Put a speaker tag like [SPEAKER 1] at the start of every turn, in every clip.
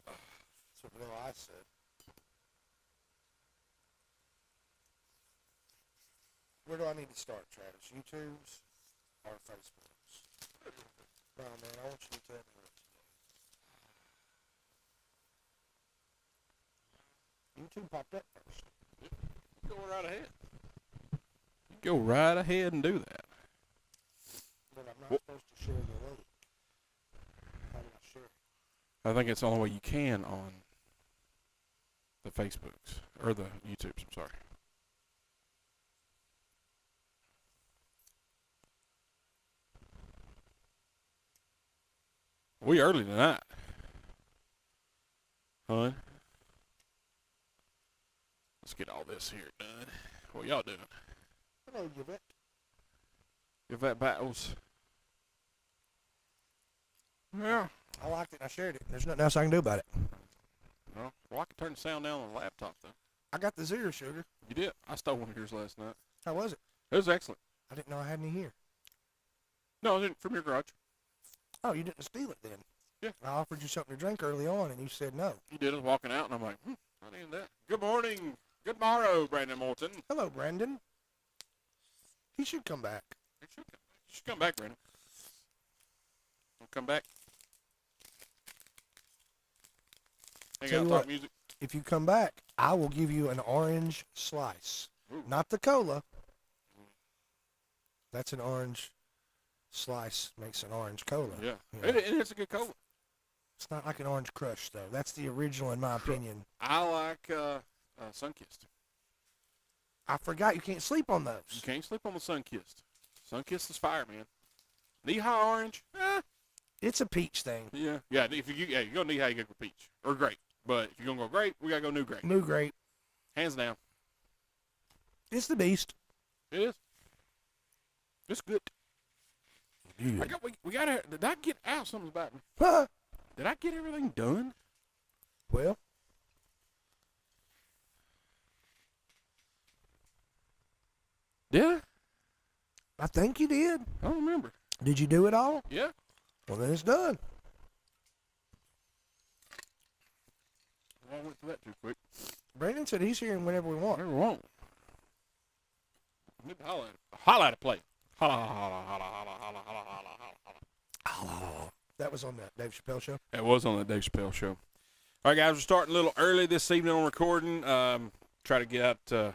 [SPEAKER 1] That's what Vanilla Ice said. Where do I need to start, Travis? YouTube's or Facebook's? No, man, I want you to tell me what to do. YouTube popped up first.
[SPEAKER 2] Go right ahead. Go right ahead and do that.
[SPEAKER 1] But I'm not supposed to share the link. How do I share it?
[SPEAKER 2] I think it's the only way you can on the Facebooks or the YouTubes. I'm sorry. We early tonight, hon. Let's get all this here done. What y'all doing?
[SPEAKER 1] Hello, Yvette.
[SPEAKER 2] Yvette Battles. Yeah.
[SPEAKER 1] I liked it and I shared it. There's nothing else I can do about it.
[SPEAKER 2] Well, I can turn the sound down on the laptop, though.
[SPEAKER 1] I got the Zero Sugar.
[SPEAKER 2] You did. I stole one of yours last night.
[SPEAKER 1] How was it?
[SPEAKER 2] It was excellent.
[SPEAKER 1] I didn't know I had any here.
[SPEAKER 2] No, I didn't. From your garage.
[SPEAKER 1] Oh, you didn't steal it then?
[SPEAKER 2] Yeah.
[SPEAKER 1] I offered you something to drink early on and you said no.
[SPEAKER 2] You did. I was walking out, and I'm like, I need that. Good morning. Good morrow, Brandon Moulton.
[SPEAKER 1] Hello, Brandon. He should come back.
[SPEAKER 2] You should come back, Brandon. I'll come back. Hang
[SPEAKER 1] Tell
[SPEAKER 2] out,
[SPEAKER 1] you
[SPEAKER 2] talk
[SPEAKER 1] what.
[SPEAKER 2] music.
[SPEAKER 1] If you come back, I will give you an orange slice.
[SPEAKER 2] Ooh.
[SPEAKER 1] Not the cola. That's an orange slice. Makes an orange cola.
[SPEAKER 2] Yeah.
[SPEAKER 1] Yeah.
[SPEAKER 2] And it's a good cola.
[SPEAKER 1] It's not like an orange crush, though. That's the original, in my opinion.
[SPEAKER 2] I like Sunkissed.
[SPEAKER 1] I forgot you can't sleep on
[SPEAKER 2] You
[SPEAKER 1] those.
[SPEAKER 2] can't sleep on the Sunkissed. Sunkissed is fire, man. Knee-high orange?
[SPEAKER 1] It's a peach thing.
[SPEAKER 2] Yeah. Yeah, if you go knee-high, you gotta go peach. Or grape. But if you're going to go grape, we got to go new grape.
[SPEAKER 1] New grape.
[SPEAKER 2] Hands down.
[SPEAKER 1] It's the beast.
[SPEAKER 2] It is. It's good.
[SPEAKER 1] Yeah.
[SPEAKER 2] We got to, did I get out? Something's about me.
[SPEAKER 1] Huh.
[SPEAKER 2] Did I get everything done?
[SPEAKER 1] Well,
[SPEAKER 2] Yeah.
[SPEAKER 1] I think you did.
[SPEAKER 2] I don't remember.
[SPEAKER 1] Did you do it all?
[SPEAKER 2] Yeah.
[SPEAKER 1] Well, then it's done.
[SPEAKER 2] I went through that too quick.
[SPEAKER 1] Brandon said he's here whenever we want.
[SPEAKER 2] Never wrong. Need to holla at a play. Holla, holla, holla, holla, holla, holla, holla, holla.
[SPEAKER 1] That was on that Dave Chappelle show.
[SPEAKER 2] It was on the Dave Chappelle show. All right, guys, we're starting a little early this evening on recording. Try to get out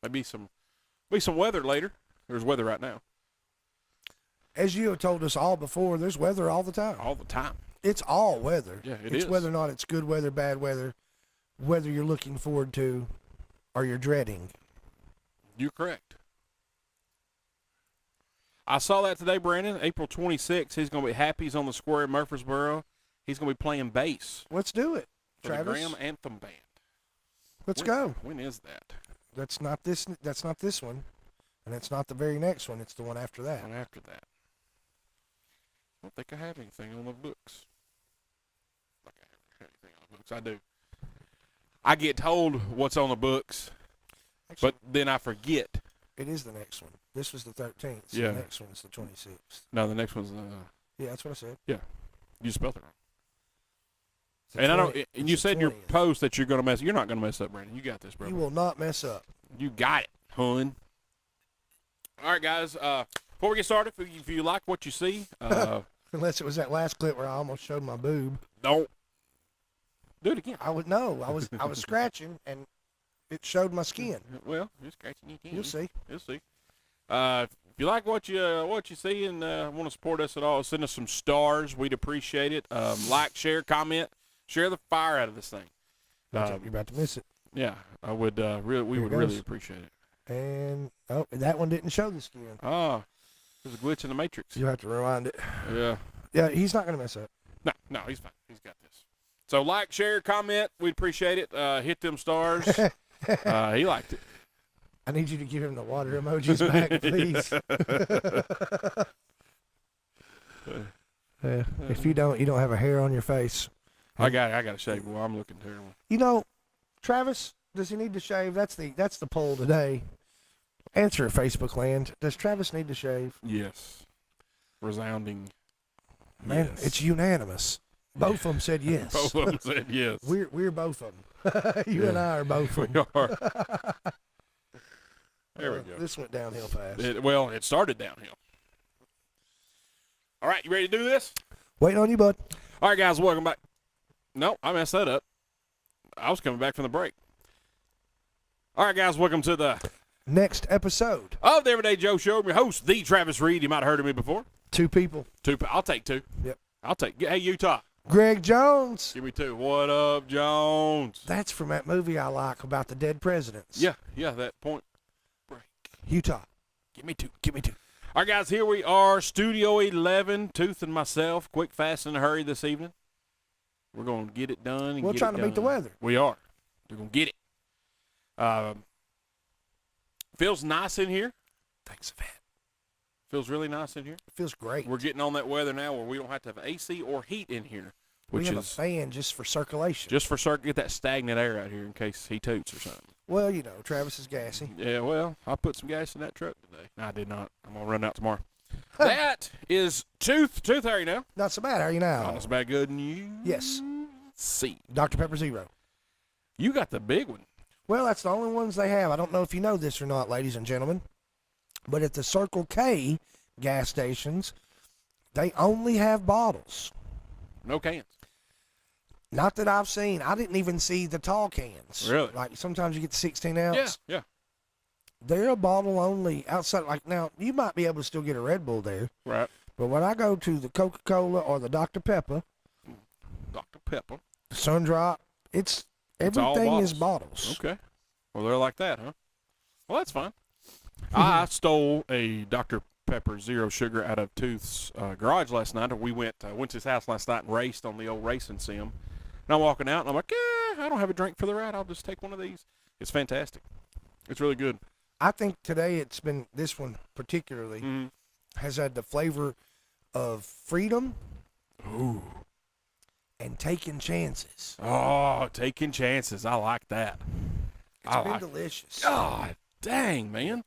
[SPEAKER 2] maybe some weather later. There's weather right now.
[SPEAKER 1] As you have told us all before, there's weather all the time.
[SPEAKER 2] All the time.
[SPEAKER 1] It's all weather.
[SPEAKER 2] Yeah,
[SPEAKER 1] it's
[SPEAKER 2] is.
[SPEAKER 1] whether or not it's good weather, bad weather, whether you're looking forward to or you're dreading.
[SPEAKER 2] You're correct. I saw that today, Brandon. April 26th, he's going to be happy. He's on the square in Murfreesboro. He's going to be playing bass
[SPEAKER 1] Let's do it,
[SPEAKER 2] for the
[SPEAKER 1] Travis.
[SPEAKER 2] Graham Anthem Band.
[SPEAKER 1] Let's go.
[SPEAKER 2] When is that?
[SPEAKER 1] That's not this one, and it's not the very next one. It's the one after that.
[SPEAKER 2] One after that. I don't think I have anything on the books. Like I have anything on the books. I do. I get told what's on the books,
[SPEAKER 1] Actually,
[SPEAKER 2] but then I forget.
[SPEAKER 1] it is the next one. This was the 13th. So
[SPEAKER 2] Yeah.
[SPEAKER 1] The next one's the 26th.
[SPEAKER 2] No, the next one's
[SPEAKER 1] Yeah, that's what I said.
[SPEAKER 2] you spelled it wrong.
[SPEAKER 1] It's the
[SPEAKER 2] And I don't.
[SPEAKER 1] 20th.
[SPEAKER 2] And you
[SPEAKER 1] It's the
[SPEAKER 2] said in your
[SPEAKER 1] 20th.
[SPEAKER 2] post that you're gonna mess. You're not gonna mess up, Brandon. You got this, bro.
[SPEAKER 1] You will not mess up.
[SPEAKER 2] You got it, hun. All right, guys. Before we get started, if you like what you see,
[SPEAKER 1] Unless it was that last clip where I almost showed my boob.
[SPEAKER 2] don't do it again.
[SPEAKER 1] I was scratching and it showed my skin.
[SPEAKER 2] Well, you're scratching your chin.
[SPEAKER 1] You'll see.
[SPEAKER 2] You'll see. If you like what you see and want to support us at all, send us some stars. We'd appreciate it. Like, share, comment, share the fire out of this thing.
[SPEAKER 1] You're about to miss it.
[SPEAKER 2] Yeah, I would. We
[SPEAKER 1] Here
[SPEAKER 2] would
[SPEAKER 1] it
[SPEAKER 2] really
[SPEAKER 1] goes.
[SPEAKER 2] appreciate it.
[SPEAKER 1] And that one didn't show the skin.
[SPEAKER 2] Ah, there's a glitch in the matrix.
[SPEAKER 1] You have to rewind it.
[SPEAKER 2] Yeah.
[SPEAKER 1] Yeah, he's not gonna mess up.
[SPEAKER 2] No, he's fine. He's got this. So like, share, comment. We'd appreciate it. Hit them stars. He liked it.
[SPEAKER 1] I need you to give him the water emojis back, please. If you don't have a hair on your face.
[SPEAKER 2] I got to shave. Well, I'm looking terrible.
[SPEAKER 1] You know, Travis, does he need to shave? That's the poll today. Answer it, Facebook land. Does Travis need to shave?
[SPEAKER 2] Yes. Resounding
[SPEAKER 1] Man,
[SPEAKER 2] Yes.
[SPEAKER 1] it's unanimous. Both of them said yes.
[SPEAKER 2] Both of them said yes.
[SPEAKER 1] We're both of them. You and I are both of
[SPEAKER 2] We
[SPEAKER 1] them.
[SPEAKER 2] are. There we go.
[SPEAKER 1] This went downhill fast.
[SPEAKER 2] It started downhill. All right, you ready to do this?
[SPEAKER 1] Waiting on you, bud.
[SPEAKER 2] All right, guys, welcome back. No, I messed that up. I was coming back from the break. All right, guys, welcome to the
[SPEAKER 1] Next episode.
[SPEAKER 2] of the Everyday Joe Show. I'm your host, the Travis Reed. You might have heard of me before.
[SPEAKER 1] 2 people.
[SPEAKER 2] I'll take 2.
[SPEAKER 1] Yep.
[SPEAKER 2] I'll take. Hey, Utah,
[SPEAKER 1] Greg Jones.
[SPEAKER 2] give me 2. What up, Jones?
[SPEAKER 1] That's from that movie I like about the dead presidents.
[SPEAKER 2] Yeah, that Point Break.
[SPEAKER 1] Utah.
[SPEAKER 2] Give me 2. All right, guys, here we are, Studio 11, Tooth and myself, quick, fast, and in a hurry this evening. We're going to get it done. And
[SPEAKER 1] We're
[SPEAKER 2] get
[SPEAKER 1] trying
[SPEAKER 2] it
[SPEAKER 1] to beat the
[SPEAKER 2] done.
[SPEAKER 1] weather.
[SPEAKER 2] We are. We're going to get it. Feels nice in here.
[SPEAKER 1] Thanks, man.
[SPEAKER 2] Feels really nice in here.
[SPEAKER 1] It feels great.
[SPEAKER 2] We're getting on that weather now where we don't have to have AC or heat in here,
[SPEAKER 1] We
[SPEAKER 2] which
[SPEAKER 1] have a
[SPEAKER 2] is
[SPEAKER 1] fan just for circulation.
[SPEAKER 2] just for get that stagnant air out here in case he toots or something.
[SPEAKER 1] Well, you know, Travis is gassy.
[SPEAKER 2] Yeah, well, I put some gas in that truck today. No, I did not. I'm going to run out tomorrow. That is Tooth. Tooth, how are you now?
[SPEAKER 1] Not so bad. How are you now?
[SPEAKER 2] Not as bad good news.
[SPEAKER 1] Yes.
[SPEAKER 2] See.
[SPEAKER 1] Dr. Pepper Zero.
[SPEAKER 2] You got the big one.
[SPEAKER 1] Well, that's the only ones they have. I don't know if you know this or not, ladies and gentlemen, but at the Circle K gas stations, they only have bottles.
[SPEAKER 2] No cans.
[SPEAKER 1] Not that I've seen. I didn't even see the tall cans.
[SPEAKER 2] Really?
[SPEAKER 1] Like sometimes you get the 16 ounce.
[SPEAKER 2] Yeah.
[SPEAKER 1] They're a bottle only outside. Like now, you might be able to still get a Red Bull there,
[SPEAKER 2] Right.
[SPEAKER 1] but when I go to the Coca-Cola or the Dr. Pepper,
[SPEAKER 2] Dr. Pepper.
[SPEAKER 1] Sundrop, it's
[SPEAKER 2] It's all
[SPEAKER 1] everything is
[SPEAKER 2] bottles.
[SPEAKER 1] bottles.
[SPEAKER 2] Okay. Well, they're like that, huh? Well, that's fine. I stole a Dr. Pepper Zero Sugar out of Tooth's garage last night. We went to his house last night and raced on the old racing sim. And I'm walking out, and I'm like, I don't have a drink for the ride. I'll just take one of these. It's fantastic. It's really good.
[SPEAKER 1] I think today this one particularly
[SPEAKER 2] Mm-hmm.
[SPEAKER 1] has had the flavor of freedom
[SPEAKER 2] Ooh.
[SPEAKER 1] and taking chances.
[SPEAKER 2] Oh, taking chances. I like that.
[SPEAKER 1] It's
[SPEAKER 2] I
[SPEAKER 1] been
[SPEAKER 2] like
[SPEAKER 1] delicious.
[SPEAKER 2] God dang, man.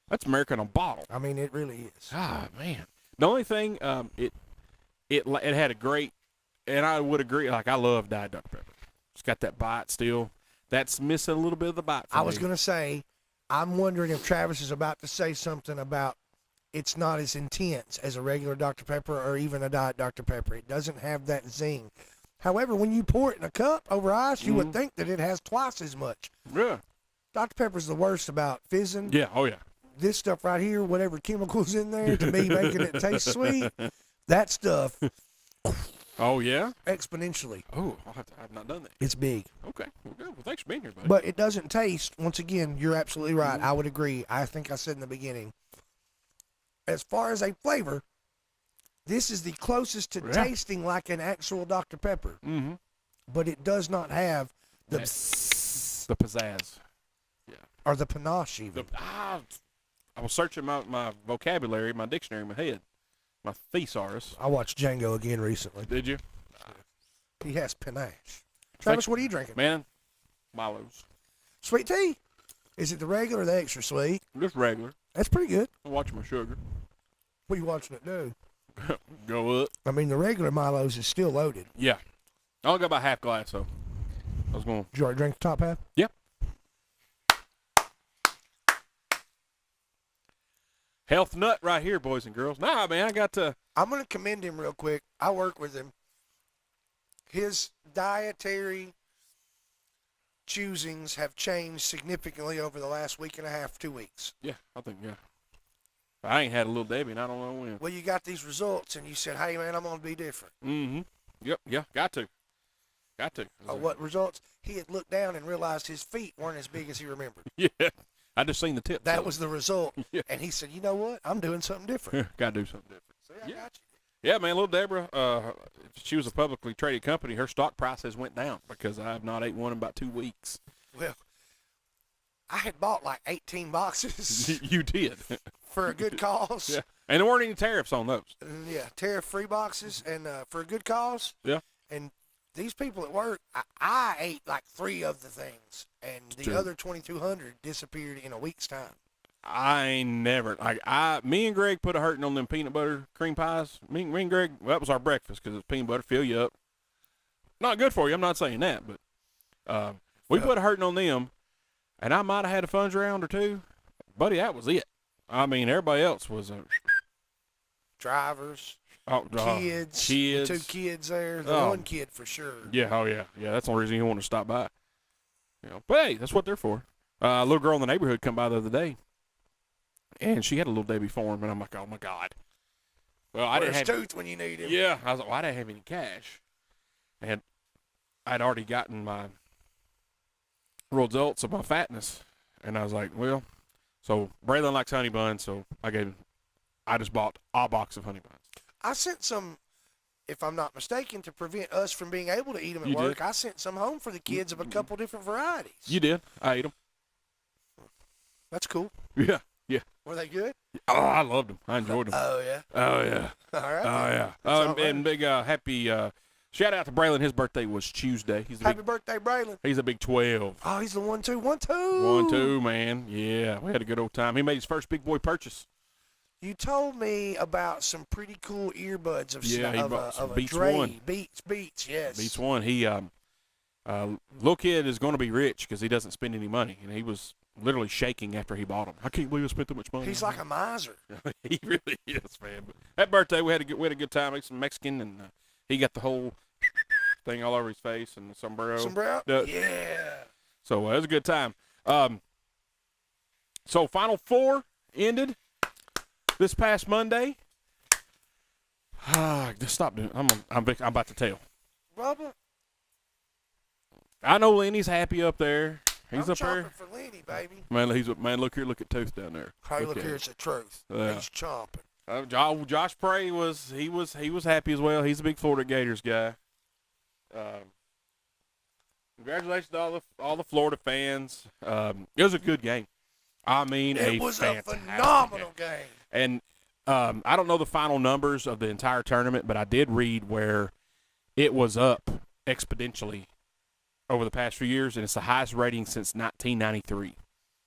[SPEAKER 2] That's American on bottle.
[SPEAKER 1] I mean, it really is.
[SPEAKER 2] Ah, man. The only thing, it had a great, and I would agree, like, I love Diet Dr. Pepper. It's got that bite still. That's missing a little bit of the bite for
[SPEAKER 1] I
[SPEAKER 2] me.
[SPEAKER 1] was going to say, I'm wondering if Travis is about to say something about it's not as intense as a regular Dr. Pepper or even a Diet Dr. Pepper. It doesn't have that zing. However, when you pour it in a cup over ice, you would think that it has twice as much.
[SPEAKER 2] Yeah.
[SPEAKER 1] Dr. Pepper's the worst about fizzing.
[SPEAKER 2] Yeah, oh, yeah.
[SPEAKER 1] This stuff right here, whatever chemicals in there, to me, making it taste sweet, that stuff
[SPEAKER 2] Oh, yeah?
[SPEAKER 1] exponentially.
[SPEAKER 2] Oh, I've not done that.
[SPEAKER 1] It's big.
[SPEAKER 2] Okay, well, good. Well, thanks for being here, buddy.
[SPEAKER 1] But it doesn't taste, once again, you're absolutely right. I would agree. I think I said in the beginning, as far as a flavor, this is the closest to
[SPEAKER 2] Yeah.
[SPEAKER 1] tasting like an actual Dr. Pepper,
[SPEAKER 2] Mm-hmm.
[SPEAKER 1] but it does not have the
[SPEAKER 2] The pizzazz.
[SPEAKER 1] or the panache even.
[SPEAKER 2] I was searching my vocabulary, my dictionary in my head, my thesaurus.
[SPEAKER 1] I watched Django again recently.
[SPEAKER 2] Did you?
[SPEAKER 1] He has panache. Travis, what are you drinking?
[SPEAKER 2] Man, Milo's.
[SPEAKER 1] Sweet tea? Is it the regular or the extra sweet?
[SPEAKER 2] Just regular.
[SPEAKER 1] That's pretty good.
[SPEAKER 2] I'm watching my sugar.
[SPEAKER 1] What are you watching it do?
[SPEAKER 2] Go up.
[SPEAKER 1] I mean, the regular Milo's is still loaded.
[SPEAKER 2] Yeah. I only got about half glass, so I was going.
[SPEAKER 1] Did you already drink the top half?
[SPEAKER 2] Yep. Health nut right here, boys and girls. Nah, man, I got to.
[SPEAKER 1] I'm going to commend him real quick. I work with him. His dietary choosings have changed significantly over the last week and a half, 2 weeks.
[SPEAKER 2] Yeah, I think, yeah. I ain't had a little Debbie, and I don't know when.
[SPEAKER 1] Well, you got these results, and you said, hey, man, I'm going to be different.
[SPEAKER 2] Mm-hmm. Yep, yeah, got to. Got to.
[SPEAKER 1] What results? He had looked down and realized his feet weren't as big as he remembered.
[SPEAKER 2] Yeah. I just seen the tip.
[SPEAKER 1] That was the result.
[SPEAKER 2] Yeah.
[SPEAKER 1] And he said, you know what? I'm doing something different.
[SPEAKER 2] Got to do something different.
[SPEAKER 1] See, I
[SPEAKER 2] Yeah.
[SPEAKER 1] got you.
[SPEAKER 2] Yeah, man, little Deborah, she was a publicly traded company. Her stock price has went down because I have not ate one in about 2 weeks.
[SPEAKER 1] Well, I had bought like 18 boxes
[SPEAKER 2] You did.
[SPEAKER 1] for a good cause.
[SPEAKER 2] Yeah. And there weren't any tariffs on those.
[SPEAKER 1] Yeah, tariff-free boxes, and for a good cause.
[SPEAKER 2] Yeah.
[SPEAKER 1] And these people at work, I ate like 3 of the things, and the
[SPEAKER 2] True.
[SPEAKER 1] other 2,200 disappeared in a week's time.
[SPEAKER 2] I ain't never me and Greg put a hurting on them peanut butter cream pies. Me and Greg, well, that was our breakfast because it's peanut butter, fill you up. Not good for you. I'm not saying that, but we put a hurting on them, and I might have had a funds round or two, buddy. That was it. I mean, everybody else was
[SPEAKER 1] Drivers, kids,
[SPEAKER 2] kids,
[SPEAKER 1] the 2 kids there, the 1 kid for sure.
[SPEAKER 2] Yeah, oh yeah, that's the only reason you want to stop by. But hey, that's what they're for. A little girl in the neighborhood come by the other day, and she had a little Debbie form, and I'm like, oh my God. Well, I didn't have
[SPEAKER 1] tooth when you need him.
[SPEAKER 2] Yeah, I was like, well, I didn't have any cash, and I'd already gotten my results of my fatness, and I was like, well, so Braylon likes honey buns, so I just bought a box of honey buns.
[SPEAKER 1] I sent some, if I'm not mistaken, to prevent us from being able to eat them at
[SPEAKER 2] You
[SPEAKER 1] work.
[SPEAKER 2] did?
[SPEAKER 1] I sent some home for the kids of a couple different varieties.
[SPEAKER 2] You did? I ate them.
[SPEAKER 1] That's cool.
[SPEAKER 2] Yeah.
[SPEAKER 1] Were they good?
[SPEAKER 2] Oh, I loved them. I enjoyed them.
[SPEAKER 1] Oh, yeah.
[SPEAKER 2] Oh yeah.
[SPEAKER 1] All right.
[SPEAKER 2] Oh yeah.
[SPEAKER 1] all
[SPEAKER 2] And big happy shout out to Braylon. His birthday was Tuesday.
[SPEAKER 1] Happy birthday, Braylon.
[SPEAKER 2] He's a big 12.
[SPEAKER 1] Oh, he's the 1-2. 1-2.
[SPEAKER 2] 1-2, man. Yeah, we had a good old time. He made his first big boy purchase.
[SPEAKER 1] You told me about some pretty cool earbuds of
[SPEAKER 2] He
[SPEAKER 1] of
[SPEAKER 2] bought some
[SPEAKER 1] a
[SPEAKER 2] Beats
[SPEAKER 1] Dre.
[SPEAKER 2] One.
[SPEAKER 1] Beats, yes.
[SPEAKER 2] Beats One. He little kid is going to be rich because he doesn't spend any money, and he was literally shaking after he bought them. I can't believe I spent that much money.
[SPEAKER 1] He's like a miser.
[SPEAKER 2] He really is, man. But that birthday, we had a good time. Ate some Mexican, and he got the whole thing all over his face and the sombrero.
[SPEAKER 1] Sombrero? Yeah.
[SPEAKER 2] So it was a good time. So Final Four ended this past Monday. Just stop doing. I'm about to tell.
[SPEAKER 1] Robert,
[SPEAKER 2] I know Lenny's happy up there. He's
[SPEAKER 1] I'm
[SPEAKER 2] up there.
[SPEAKER 1] chomping for Lenny, baby.
[SPEAKER 2] Man, look here, look at Tooth down there.
[SPEAKER 1] Hey, look here, it's the truth.
[SPEAKER 2] Yeah.
[SPEAKER 1] He's chomping.
[SPEAKER 2] Josh Prey was happy as well. He's a big Florida Gators guy. Congratulations to all the Florida fans. It was a good game. I mean,
[SPEAKER 1] It was a
[SPEAKER 2] fantastic
[SPEAKER 1] phenomenal game.
[SPEAKER 2] And I don't know the final numbers of the entire tournament, but I did read where it was up exponentially over the past few years, and it's the highest rating since 1993.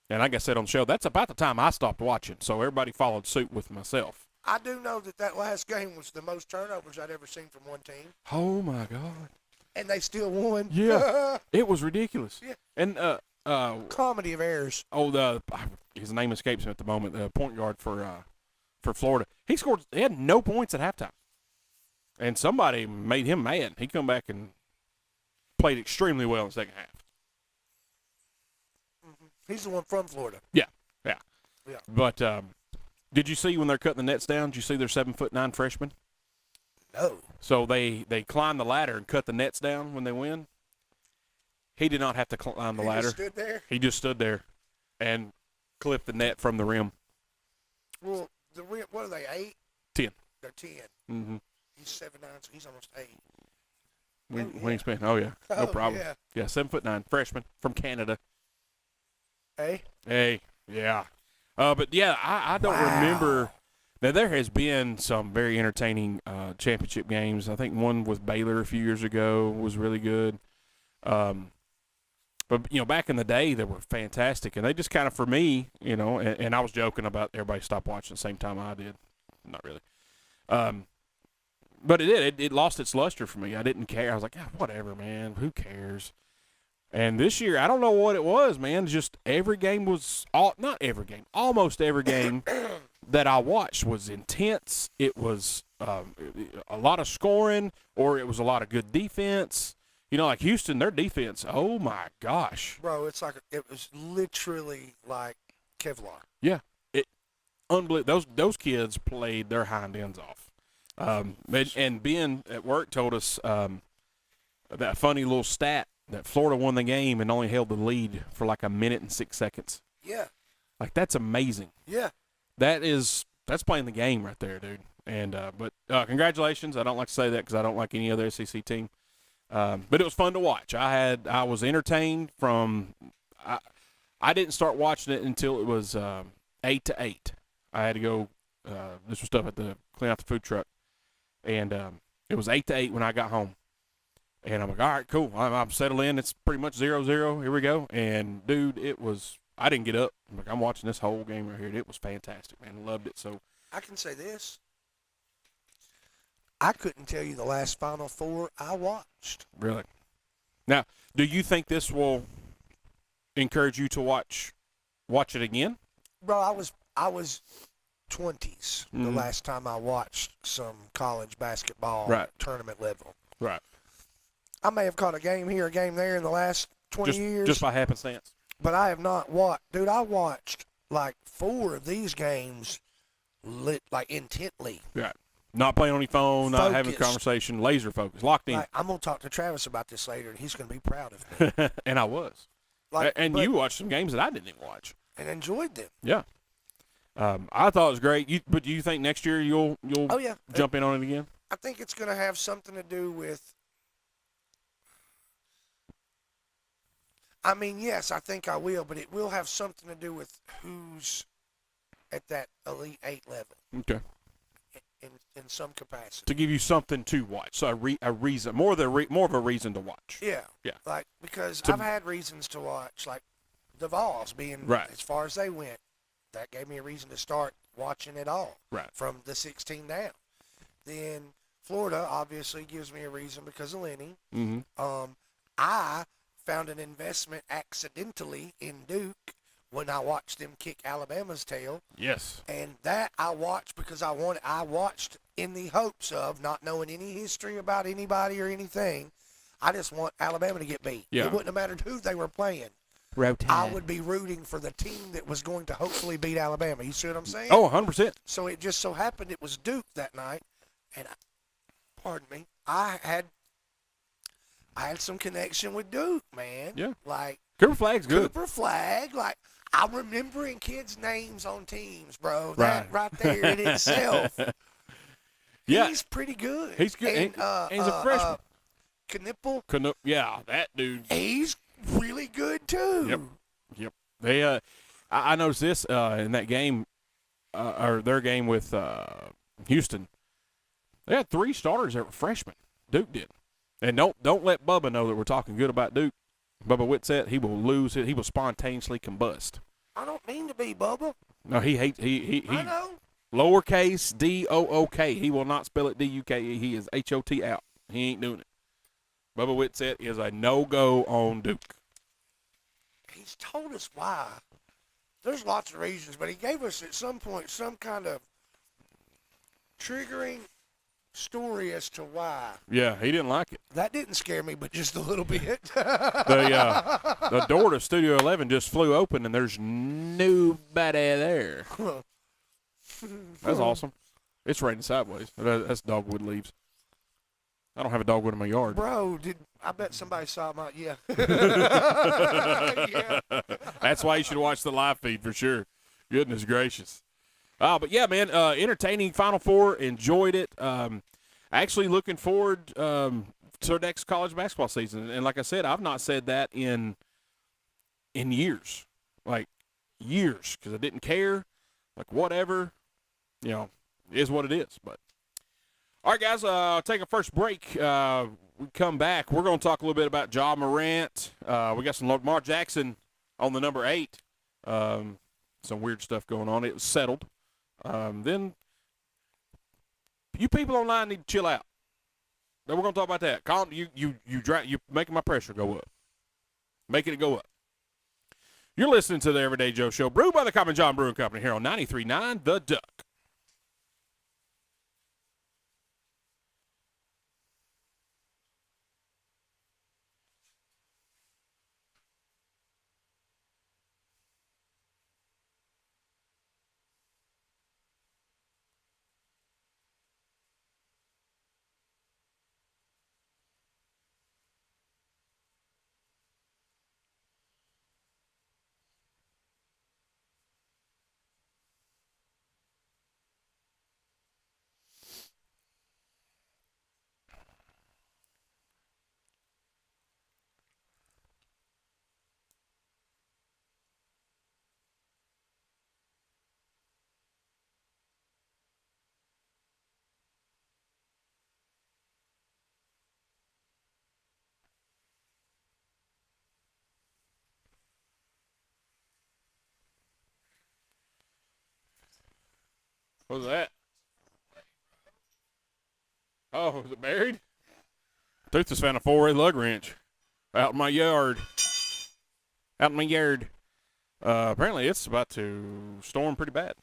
[SPEAKER 2] And like I said on the show, that's about the time I stopped watching, so everybody followed suit with myself.
[SPEAKER 1] I do know that last game was the most turnovers I'd ever seen from one team,
[SPEAKER 2] Oh, my God.
[SPEAKER 1] and they still won.
[SPEAKER 2] Yeah. It was ridiculous.
[SPEAKER 1] Yeah.
[SPEAKER 2] And
[SPEAKER 1] Comedy of errors.
[SPEAKER 2] his name escapes me at the moment, the point guard for Florida. He had no points at halftime. And somebody made him mad. He come back and played extremely well in the second half.
[SPEAKER 1] He's the one from Florida.
[SPEAKER 2] Yeah.
[SPEAKER 1] Yeah.
[SPEAKER 2] But did you see when they're cutting the nets down? Did you see their 7'9" freshmen?
[SPEAKER 1] No.
[SPEAKER 2] So they climb the ladder and cut the nets down when they win. He did not have to climb the
[SPEAKER 1] He
[SPEAKER 2] ladder.
[SPEAKER 1] just stood there.
[SPEAKER 2] He just stood there and clipped the net from the rim.
[SPEAKER 1] Well, what are they, 8?
[SPEAKER 2] 10.
[SPEAKER 1] They're 10.
[SPEAKER 2] Mm-hmm.
[SPEAKER 1] He's 7'9", so he's almost 8.
[SPEAKER 2] Wingspan. Oh yeah, no
[SPEAKER 1] Oh,
[SPEAKER 2] problem.
[SPEAKER 1] yeah.
[SPEAKER 2] 7'9" freshman from Canada.
[SPEAKER 1] Hey?
[SPEAKER 2] Yeah. But yeah, I don't remember. Now there has been some very entertaining championship games. I think one with Baylor a few years ago was really good. But back in the day, they were fantastic, and they just kind of, for me, and I was joking about everybody stopped watching at the same time I did. Not really. But it did. It lost its luster for me. I didn't care. I was like, whatever, man. Who cares? And this year, I don't know what it was, man. Just every game was not every game, almost every game that I watched was intense. It was a lot of scoring, or it was a lot of good defense. Like Houston, their defense. Oh my gosh,
[SPEAKER 1] Bro, it was literally like Kevlar.
[SPEAKER 2] yeah, unbelievable. Those kids played their hind ends off. And Ben at work told us that funny little stat that Florida won the game and only held the lead for like a minute and 6 seconds.
[SPEAKER 1] Yeah.
[SPEAKER 2] Like, that's amazing.
[SPEAKER 1] Yeah.
[SPEAKER 2] That's playing the game right there, dude. And but congratulations. I don't like to say that because I don't like any other SEC team. But it was fun to watch. I was entertained from. I didn't start watching it until it was 8-8. I had to go. This was stuff at clean out the food truck, and it was 8-8 when I got home. And I'm like, all right, cool. I'm settled in. It's pretty much 0-0. Here we go. And dude, it was I didn't get up. I'm watching this whole game right here. It was fantastic, man. Loved it. So
[SPEAKER 1] I can say this. I couldn't tell you the last Final Four I watched.
[SPEAKER 2] really, now, do you think this will encourage you to watch it again?
[SPEAKER 1] Bro, I was 20s the last time I watched some college basketball
[SPEAKER 2] Right.
[SPEAKER 1] tournament level.
[SPEAKER 2] Right.
[SPEAKER 1] I may have caught a game here, a game there in the last 20 years.
[SPEAKER 2] Just by happenstance.
[SPEAKER 1] But I have not watched. Dude, I watched like 4 of these games like intently.
[SPEAKER 2] Right. Not playing on your phone, not having a
[SPEAKER 1] Focused.
[SPEAKER 2] conversation, laser focused, locked in.
[SPEAKER 1] Like, I'm going to talk to Travis about this later, and he's going to be proud of me.
[SPEAKER 2] And I was.
[SPEAKER 1] Like,
[SPEAKER 2] And
[SPEAKER 1] but-
[SPEAKER 2] you watched some games that I didn't even watch.
[SPEAKER 1] and enjoyed them.
[SPEAKER 2] Yeah. I thought it was great. But do you think next year you'll
[SPEAKER 1] Oh, yeah.
[SPEAKER 2] jump in on it again?
[SPEAKER 1] I think it's going to have something to do with. I mean, yes, I think I will, but it will have something to do with who's at that Elite 8 level
[SPEAKER 2] Okay.
[SPEAKER 1] in some capacity.
[SPEAKER 2] To give you something to watch, so a reason, more of a reason to watch.
[SPEAKER 1] Yeah.
[SPEAKER 2] Yeah.
[SPEAKER 1] Like, because
[SPEAKER 2] To-
[SPEAKER 1] I've had reasons to watch, like the Vols being
[SPEAKER 2] Right.
[SPEAKER 1] as far as they went. That gave me a reason to start watching it all.
[SPEAKER 2] Right.
[SPEAKER 1] From the 16 down. Then Florida obviously gives me a reason because of Lenny.
[SPEAKER 2] Mm-hmm.
[SPEAKER 1] I found an investment accidentally in Duke when I watched them kick Alabama's tail.
[SPEAKER 2] Yes.
[SPEAKER 1] And that I watched because I watched in the hopes of not knowing any history about anybody or anything. I just want Alabama to get beat.
[SPEAKER 2] Yeah.
[SPEAKER 1] It wouldn't have mattered who they were playing.
[SPEAKER 2] Rotate.
[SPEAKER 1] I would be rooting for the team that was going to hopefully beat Alabama. You see what I'm saying?
[SPEAKER 2] Oh, 100%.
[SPEAKER 1] So it just so happened it was Duke that night, and pardon me, I had some connection with Duke, man.
[SPEAKER 2] Yeah.
[SPEAKER 1] Like
[SPEAKER 2] Cooper Flag's good.
[SPEAKER 1] Cooper Flag, like I'm remembering kids' names on teams, bro.
[SPEAKER 2] Right.
[SPEAKER 1] That right there in itself.
[SPEAKER 2] Yeah.
[SPEAKER 1] He's pretty good.
[SPEAKER 2] He's good.
[SPEAKER 1] And,
[SPEAKER 2] He's a freshman.
[SPEAKER 1] Knipple,
[SPEAKER 2] Yeah, that dude.
[SPEAKER 1] he's really good too.
[SPEAKER 2] Yep. They I noticed this in that game or their game with Houston. They had 3 starters that were freshmen. Duke did. And don't let Bubba know that we're talking good about Duke. Bubba Whitsett, he will lose it. He will spontaneously combust.
[SPEAKER 1] I don't mean to be Bubba.
[SPEAKER 2] No, he hates he
[SPEAKER 1] I know.
[SPEAKER 2] lowercase DOOK. He will not spell it DUKE. He is HOT out. He ain't doing it. Bubba Whitsett is a no-go on Duke.
[SPEAKER 1] He's told us why. There's lots of reasons, but he gave us at some point some kind of triggering story as to why.
[SPEAKER 2] Yeah, he didn't like it.
[SPEAKER 1] That didn't scare me, but just a little bit.
[SPEAKER 2] The door to Studio 11 just flew open, and there's nobody there. That's awesome. It's raining sideways. That's dogwood leaves. I don't have a dogwood in my yard.
[SPEAKER 1] Bro, I bet somebody saw my, yeah. Yeah.
[SPEAKER 2] That's why you should watch the live feed for sure. Goodness gracious. But yeah, man, entertaining Final Four. Enjoyed it. Actually looking forward to the next college basketball season. And like I said, I've not said that in years. Like, years. Because I didn't care. Like, whatever. You know, it is what it is. But all right, guys, take a first break. We come back. We're going to talk a little bit about Ja Morant. We got some Lamar Jackson on the number 8. Some weird stuff going on. It was settled. Then you people online need to chill out. Then we're going to talk about that. Colin, you making my pressure go up. Making it go up. You're listening to the Everyday Joe Show, brewed by the Common John Brewing Company here on 93.9 The Duck. What was that? Oh, was it buried? Tooth just found a 4-way lug wrench out in my yard. Out in my yard. Apparently, it's about to storm pretty bad.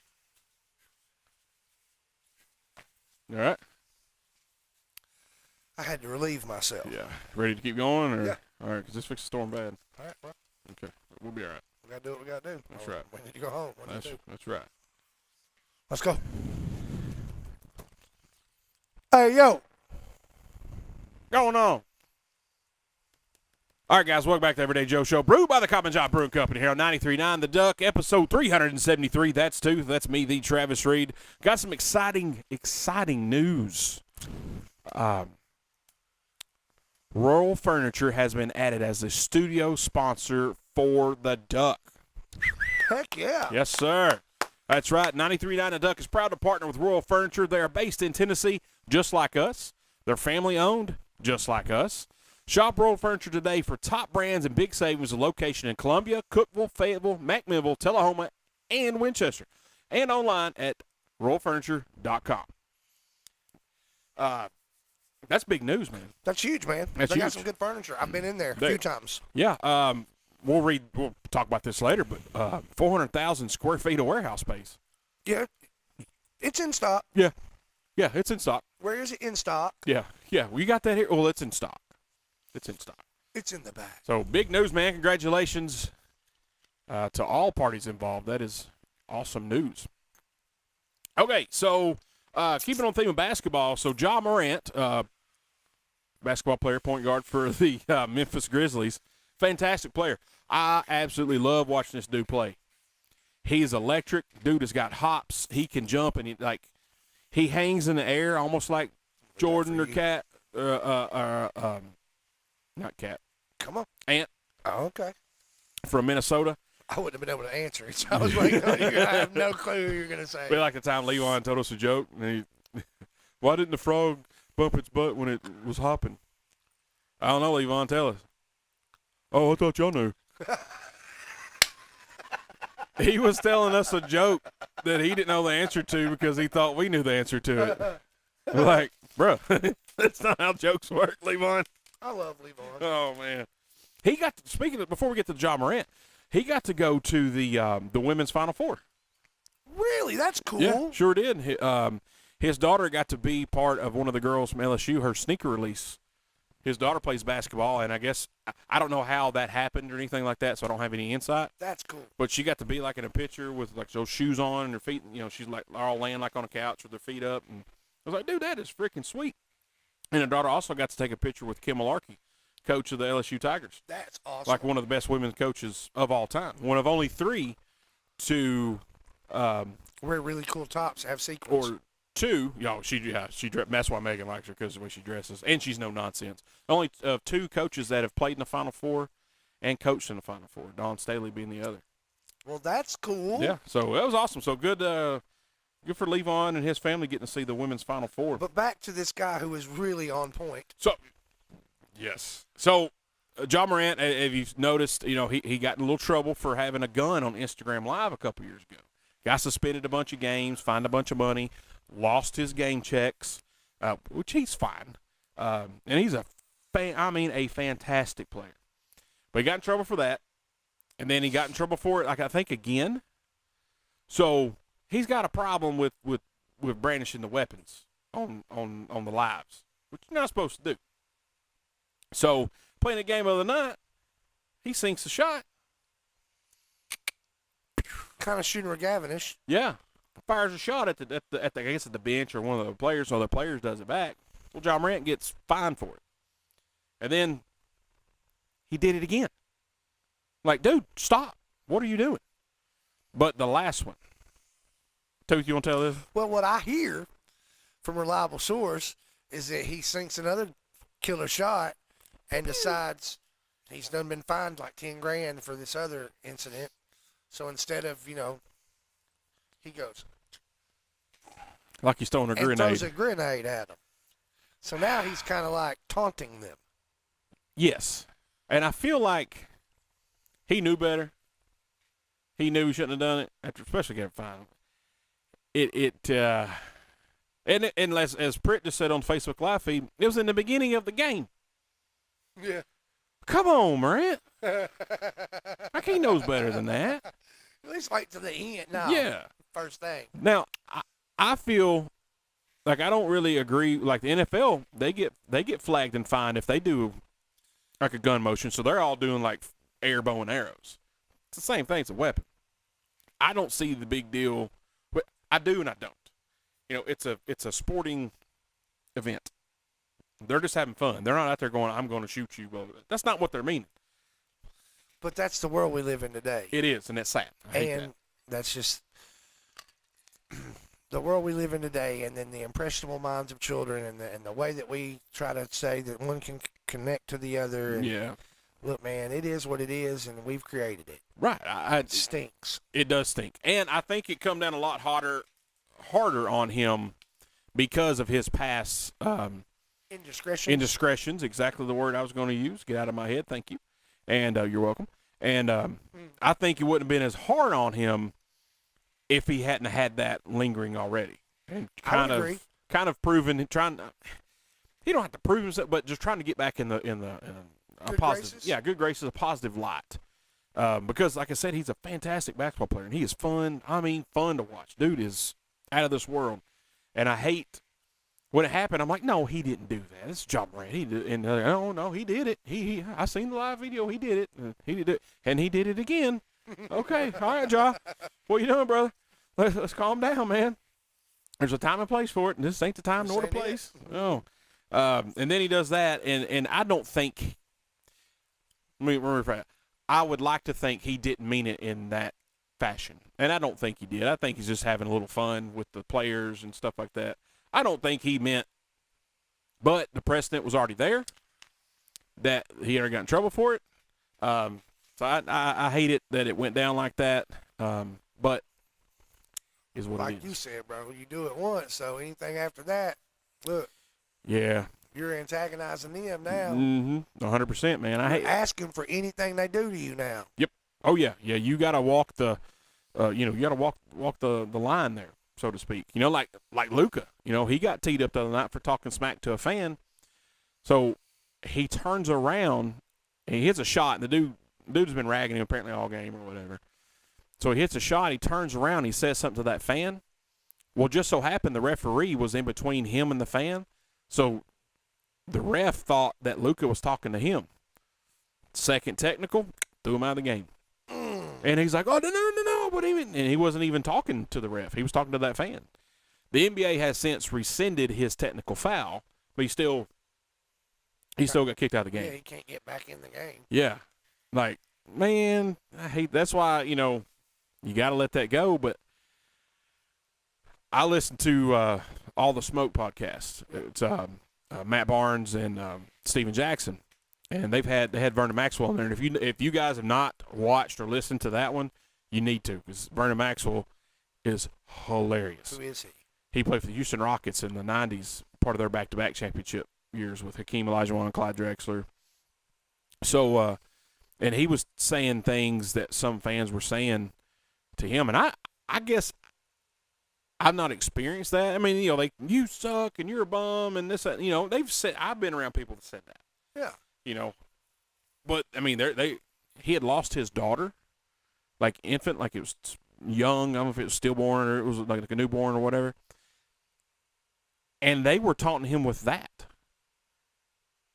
[SPEAKER 2] All right.
[SPEAKER 1] I had to relieve myself.
[SPEAKER 2] Yeah. Ready to keep going? Or?
[SPEAKER 1] Yeah.
[SPEAKER 2] All right, because this fixes storm bad.
[SPEAKER 1] All right, well,
[SPEAKER 2] Okay. We'll be all right.
[SPEAKER 1] we got to do what we got to do.
[SPEAKER 2] That's right.
[SPEAKER 1] We need to go home. What do you do?
[SPEAKER 2] That's right.
[SPEAKER 1] Let's go. Hey, yo.
[SPEAKER 2] Going on. All right, guys, welcome back to Everyday Joe Show, brewed by the Common Job Brewing Company here on 93.9 The Duck, episode 373. That's Tooth. That's me, the Travis Reed. Got some exciting news. Rural Furniture has been added as the studio sponsor for The Duck.
[SPEAKER 1] Heck yeah.
[SPEAKER 2] Yes, sir. That's right. 93.9 The Duck is proud to partner with Rural Furniture. They are based in Tennessee, just like us. They're family-owned, just like us. Shop Rural Furniture today for top brands and big savings. A location in Columbia, Cookeville, Fayetteville, McMinnville, Tullahoma, and Winchester. And online at ruralfurniture.com. That's big news, man.
[SPEAKER 1] That's huge, man.
[SPEAKER 2] That's
[SPEAKER 1] they got
[SPEAKER 2] huge.
[SPEAKER 1] some good furniture. I've been in there a few times.
[SPEAKER 2] Yeah. We'll talk about this later, but 400,000 square feet of warehouse space.
[SPEAKER 1] Yeah. It's in stock.
[SPEAKER 2] Yeah. Yeah, it's in stock.
[SPEAKER 1] Where is it in stock?
[SPEAKER 2] Yeah. Yeah, we got that here. Well, it's in stock. It's in stock.
[SPEAKER 1] It's in the back.
[SPEAKER 2] So big news, man. Congratulations to all parties involved. That is awesome news. Okay, so keeping on theme of basketball, so Ja Morant, basketball player, point guard for the Memphis Grizzlies, fantastic player. I absolutely love watching this dude play. He's electric. Dude has got hops. He can jump, and he hangs in the air almost like Jordan or Cat. Not Cat.
[SPEAKER 1] Come on.
[SPEAKER 2] Ant
[SPEAKER 1] Oh, okay.
[SPEAKER 2] from Minnesota.
[SPEAKER 1] I wouldn't have been able to answer it, so I was waiting on you. I have no clue who you're going to say.
[SPEAKER 2] Be like the time Levon told us a joke. And why didn't the frog bump its butt when it was hopping? I don't know, Levon. Tell us. Oh, I thought y'all knew. He was telling us a joke that he didn't know the answer to because he thought we knew the answer to it. We're like, bro, that's not how jokes work, Levon.
[SPEAKER 1] I love Levon.
[SPEAKER 2] Oh, man. He got to, speaking of, before we get to Ja Morant, he got to go to the women's Final Four.
[SPEAKER 1] Really? That's cool.
[SPEAKER 2] Yeah, sure did. His daughter got to be part of one of the girls from LSU, her sneaker release. His daughter plays basketball, and I guess I don't know how that happened or anything like that, so I don't have any insight.
[SPEAKER 1] That's cool.
[SPEAKER 2] But she got to be like in a picture with like those shoes on and her feet. You know, she's like all laying like on a couch with her feet up, and I was like, dude, that is freaking sweet. And her daughter also got to take a picture with Kim Malarkey, coach of the LSU Tigers.
[SPEAKER 1] That's awesome.
[SPEAKER 2] Like one of the best women's coaches of all time. One of only 3 to
[SPEAKER 1] wear really cool tops, have sequins.
[SPEAKER 2] or 2. That's why Megan likes her, because of the way she dresses, and she's no nonsense. Only 2 coaches that have played in the Final Four and coached in the Final Four. Dawn Staley being the other.
[SPEAKER 1] Well, that's cool.
[SPEAKER 2] Yeah, so that was awesome. So good for Levon and his family getting to see the women's Final Four.
[SPEAKER 1] But back to this guy who is really on point.
[SPEAKER 2] So, yes. So, Ja Morant, if you've noticed, he got in a little trouble for having a gun on Instagram Live a couple years ago. Got suspended a bunch of games, fined a bunch of money, lost his game checks, which he's fine. And he's a fantastic player. But he got in trouble for that. And then he got in trouble for it, I think, again. So he's got a problem with brandishing the weapons on the lives, which you're not supposed to do. So playing a game of the night, he sinks a shot.
[SPEAKER 1] Kind of shooting McGavinish.
[SPEAKER 2] Yeah, fires a shot at the bench or one of the players, so the players does it back. Well, Ja Morant gets fined for it, and then he did it again. Like, dude, stop! What are you doing? But the last one, Tooth, you want to tell this?
[SPEAKER 1] Well, what I hear from reliable source is that he sinks another killer shot and decides he's done been fined like $10,000 for this other incident. So instead of, he goes
[SPEAKER 2] Like he's throwing a
[SPEAKER 1] and
[SPEAKER 2] grenade.
[SPEAKER 1] throws a grenade at him. So now he's kind of like taunting them.
[SPEAKER 2] Yes, and I feel like he knew better. He knew he shouldn't have done it, especially getting fined. and as Pritt just said on Facebook Live feed, it was in the beginning of the game.
[SPEAKER 1] Yeah.
[SPEAKER 2] Come on, Morant. I think he knows better than that.
[SPEAKER 1] At least wait till the end. No.
[SPEAKER 2] Yeah.
[SPEAKER 1] First thing.
[SPEAKER 2] Now, I feel like I don't really agree. Like the NFL, they get flagged and fined if they do like a gun motion. So they're all doing like air bow and arrows. It's the same thing. It's a weapon. I don't see the big deal. But I do and I don't. You know, it's a sporting event. They're just having fun. They're not out there going, I'm going to shoot you. That's not what they're meaning.
[SPEAKER 1] But that's the world we live in today.
[SPEAKER 2] It is, and it's sad. I hate
[SPEAKER 1] And
[SPEAKER 2] that.
[SPEAKER 1] that's just the world we live in today, and then the impressionable minds of children, and the way that we try to say that one can connect to the other. And
[SPEAKER 2] Yeah.
[SPEAKER 1] look, man, it is what it is, and we've created it.
[SPEAKER 2] Right.
[SPEAKER 1] It stinks.
[SPEAKER 2] It does stink. And I think it come down a lot harder on him because of his past
[SPEAKER 1] Indiscretion.
[SPEAKER 2] indiscretions. Exactly the word I was going to use. Get out of my head. Thank you. And you're welcome. And I think it wouldn't have been as hard on him if he hadn't had that lingering already. And
[SPEAKER 1] I would agree.
[SPEAKER 2] kind of proven, he don't have to prove himself, but just trying to get back in a
[SPEAKER 1] Good
[SPEAKER 2] positive,
[SPEAKER 1] graces?
[SPEAKER 2] yeah, good graces, a positive light. Because, like I said, he's a fantastic basketball player, and he is fun. I mean, fun to watch. Dude is out of this world. And I hate when it happened. I'm like, no, he didn't do that. It's Ja Morant. He did, and they're like, oh no, he did it. I seen the live video. He did it. He did it, and he did it again. Okay, all right, Ja. What you doing, brother? Let's calm down, man. There's a time and place for it, and this ain't the time nor the
[SPEAKER 1] This ain't
[SPEAKER 2] place. No. And then he does that, and I don't think. I would like to think he didn't mean it in that fashion, and I don't think he did. I think he's just having a little fun with the players and stuff like that. I don't think he meant, but the precedent was already there that he never got in trouble for it. So I hate it that it went down like that, but is what
[SPEAKER 1] Like
[SPEAKER 2] it is.
[SPEAKER 1] you said, bro, you do it once, so anything after that, look,
[SPEAKER 2] Yeah.
[SPEAKER 1] you're antagonizing them now.
[SPEAKER 2] 100%, man. I hate
[SPEAKER 1] You're asking for anything they do to you now.
[SPEAKER 2] Oh yeah, yeah. You got to walk the, you got to walk the line there, so to speak. You know, like Luka. You know, he got teed up the other night for talking smack to a fan. So he turns around and he hits a shot, and the dude's been ragging him apparently all game or whatever. So he hits a shot. He turns around. He says something to that fan. Well, just so happened the referee was in between him and the fan, so the ref thought that Luka was talking to him. Second technical, threw him out of the game. And he's like, oh, no, what even? And he wasn't even talking to the ref. He was talking to that fan. The NBA has since rescinded his technical foul, but he still got kicked out of the
[SPEAKER 1] Yeah,
[SPEAKER 2] game.
[SPEAKER 1] he can't get back in the game.
[SPEAKER 2] Yeah. Like, man, I hate, that's why, you got to let that go. But I listen to All the Smoke podcasts. It's Matt Barnes and Steven Jackson. And they had Vernon Maxwell in there. And if you guys have not watched or listened to that one, you need to, because Vernon Maxwell is hilarious.
[SPEAKER 1] Who is he?
[SPEAKER 2] He played for the Houston Rockets in the 90s, part of their back-to-back championship years with Hakeem Olajuwon and Clyde Drexler. So, and he was saying things that some fans were saying to him. And I guess I've not experienced that. I mean, you suck and you're a bum and this, that. They've said, I've been around people that said that.
[SPEAKER 1] Yeah.
[SPEAKER 2] But I mean, he had lost his daughter, like infant, like it was young. I don't know if it was stillborn or it was like a newborn or whatever. And they were taunting him with that.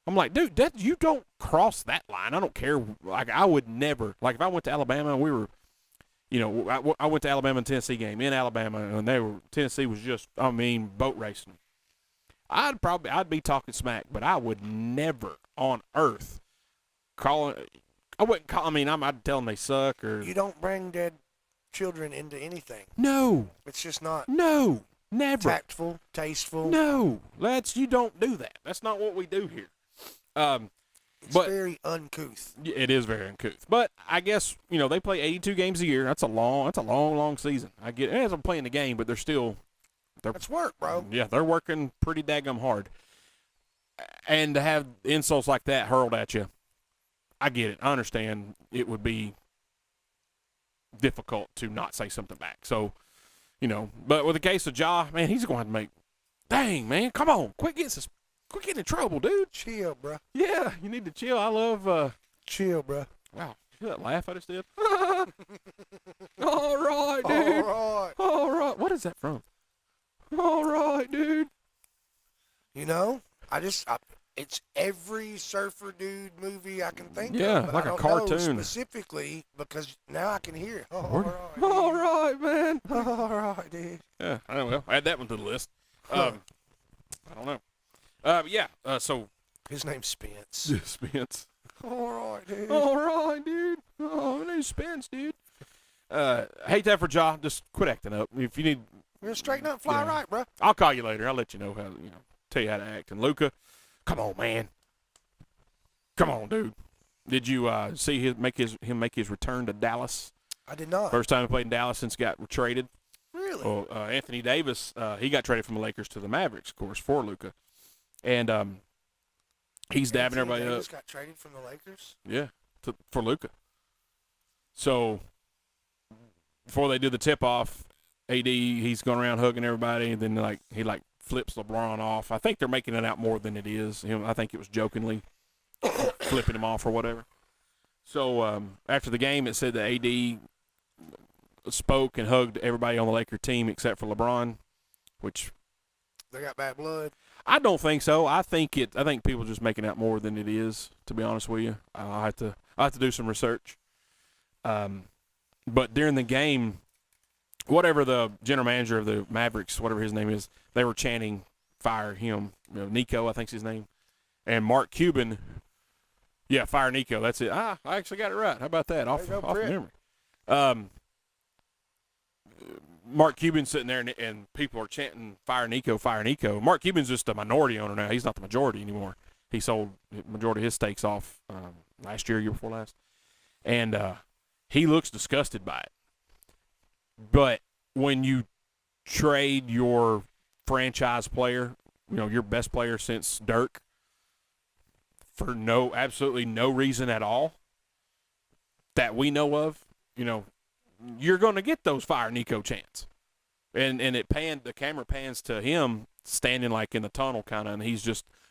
[SPEAKER 2] I'm like, dude, you don't cross that line. I don't care. Like, I would never. Like, if I went to Alabama, we were, I went to Alabama and Tennessee game in Alabama, and Tennessee was just, boat racing. I'd be talking smack, but I would never on earth I'd tell them they suck or.
[SPEAKER 1] You don't bring dead children into anything.
[SPEAKER 2] No.
[SPEAKER 1] It's just not
[SPEAKER 2] No. Never.
[SPEAKER 1] tactful, tasteful.
[SPEAKER 2] No. You don't do that. That's not what we do here.
[SPEAKER 1] It's
[SPEAKER 2] but-
[SPEAKER 1] very uncouth.
[SPEAKER 2] It is very uncouth. But I guess, they play 82 games a year. That's a long season. I get it. As I'm playing the game, but
[SPEAKER 1] That's work, bro.
[SPEAKER 2] yeah, they're working pretty daggum hard. And to have insults like that hurled at you, I get it. I understand it would be difficult to not say something back. So, But with the case of Ja, man, he's going to have to make. Dang, man, come on, quit getting in trouble, dude.
[SPEAKER 1] Chill, bruh.
[SPEAKER 2] Yeah, you need to chill. I love.
[SPEAKER 1] Chill, bruh.
[SPEAKER 2] Wow, you hear that laugh I just did? All right, dude.
[SPEAKER 1] All right.
[SPEAKER 2] All right. What is that from? All right, dude.
[SPEAKER 1] It's every surfer dude movie I can think
[SPEAKER 2] Yeah,
[SPEAKER 1] of. But
[SPEAKER 2] like
[SPEAKER 1] I
[SPEAKER 2] a
[SPEAKER 1] don't know
[SPEAKER 2] cartoon.
[SPEAKER 1] specifically because now I can hear it.
[SPEAKER 2] All right, man.
[SPEAKER 1] All right, dude.
[SPEAKER 2] Yeah, well, add that one to the list. I don't know. Yeah. So
[SPEAKER 1] His name's Spence.
[SPEAKER 2] Spence.
[SPEAKER 1] All right, dude.
[SPEAKER 2] All right, dude. Oh, my name's Spence, dude. Hate that for Ja. Just quit acting up. If you need,
[SPEAKER 1] You're straighten up, fly
[SPEAKER 2] Yeah.
[SPEAKER 1] right, bruh.
[SPEAKER 2] I'll call you later. I'll let you know how. Tell you how to act. And Luka, come on, man. Come on, dude. Did you see him make his return to Dallas?
[SPEAKER 1] I did not.
[SPEAKER 2] First time he played in Dallas since he got traded.
[SPEAKER 1] Really?
[SPEAKER 2] Well, Anthony Davis, he got traded from the Lakers to the Mavericks, of course, for Luka, and he's dabbing
[SPEAKER 1] Anthony
[SPEAKER 2] everybody
[SPEAKER 1] Davis
[SPEAKER 2] up.
[SPEAKER 1] got traded from the Lakers?
[SPEAKER 2] Yeah, for Luka. So before they do the tip off, AD he's going around hugging everybody, and then he flips LeBron off. I think they're making it out more than it is. I think it was jokingly flipping him off or whatever. So after the game, it said that AD spoke and hugged everybody on the Laker team except for LeBron, which
[SPEAKER 1] They got bad blood.
[SPEAKER 2] I don't think so. I think people are just making out more than it is. To be honest with you, I have to do some research. But during the game, whatever the general manager of the Mavericks, whatever his name is, they were chanting "Fire him." Nico, I think's his name, and Mark Cuban. Yeah, fire Nico. That's it. I actually got it right. How about that? Off
[SPEAKER 1] There you go,
[SPEAKER 2] off
[SPEAKER 1] Britt.
[SPEAKER 2] memory. Mark Cuban's sitting there, and people are chanting "Fire Nico, fire Nico." Mark Cuban's just a minority owner now. He's not the majority anymore. He sold the majority of his stakes off last year before last, and he looks disgusted by it. But when you trade your franchise player, your best player since Dirk, for absolutely no reason at all that we know of, you're going to get those fire Nico chants. And the camera pans to him standing in the tunnel kind of, and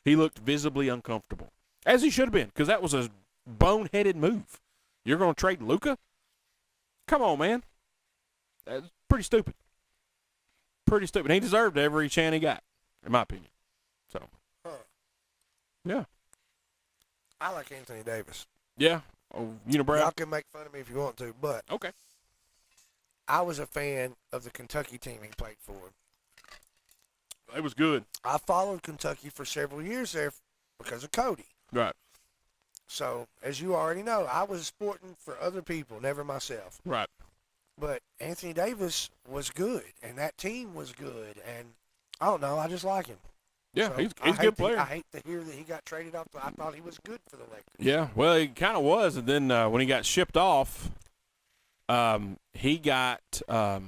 [SPEAKER 2] he looked visibly uncomfortable, as he should have been, because that was a boneheaded move. You're going to trade Luka? Come on, man. That's pretty stupid. Pretty stupid. He deserved every chant he got, in my opinion. So, yeah.
[SPEAKER 1] I like Anthony Davis.
[SPEAKER 2] Yeah. Oh, Brad?
[SPEAKER 1] Y'all can make fun of me if you want to, but
[SPEAKER 2] Okay.
[SPEAKER 1] I was a fan of the Kentucky team he played for.
[SPEAKER 2] It was good.
[SPEAKER 1] I followed Kentucky for several years there because of Cody.
[SPEAKER 2] Right.
[SPEAKER 1] So, as you already know, I was sporting for other people, never myself.
[SPEAKER 2] Right.
[SPEAKER 1] But Anthony Davis was good, and that team was good, and I don't know, I just like him.
[SPEAKER 2] Yeah,
[SPEAKER 1] So,
[SPEAKER 2] he's
[SPEAKER 1] I
[SPEAKER 2] a
[SPEAKER 1] hate
[SPEAKER 2] good
[SPEAKER 1] to-
[SPEAKER 2] player.
[SPEAKER 1] I hate to hear that he got traded off. I thought he was good for the Lakers.
[SPEAKER 2] Yeah, well, he kind of was, and then when he got shipped off, he got hurt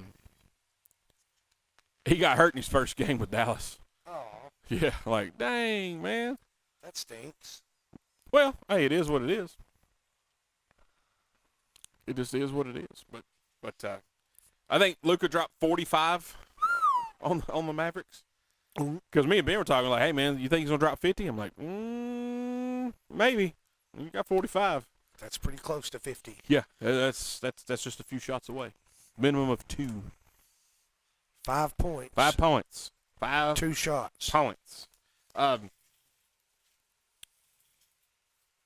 [SPEAKER 2] in his first game with Dallas.
[SPEAKER 1] Oh,
[SPEAKER 2] Yeah, dang, man.
[SPEAKER 1] that stinks.
[SPEAKER 2] Well, hey, it is what it is. It just is what it is. But I think Luka dropped 45 on the Mavericks. Because me and Ben were talking hey, man, you think he's gonna drop 50? I'm like, maybe. You got 45.
[SPEAKER 1] That's pretty close to 50.
[SPEAKER 2] Yeah, that's just a few shots away. Minimum of 2.
[SPEAKER 1] 5 points.
[SPEAKER 2] 5 points. 5
[SPEAKER 1] 2 shots.
[SPEAKER 2] points.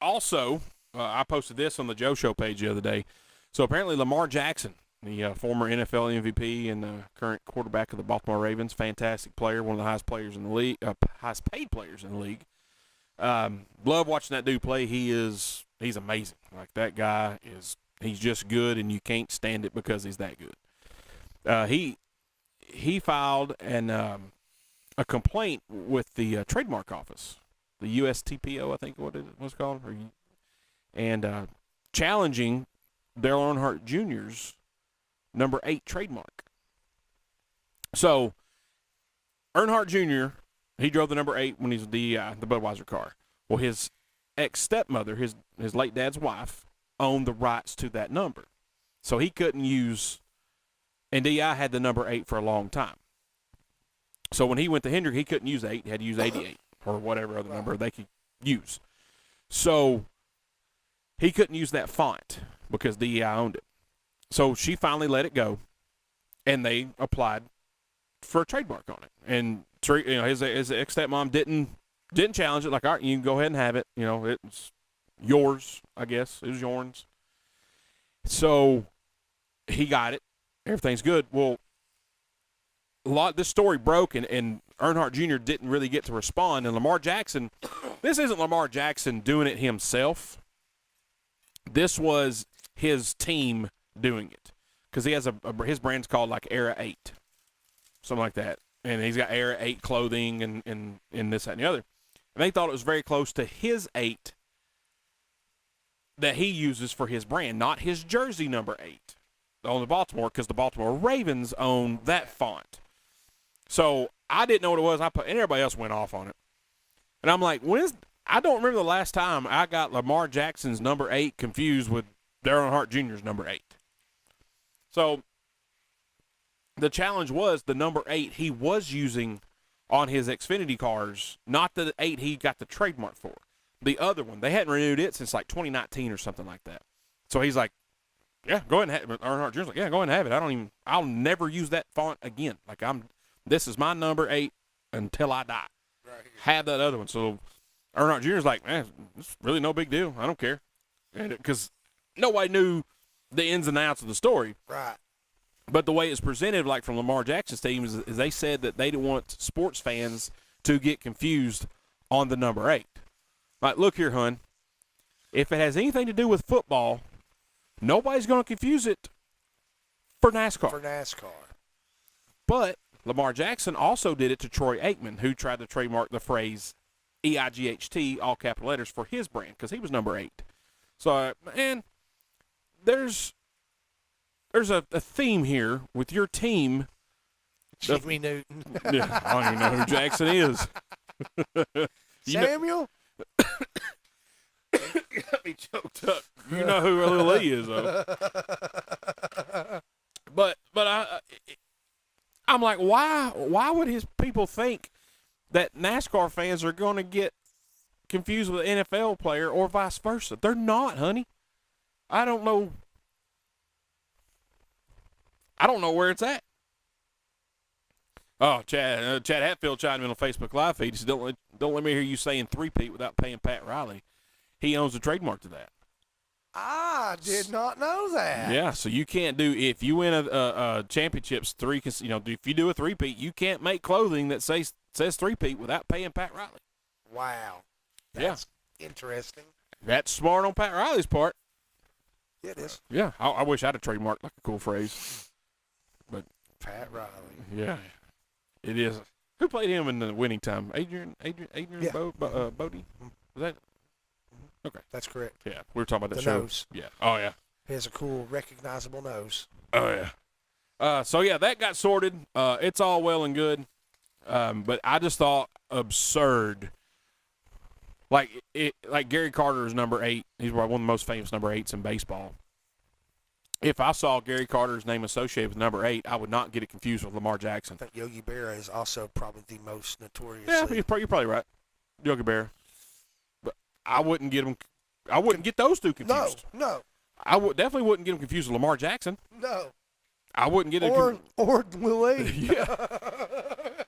[SPEAKER 2] Also, I posted this on the Joe Show page the other day. So apparently Lamar Jackson, the former NFL MVP and current quarterback of the Baltimore Ravens, fantastic player, one of the highest players in the league, highest paid players in the league. Love watching that dude play. He's amazing. That guy he's just good, and you can't stand it because he's that good. He filed a complaint with the trademark office, the USTPO, I think what it was called, and challenging Dale Earnhardt Jr.'s number 8 trademark. So Earnhardt Jr., he drove the number 8 when he was the Budweiser car. Well, his ex-stepmother, his late dad's wife, owned the rights to that number. So he couldn't use And D.I. had the number 8 for a long time. So when he went to Hendrick, he couldn't use 8. He had to use 88 or whatever other number they could use. So he couldn't use that font because DEI owned it. So she finally let it go, and they applied for a trademark on it. And his ex-stepmom didn't challenge it. Like, all right, you can go ahead and have it. It's yours, I guess. It was yours. So he got it. Everything's good. Well, this story broke, and Earnhardt Jr. didn't really get to respond. And Lamar Jackson, this isn't Lamar Jackson doing it himself. This was his team doing it, because he has his brand's called like Era 8, something like that, and he's got Era 8 clothing and this, that, and the other. And they thought it was very close to his 8 that he uses for his brand, not his jersey number 8 on the Baltimore, because the Baltimore Ravens own that font. So I didn't know what it was. And everybody else went off on it. And I'm like, I don't remember the last time I got Lamar Jackson's number 8 confused with Dale Earnhardt Jr.'s number 8. So the challenge was the number 8 he was using on his Xfinity cars, not the 8 he got the trademark for. The other one, they hadn't renewed it since like 2019 or something like that. So he's like, yeah, go ahead and have it. Earnhardt Jr.'s like, yeah, go ahead and have it. I'll never use that font again. Like, this is my number 8 until I die. Right. Have that other one. So Earnhardt Jr.'s like, man, it's really no big deal. I don't care. Because nobody knew the ins and outs of the story.
[SPEAKER 1] Right.
[SPEAKER 2] But the way it's presented, like from Lamar Jackson's team, is they said that they didn't want sports fans to get confused on the number 8. Like, look here, hun. If it has anything to do with football, nobody's going to confuse it for NASCAR. But Lamar Jackson also did it to Troy Aikman, who tried to trademark the phrase EIGHT, all capital letters, for his brand, because he was number 8. So, man, there's a theme here with your team.
[SPEAKER 1] Jimmy Newton.
[SPEAKER 2] Yeah, I don't even know who Jackson is.
[SPEAKER 1] Samuel?
[SPEAKER 2] Got me choked up. You know who Little Lee is, though. But I'm like, why would his people think that NASCAR fans are going to get confused with an NFL player or vice versa? They're not, honey. I don't know where it's at. Oh, Chad Hatfield chimed in on Facebook Live feed. He said, don't let me hear you saying three-peat without paying Pat Riley. He owns the trademark to that.
[SPEAKER 1] I did not know that.
[SPEAKER 2] Yeah, so you can't do, if you win a championships, if you do a three-peat, you can't make clothing that says three-peat without paying Pat Riley.
[SPEAKER 1] Wow. That's interesting.
[SPEAKER 2] That's smart on Pat Riley's part.
[SPEAKER 1] Yeah, it is.
[SPEAKER 2] Yeah, I wish I had a trademark like a cool phrase. But
[SPEAKER 1] Pat Riley.
[SPEAKER 2] Yeah, it is. Who played him in the winning time? Adrian
[SPEAKER 1] Yeah.
[SPEAKER 2] Bodie? Was that? Okay.
[SPEAKER 1] That's correct.
[SPEAKER 2] Yeah, we were talking about that
[SPEAKER 1] The
[SPEAKER 2] show.
[SPEAKER 1] nose.
[SPEAKER 2] Yeah. Oh, yeah.
[SPEAKER 1] He has a cool, recognizable nose.
[SPEAKER 2] Oh, yeah. So, yeah, that got sorted. It's all well and good. But I just thought absurd. Like Gary Carter is number 8. He's probably one of the most famous number 8s in baseball. If I saw Gary Carter's name associated with number 8, I would not get it confused with Lamar Jackson.
[SPEAKER 1] I think Yogi Berra is also probably the most notorious.
[SPEAKER 2] Yeah, you're probably right. Yogi Berra. But I wouldn't get them. I wouldn't get those two confused.
[SPEAKER 1] No.
[SPEAKER 2] I definitely wouldn't get them confused with Lamar Jackson.
[SPEAKER 1] No.
[SPEAKER 2] I wouldn't get it.
[SPEAKER 1] Or Willie.
[SPEAKER 2] Yeah.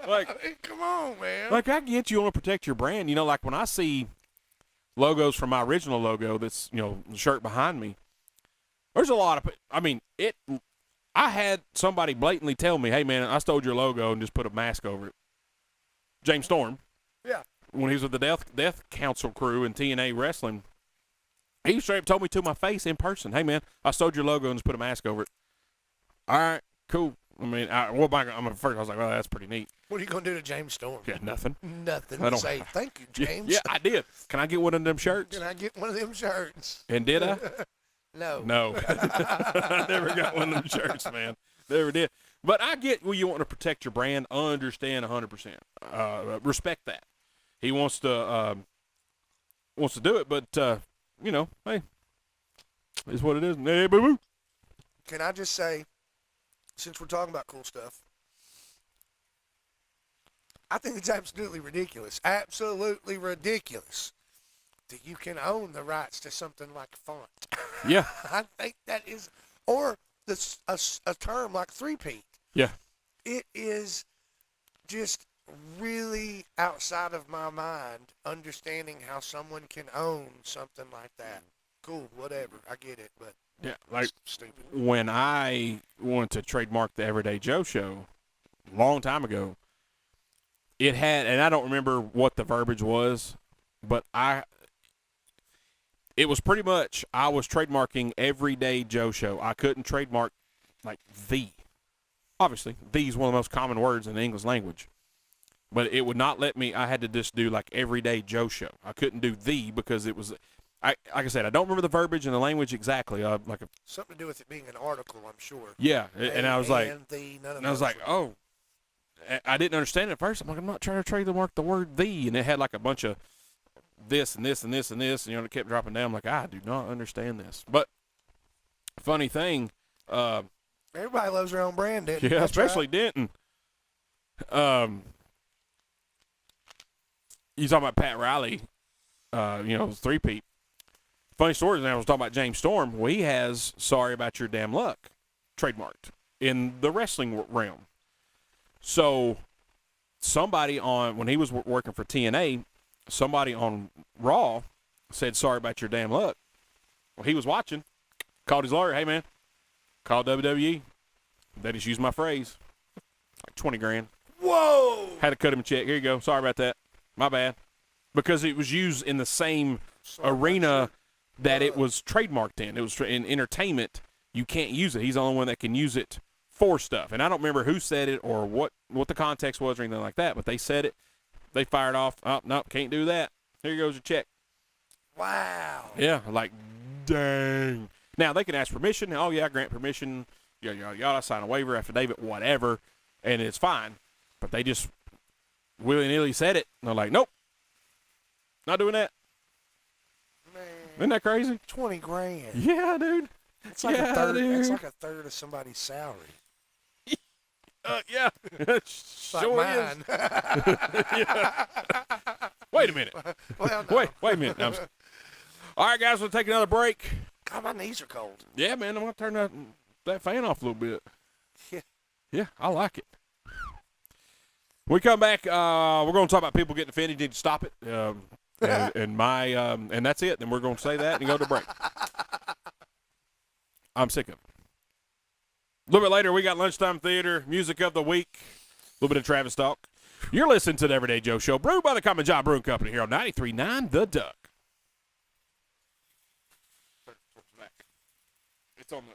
[SPEAKER 2] Like,
[SPEAKER 1] come on, man.
[SPEAKER 2] Like, I get you want to protect your brand. Like when I see logos from my original logo, that's the shirt behind me. There's a lot of. I had somebody blatantly tell me, "Hey, man, I stole your logo and just put a mask over it." James Storm.
[SPEAKER 1] Yeah.
[SPEAKER 2] When he was with the Death Council crew in TNA Wrestling, he straight up told me to my face in person, "Hey, man, I stole your logo and just put a mask over it." All right, cool. I'm at first I was like, "Well, that's pretty neat."
[SPEAKER 1] What are you gonna do to James Storm?
[SPEAKER 2] Yeah, nothing.
[SPEAKER 1] Nothing.
[SPEAKER 2] I don't
[SPEAKER 1] Say thank you, James.
[SPEAKER 2] Yeah, I did. Can I get one of them shirts?
[SPEAKER 1] Can I get one of them shirts?
[SPEAKER 2] And did I?
[SPEAKER 1] No.
[SPEAKER 2] I never got one of them shirts, man. Never did. But I get you want to protect your brand. Understand 100%. Respect that. He wants to do it, but hey, it's what it is. Hey, boo boo.
[SPEAKER 1] Can I just say, since we're talking about cool stuff, I think it's absolutely ridiculous. Absolutely ridiculous that you can own the rights to something like font.
[SPEAKER 2] Yeah.
[SPEAKER 1] I think that is, or this a term like three-peat.
[SPEAKER 2] Yeah.
[SPEAKER 1] It is just really outside of my mind understanding how someone can own something like that. Cool, whatever, I get it, but
[SPEAKER 2] Yeah. Like
[SPEAKER 1] it's stupid.
[SPEAKER 2] when I wanted to trademark the Everyday Joe show a long time ago, it had, and I don't remember what the verbiage was, but it was pretty much, I was trademarking Everyday Joe show. I couldn't trademark like the. Obviously, the is one of the most common words in the English language. But it would not let me, I had to just do like Everyday Joe show. I couldn't do the because it was, like I said, I don't remember the verbiage and the language exactly.
[SPEAKER 1] Something to do with it being an article, I'm sure.
[SPEAKER 2] Yeah, and I was like,
[SPEAKER 1] none of
[SPEAKER 2] and I was
[SPEAKER 1] those
[SPEAKER 2] like,
[SPEAKER 1] were-
[SPEAKER 2] oh, I didn't understand it at first. I'm like, I'm not trying to trademark the word the, and it had like a bunch of this and this and this and this, and it kept dropping down. I'm like, I do not understand this. But funny thing,
[SPEAKER 1] everybody loves their own brand, didn't
[SPEAKER 2] yeah,
[SPEAKER 1] That's
[SPEAKER 2] especially
[SPEAKER 1] right.
[SPEAKER 2] Denton. You talking about Pat Riley, three-peat. Funny story is, I was talking about James Storm. Well, he has "Sorry About Your Damn Luck" trademarked in the wrestling realm. So somebody when he was working for TNA, somebody on Raw said, "Sorry about your damn luck." Well, he was watching, called his lawyer, "Hey man, call WWE. They just used my phrase, like 20 grand.
[SPEAKER 1] Whoa!
[SPEAKER 2] Had to cut him a check. Here you go. Sorry about that. My bad." Because it was used in the same arena that it was trademarked in. It was in entertainment. You can't use it. He's the only one that can use it for stuff. And I don't remember who said it or what the context was or anything like that, but they said it. They fired off. "Oh, no, can't do that. Here goes your check."
[SPEAKER 1] Wow.
[SPEAKER 2] Yeah, like, dang. Now, they can ask permission. "Oh, yeah, I grant permission. Y'all sign a waiver, affidavit, whatever, and it's fine." But they just willy-nilly said it. And they're like, "Nope, not doing that."
[SPEAKER 1] Man,
[SPEAKER 2] Isn't that crazy?
[SPEAKER 1] 20 grand.
[SPEAKER 2] Yeah, dude.
[SPEAKER 1] It's like
[SPEAKER 2] Yeah,
[SPEAKER 1] a third. It's
[SPEAKER 2] dude.
[SPEAKER 1] like a third of somebody's salary.
[SPEAKER 2] Yeah.
[SPEAKER 1] Like
[SPEAKER 2] Sure is.
[SPEAKER 1] mine.
[SPEAKER 2] Wait a minute.
[SPEAKER 1] Well, no.
[SPEAKER 2] Wait a minute. All right, guys, we'll take another break.
[SPEAKER 1] God, my knees are cold.
[SPEAKER 2] Yeah, man, I'm going to turn that fan off a little bit.
[SPEAKER 1] Yeah.
[SPEAKER 2] Yeah, I like it. When we come back, we're going to talk about people getting offended. You need to stop it. And that's it. Then we're going to say that and go to break. I'm sick of it. A little bit later, we got Lunchtime Theater, Music of the Week, a little bit of Travis talk. You're listening to the Everyday Joe Show, brewed by the Common John Brewing Company here on 93.9 The Duck. It's on the.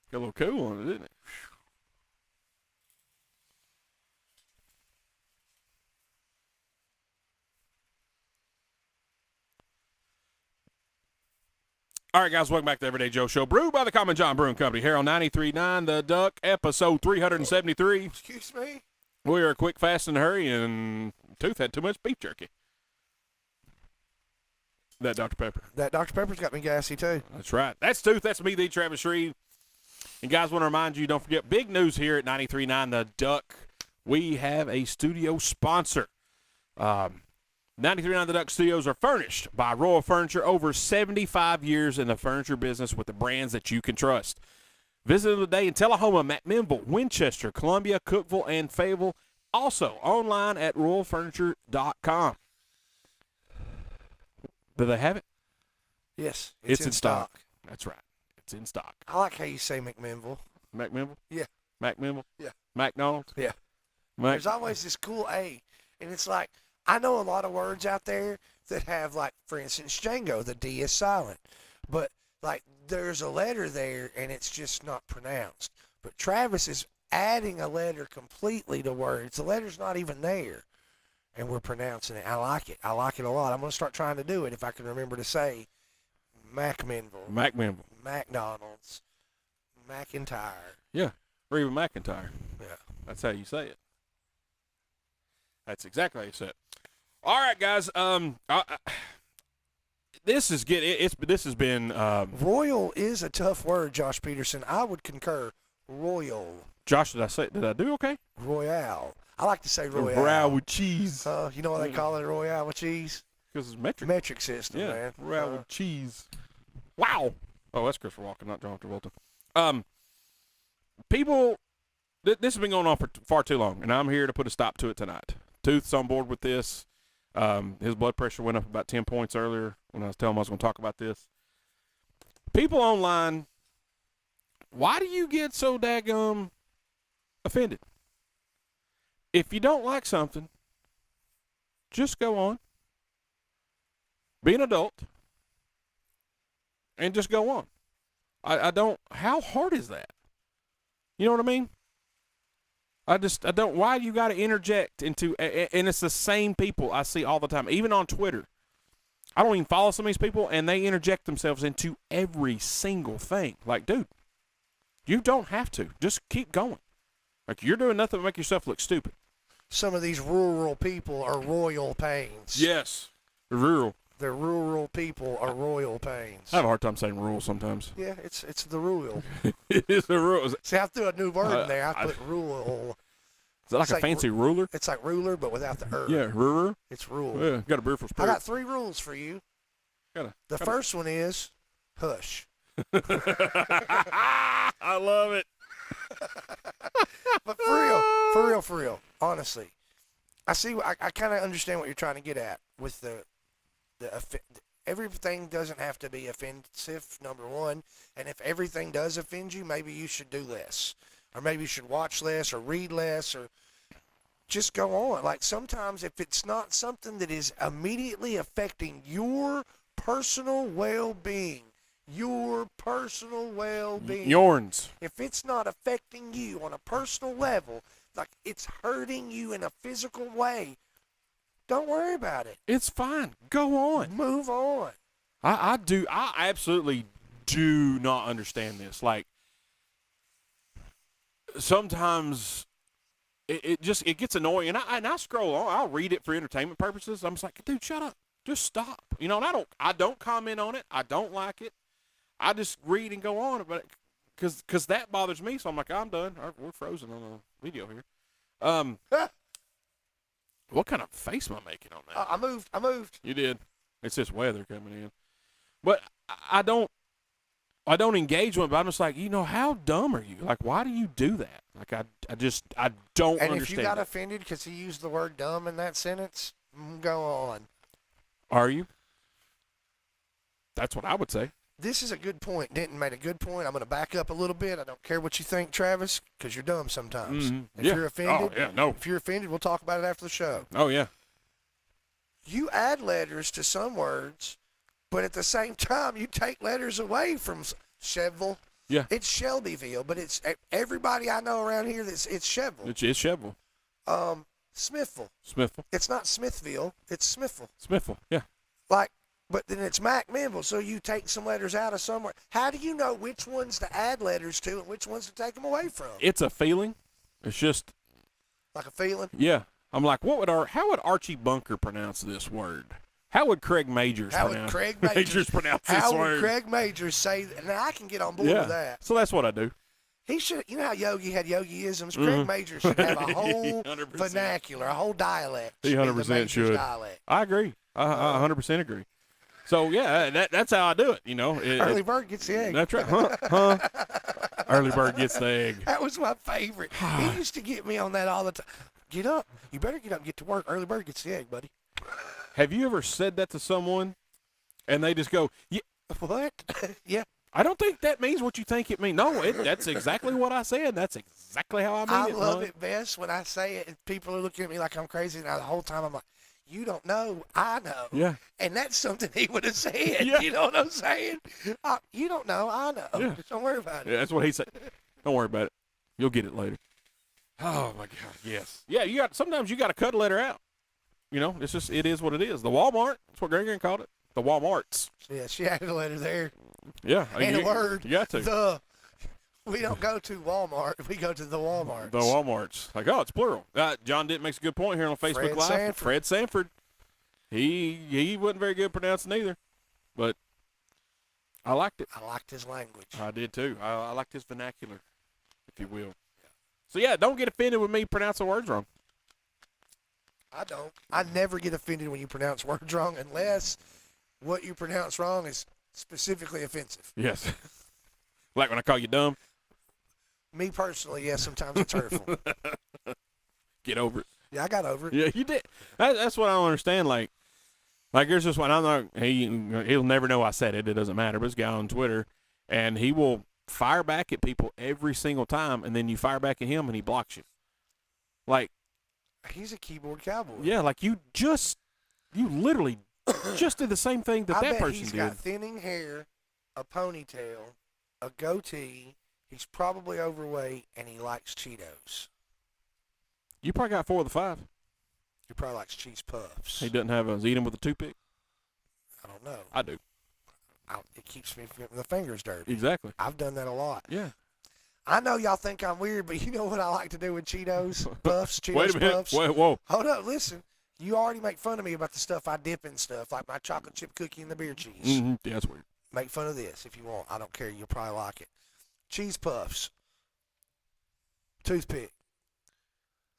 [SPEAKER 2] Got a little cool on it, didn't it? All right, guys, welcome back to the Everyday Joe Show, brewed by the Common John Brewing Company here on 93.9 The Duck, episode 373.
[SPEAKER 1] Excuse me?
[SPEAKER 2] We are quick, fast, and hurry, and Tooth had too much beef jerky. That Dr. Pepper.
[SPEAKER 1] That Dr. Pepper's got me gassy, too.
[SPEAKER 2] That's right. That's Tooth. That's me, the Travis Shreve. And, guys, want to remind you, don't forget, big news here at 93.9 The Duck. We have a studio sponsor. 93.9 The Duck Studios are furnished by Royal Furniture, over 75 years in the furniture business with the brands that you can trust. Visit them today in Tullahoma, McMinnville, Winchester, Columbia, Cookeville, and Fayetteville. Also, online at royalfurniture.com. Do they have it?
[SPEAKER 1] Yes,
[SPEAKER 2] It's in stock. That's right. It's in stock.
[SPEAKER 1] I like how you say McMinnville.
[SPEAKER 2] McMinnville?
[SPEAKER 1] Yeah.
[SPEAKER 2] McMinnville?
[SPEAKER 1] Yeah.
[SPEAKER 2] McDonald's?
[SPEAKER 1] Yeah.
[SPEAKER 2] Mac-
[SPEAKER 1] There's always this cool A. And it's like, I know a lot of words out there that have, like, for instance, Django, the D is silent. But, like, there's a letter there, and it's just not pronounced. But Travis is adding a letter completely to words. The letter's not even there, and we're pronouncing it. I like it. I like it a lot. I'm going to start trying to do it if I can remember to say McMinnville,
[SPEAKER 2] McMinnville.
[SPEAKER 1] McDonald's, McIntyre.
[SPEAKER 2] Yeah. Or even McIntyre.
[SPEAKER 1] Yeah.
[SPEAKER 2] That's how you say it. That's exactly how you say it. All right, guys. this is this has been
[SPEAKER 1] Royal is a tough word, Josh Peterson. I would concur. Royal.
[SPEAKER 2] Josh, did I do okay?
[SPEAKER 1] Royale. I like to say Royale.
[SPEAKER 2] Royale with cheese.
[SPEAKER 1] You know why they call it Royale with cheese?
[SPEAKER 2] Because it's metric.
[SPEAKER 1] Metric system,
[SPEAKER 2] Yeah,
[SPEAKER 1] man.
[SPEAKER 2] Royale with cheese. Wow. Oh, that's Christopher Walken, not John Travolta. People, this has been going on for far too long, and I'm here to put a stop to it tonight. Tooth's on board with this. His blood pressure went up about 10 points earlier when I was telling him I was going to talk about this. People online, why do you get so daggum offended? If you don't like something, just go on. Be an adult. And just go on. I don't, how hard is that? You know what I mean? I don't, why do you got to interject into, and it's the same people I see all the time, even on Twitter. I don't even follow some of these people, and they interject themselves into every single thing. Like, dude, you don't have to. Just keep going. Like, you're doing nothing to make yourself look stupid.
[SPEAKER 1] Some of these rural people are royal pains.
[SPEAKER 2] Yes. Rural.
[SPEAKER 1] The rural people are royal pains.
[SPEAKER 2] I have a hard time saying rural sometimes.
[SPEAKER 1] Yeah, it's the rural.
[SPEAKER 2] It is a rural.
[SPEAKER 1] See, I threw a new word in there. I put rural.
[SPEAKER 2] Is that like
[SPEAKER 1] It's
[SPEAKER 2] a
[SPEAKER 1] like
[SPEAKER 2] fancy ruler?
[SPEAKER 1] It's like ruler, but without the er.
[SPEAKER 2] Yeah, ruler.
[SPEAKER 1] It's rule.
[SPEAKER 2] Yeah, got a beer for
[SPEAKER 1] I
[SPEAKER 2] spirit.
[SPEAKER 1] got 3 rules for you. The first one is hush.
[SPEAKER 2] I love it.
[SPEAKER 1] But for real, honestly, I kind of understand what you're trying to get at with everything doesn't have to be offensive, number one. And if everything does offend you, maybe you should do less. Or maybe you should watch less or read less or just go on. Like sometimes if it's not something that is immediately affecting your personal well-being,
[SPEAKER 2] Yorns.
[SPEAKER 1] if it's not affecting you on a personal level, like it's hurting you in a physical way, don't worry about it.
[SPEAKER 2] It's fine. Go on.
[SPEAKER 1] Move on.
[SPEAKER 2] I absolutely do not understand this. Like, sometimes it gets annoying, and I scroll on. I'll read it for entertainment purposes. I'm just like, dude, shut up. Just stop. You know, and I don't comment on it. I don't like it. I just read and go on about it because that bothers me. So I'm like, I'm done. We're frozen on the video here. What kind of face am I making on that?
[SPEAKER 1] I moved.
[SPEAKER 2] You did. It's just weather coming in. But I don't engage with it, but I'm just like, how dumb are you? Like, why do you do that? Like, I don't
[SPEAKER 1] And
[SPEAKER 2] understand.
[SPEAKER 1] if you got
[SPEAKER 2] it.
[SPEAKER 1] offended because he used the word dumb in that sentence, go on.
[SPEAKER 2] Are you? That's what I would say.
[SPEAKER 1] This is a good point. Denton made a good point. I'm going to back up a little bit. I don't care what you think, Travis, because you're dumb sometimes.
[SPEAKER 2] Mhm.
[SPEAKER 1] If
[SPEAKER 2] Yeah.
[SPEAKER 1] you're offended,
[SPEAKER 2] Oh, yeah, no.
[SPEAKER 1] if you're offended, we'll talk about it after the show.
[SPEAKER 2] Oh, yeah.
[SPEAKER 1] You add letters to some words, but at the same time, you take letters away from Cheville.
[SPEAKER 2] Yeah.
[SPEAKER 1] It's Shelbyville, but it's everybody I know around here. It's Cheville.
[SPEAKER 2] It's Cheville.
[SPEAKER 1] Smithville.
[SPEAKER 2] Smithville.
[SPEAKER 1] It's not Smithville. It's Smithville.
[SPEAKER 2] Smithville. Yeah.
[SPEAKER 1] But then it's Macmillville, so you take some letters out of somewhere. How do you know which ones to add letters to and which ones to take them away from?
[SPEAKER 2] It's a feeling. It's just,
[SPEAKER 1] Like a feeling?
[SPEAKER 2] yeah. I'm like, how would Archie Bunker pronounce this word? How would Craig Majors
[SPEAKER 1] How
[SPEAKER 2] pronounce
[SPEAKER 1] would Craig Majors
[SPEAKER 2] pronounce this
[SPEAKER 1] How
[SPEAKER 2] word?
[SPEAKER 1] would Craig Majors say that? Now, I can get on board
[SPEAKER 2] Yeah.
[SPEAKER 1] with that.
[SPEAKER 2] So that's what I do.
[SPEAKER 1] He should, you know how Yogi had Yogi-isms? Craig Majors should have a whole
[SPEAKER 2] 100%.
[SPEAKER 1] vernacular, a whole dialect.
[SPEAKER 2] He
[SPEAKER 1] should be the
[SPEAKER 2] 100%
[SPEAKER 1] Majors
[SPEAKER 2] should.
[SPEAKER 1] Dialect.
[SPEAKER 2] I agree. I 100% agree. So, yeah, that's how I do it,
[SPEAKER 1] Early bird gets the egg.
[SPEAKER 2] That's right. Huh? Early bird gets the egg.
[SPEAKER 1] That was my favorite. He used to get me on that all the time. Get up. You better get up and get to work. Early bird gets the egg, buddy.
[SPEAKER 2] Have you ever said that to someone and they just go, yeah,
[SPEAKER 1] What? Yeah.
[SPEAKER 2] I don't think that means what you think it means. No, that's exactly what I said. That's exactly how I mean
[SPEAKER 1] I
[SPEAKER 2] it.
[SPEAKER 1] love
[SPEAKER 2] honey.
[SPEAKER 1] it best when I say it and people are looking at me like I'm crazy. And the whole time I'm like, you don't know. I know.
[SPEAKER 2] Yeah.
[SPEAKER 1] And that's something he would have said.
[SPEAKER 2] Yeah.
[SPEAKER 1] You know what I'm saying? You don't know. I know.
[SPEAKER 2] Yeah.
[SPEAKER 1] Just don't worry about it.
[SPEAKER 2] Yeah, that's what he said. Don't worry about it. You'll get it later. Oh my God, yes. Yeah, sometimes you got to cut a letter out. It is what it is. The Walmart, that's what Granny called it. The Walmarts.
[SPEAKER 1] Yeah, she added a letter there.
[SPEAKER 2] Yeah.
[SPEAKER 1] And a word.
[SPEAKER 2] You got to.
[SPEAKER 1] We don't go to Walmart. We go to the Walmarts.
[SPEAKER 2] The Walmarts. Like, it's plural. John Dent makes a good point here on Facebook
[SPEAKER 1] Fred
[SPEAKER 2] Live.
[SPEAKER 1] Sanford.
[SPEAKER 2] Fred Sanford. He wasn't very good at pronouncing either. but I liked it.
[SPEAKER 1] I liked his language.
[SPEAKER 2] I did too. I liked his vernacular, if you will. So yeah, don't get offended with me pronouncing words wrong.
[SPEAKER 1] I don't. I never get offended when you pronounce words wrong unless what you pronounce wrong is specifically offensive.
[SPEAKER 2] Yes. Like when I call you dumb.
[SPEAKER 1] Me personally, yes, sometimes it's hurtful.
[SPEAKER 2] Get over it.
[SPEAKER 1] Yeah, I got over it.
[SPEAKER 2] Yeah, you did. That's what I don't understand. Like there's this one. I'm not. He'll never know I said it. It doesn't matter. But this guy on Twitter, and he will fire back at people every single time, and then you fire back at him, and he blocks you. Like,
[SPEAKER 1] He's a keyboard cowboy.
[SPEAKER 2] yeah, like you literally just did the same thing that
[SPEAKER 1] I bet
[SPEAKER 2] person
[SPEAKER 1] he's
[SPEAKER 2] did.
[SPEAKER 1] got thinning hair, a ponytail, a goatee. He's probably overweight, and he likes Cheetos.
[SPEAKER 2] You probably got 4 of the 5.
[SPEAKER 1] He probably likes cheese puffs.
[SPEAKER 2] He doesn't have eat him with a toothpick.
[SPEAKER 1] I don't know.
[SPEAKER 2] I do.
[SPEAKER 1] It keeps me from getting the fingers dirty.
[SPEAKER 2] Exactly.
[SPEAKER 1] I've done that a lot.
[SPEAKER 2] Yeah.
[SPEAKER 1] I know y'all think I'm weird, but you know what I like to do with Cheetos puffs, Cheetos
[SPEAKER 2] Wait a minute.
[SPEAKER 1] puffs?
[SPEAKER 2] Whoa.
[SPEAKER 1] Hold up, listen. You already make fun of me about the stuff I dip in stuff, like my chocolate chip cookie and the beer cheese.
[SPEAKER 2] Mm-hmm. Yeah, that's weird.
[SPEAKER 1] Make fun of this if you want. I don't care. You'll probably like it. Cheese puffs. Toothpick.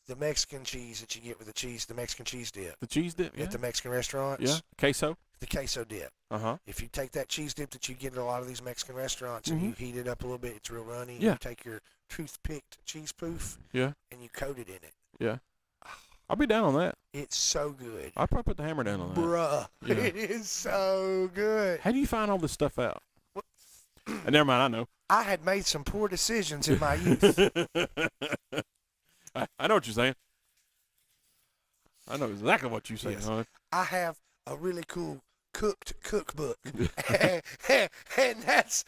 [SPEAKER 1] The Mexican cheese that you get with the Mexican cheese dip
[SPEAKER 2] The cheese dip. Yeah.
[SPEAKER 1] at the Mexican restaurants.
[SPEAKER 2] Yeah. Queso.
[SPEAKER 1] The queso dip.
[SPEAKER 2] Uh-huh.
[SPEAKER 1] If you take that cheese dip that you get at a lot of these Mexican restaurants and you heat it up a little bit, it's real runny.
[SPEAKER 2] Yeah.
[SPEAKER 1] You take your toothpicked cheese poof
[SPEAKER 2] Yeah.
[SPEAKER 1] and you coat it in it.
[SPEAKER 2] Yeah. I'll be down on that.
[SPEAKER 1] It's so good.
[SPEAKER 2] I'll probably put the hammer down on that.
[SPEAKER 1] Bruh.
[SPEAKER 2] Yeah.
[SPEAKER 1] It is so good.
[SPEAKER 2] How do you find all this stuff out? Never mind, I know.
[SPEAKER 1] I had made some poor decisions in my youth.
[SPEAKER 2] I know what you're saying. I know exactly what you're saying,
[SPEAKER 1] Yes.
[SPEAKER 2] huh?
[SPEAKER 1] I have a really cool cookbook. and that's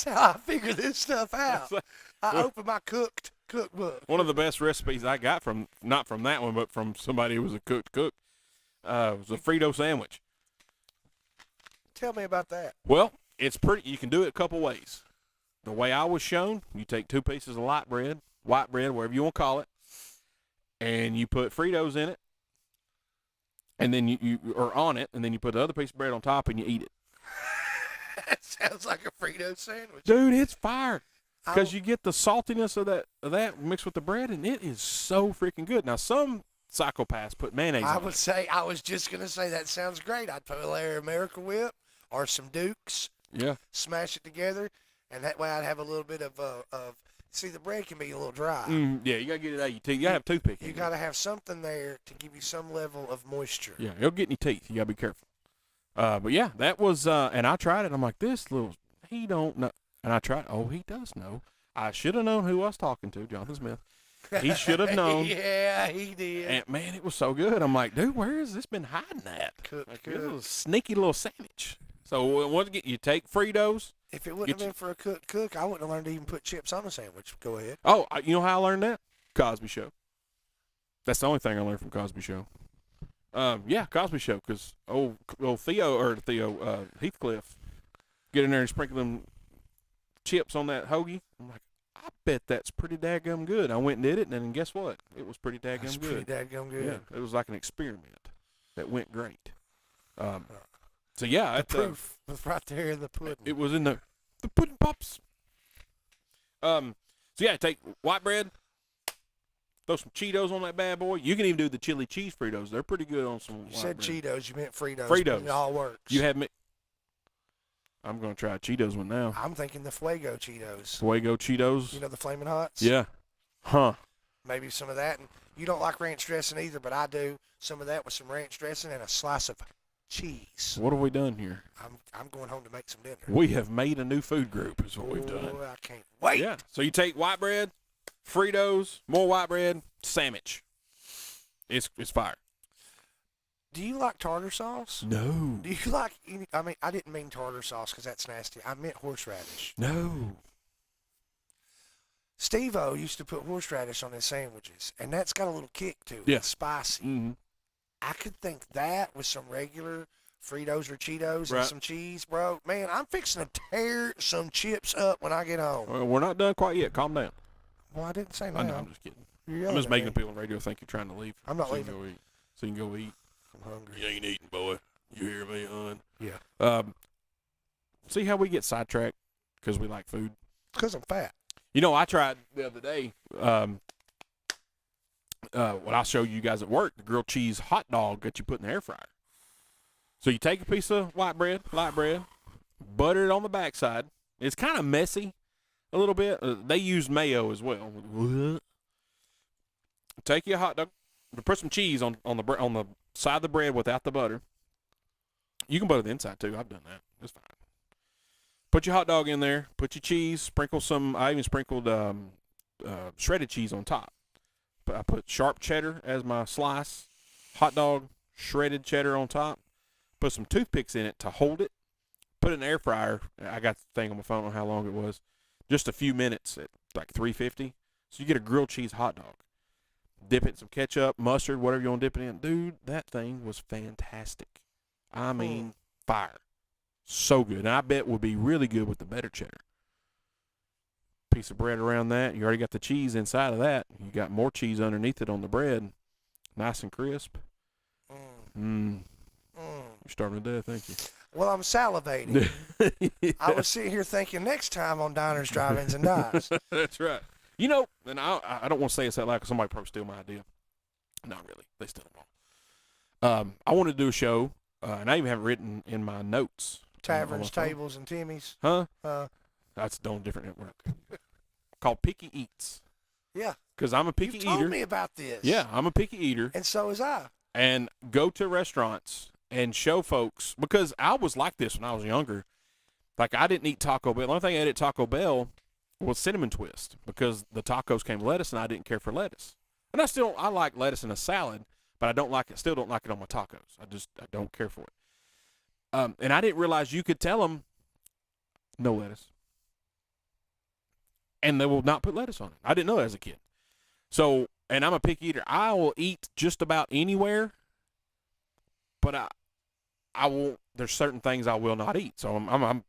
[SPEAKER 1] how I figure this stuff out. I open my cookbook.
[SPEAKER 2] One of the best recipes I got from, not from that one, but from somebody who was a cook, was a Frito sandwich.
[SPEAKER 1] Tell me about that.
[SPEAKER 2] Well, it's pretty, you can do it a couple ways. The way I was shown, you take 2 pieces of white bread, whatever you want to call it, and you put Fritos in it, and then you are on it, and then you put the other piece of bread on top and you eat it.
[SPEAKER 1] That sounds like a Frito sandwich.
[SPEAKER 2] Dude, it's fire.
[SPEAKER 1] I
[SPEAKER 2] Because
[SPEAKER 1] don't-
[SPEAKER 2] you get the saltiness of that mixed with the bread, and it is so freaking good. Now, some psychopaths put mayonnaise
[SPEAKER 1] I
[SPEAKER 2] on
[SPEAKER 1] would
[SPEAKER 2] it.
[SPEAKER 1] say, I was just going to say that sounds great. I'd put a layer of American Whip or some Dukes,
[SPEAKER 2] Yeah.
[SPEAKER 1] smash it together, and that way I'd have a little bit of see, the bread can be a little dry.
[SPEAKER 2] Yeah, you got to get it out of your teeth. You got to have toothpick in
[SPEAKER 1] You
[SPEAKER 2] it.
[SPEAKER 1] got to have something there to give you some level of moisture.
[SPEAKER 2] Yeah, it'll get in your teeth. You got to be careful. But yeah, that was, and I tried it. I'm like, he don't know. And I tried, he does know. I should have known who I was talking to, Jonathan Smith. He should have known.
[SPEAKER 1] Yeah, he did.
[SPEAKER 2] And man, it was so good. I'm like, dude, where has this been hiding at?
[SPEAKER 1] Cooked
[SPEAKER 2] Like,
[SPEAKER 1] good.
[SPEAKER 2] this was a sneaky little sandwich. So once again, you take Fritos.
[SPEAKER 1] If it wouldn't
[SPEAKER 2] Get
[SPEAKER 1] have been for a cook, I wouldn't have learned to even put chips on a sandwich. Go ahead.
[SPEAKER 2] Oh, you know how I learned that? Cosby Show. That's the only thing I learned from Cosby Show. Yeah, Cosby Show, because old Heathcliff, get in there and sprinkle them chips on that hoagie. I'm like, I bet that's pretty daggum good. I went and did it, and then guess what? It was pretty daggum
[SPEAKER 1] That's
[SPEAKER 2] good.
[SPEAKER 1] pretty daggum good.
[SPEAKER 2] Yeah, it was like an experiment that went great. So yeah,
[SPEAKER 1] The proof was right there in the pudding.
[SPEAKER 2] it was in the pudding pops. So yeah, take white bread, throw some Cheetos on that bad boy. You can even do the chili cheese Fritos. They're pretty good on some
[SPEAKER 1] You
[SPEAKER 2] white
[SPEAKER 1] said
[SPEAKER 2] bread.
[SPEAKER 1] Cheetos, you meant Fritos.
[SPEAKER 2] Fritos.
[SPEAKER 1] But it all works.
[SPEAKER 2] You have me. I'm gonna try a Cheetos one now.
[SPEAKER 1] I'm thinking the Fuego Cheetos.
[SPEAKER 2] Fuego Cheetos.
[SPEAKER 1] You know the Flamin' Hots?
[SPEAKER 2] Yeah. Huh.
[SPEAKER 1] Maybe some of that. And you don't like ranch dressing either, but I do. Some of that with some ranch dressing and a slice of cheese.
[SPEAKER 2] What have we done here?
[SPEAKER 1] I'm going home to make some dinner.
[SPEAKER 2] We have made a new food group. Is what we've done.
[SPEAKER 1] Oh, I can't wait.
[SPEAKER 2] Yeah. So you take white bread, Fritos, more white bread, sandwich. It's fire.
[SPEAKER 1] Do you like tartar sauce?
[SPEAKER 2] No.
[SPEAKER 1] Do you like any, I mean, I didn't mean tartar sauce because that's nasty. I meant horseradish.
[SPEAKER 2] No.
[SPEAKER 1] Steve-O used to put horseradish on his sandwiches, and that's got a little kick to it.
[SPEAKER 2] Yeah.
[SPEAKER 1] It's spicy.
[SPEAKER 2] Mm-hmm.
[SPEAKER 1] I could think that with some regular Fritos or Cheetos
[SPEAKER 2] Right.
[SPEAKER 1] and some cheese, bro. Man, I'm fixing to tear some chips up when I get home.
[SPEAKER 2] Well, we're not done quite yet. Calm down.
[SPEAKER 1] Well, I didn't say no.
[SPEAKER 2] I know. I'm just kidding.
[SPEAKER 1] You're
[SPEAKER 2] I'm
[SPEAKER 1] yelling
[SPEAKER 2] just
[SPEAKER 1] at
[SPEAKER 2] making
[SPEAKER 1] me.
[SPEAKER 2] the people on the radio think you're trying to leave.
[SPEAKER 1] I'm not
[SPEAKER 2] so
[SPEAKER 1] leaving.
[SPEAKER 2] You can go eat. So you can go eat.
[SPEAKER 1] I'm hungry.
[SPEAKER 2] You ain't eating, boy. You hear me, hon?
[SPEAKER 1] Yeah.
[SPEAKER 2] See how we get sidetracked because we like food?
[SPEAKER 1] Because I'm fat.
[SPEAKER 2] You know, I tried the other day. What I'll show you guys at work, the grilled cheese hot dog that you put in the air fryer. So you take a piece of light bread, butter it on the backside. It's kind of messy a little bit. They use mayo as well. Take your hot dog, put some cheese on the side of the bread without the butter. You can butter the inside too. I've done that. It's fine. Put your hot dog in there. Put your cheese. Sprinkle some. I even sprinkled shredded cheese on top. I put sharp cheddar as my slice. Hot dog, shredded cheddar on top. Put some toothpicks in it to hold it. Put it in the air fryer. I got the thing on my phone. I don't know how long it was. Just a few minutes at like 350. So you get a grilled cheese hot dog. Dip it in some ketchup, mustard, whatever you want to dip it in. Dude, that thing was fantastic. I mean, fire. So good. And I bet would be really good with the better cheddar. Piece of bread around that. You already got the cheese inside of that. You got more cheese underneath it on the bread. Nice and crisp. You're starving to death, thank you.
[SPEAKER 1] Well, I'm salivating.
[SPEAKER 2] Yeah.
[SPEAKER 1] I was sitting here thinking next time on Diners, Drive-Ins, and Dives.
[SPEAKER 2] That's right. You know, and I don't want to say it's that loud because somebody probably steal my idea. Not really. They steal them all. I want to do a show, and I even have it written in my notes.
[SPEAKER 1] Taverns, Tables, and Timmy's.
[SPEAKER 2] Huh? That's a different network. Called Picky Eats.
[SPEAKER 1] Yeah.
[SPEAKER 2] Because I'm a picky
[SPEAKER 1] You told
[SPEAKER 2] eater.
[SPEAKER 1] me about this.
[SPEAKER 2] Yeah, I'm a picky eater.
[SPEAKER 1] And so is I.
[SPEAKER 2] And go to restaurants and show folks, because I was like this when I was younger. Like, I didn't eat Taco Bell. The only thing I ate at Taco Bell was cinnamon twist because the tacos came with lettuce and I didn't care for lettuce. And I like lettuce in a salad, but I don't like it. Still don't like it on my tacos. I don't care for it. And I didn't realize you could tell them no lettuce, and they will not put lettuce on it. I didn't know that as a kid. So, and I'm a picky eater. I will eat just about anywhere, but I won't. There's certain things I will not eat. So I'm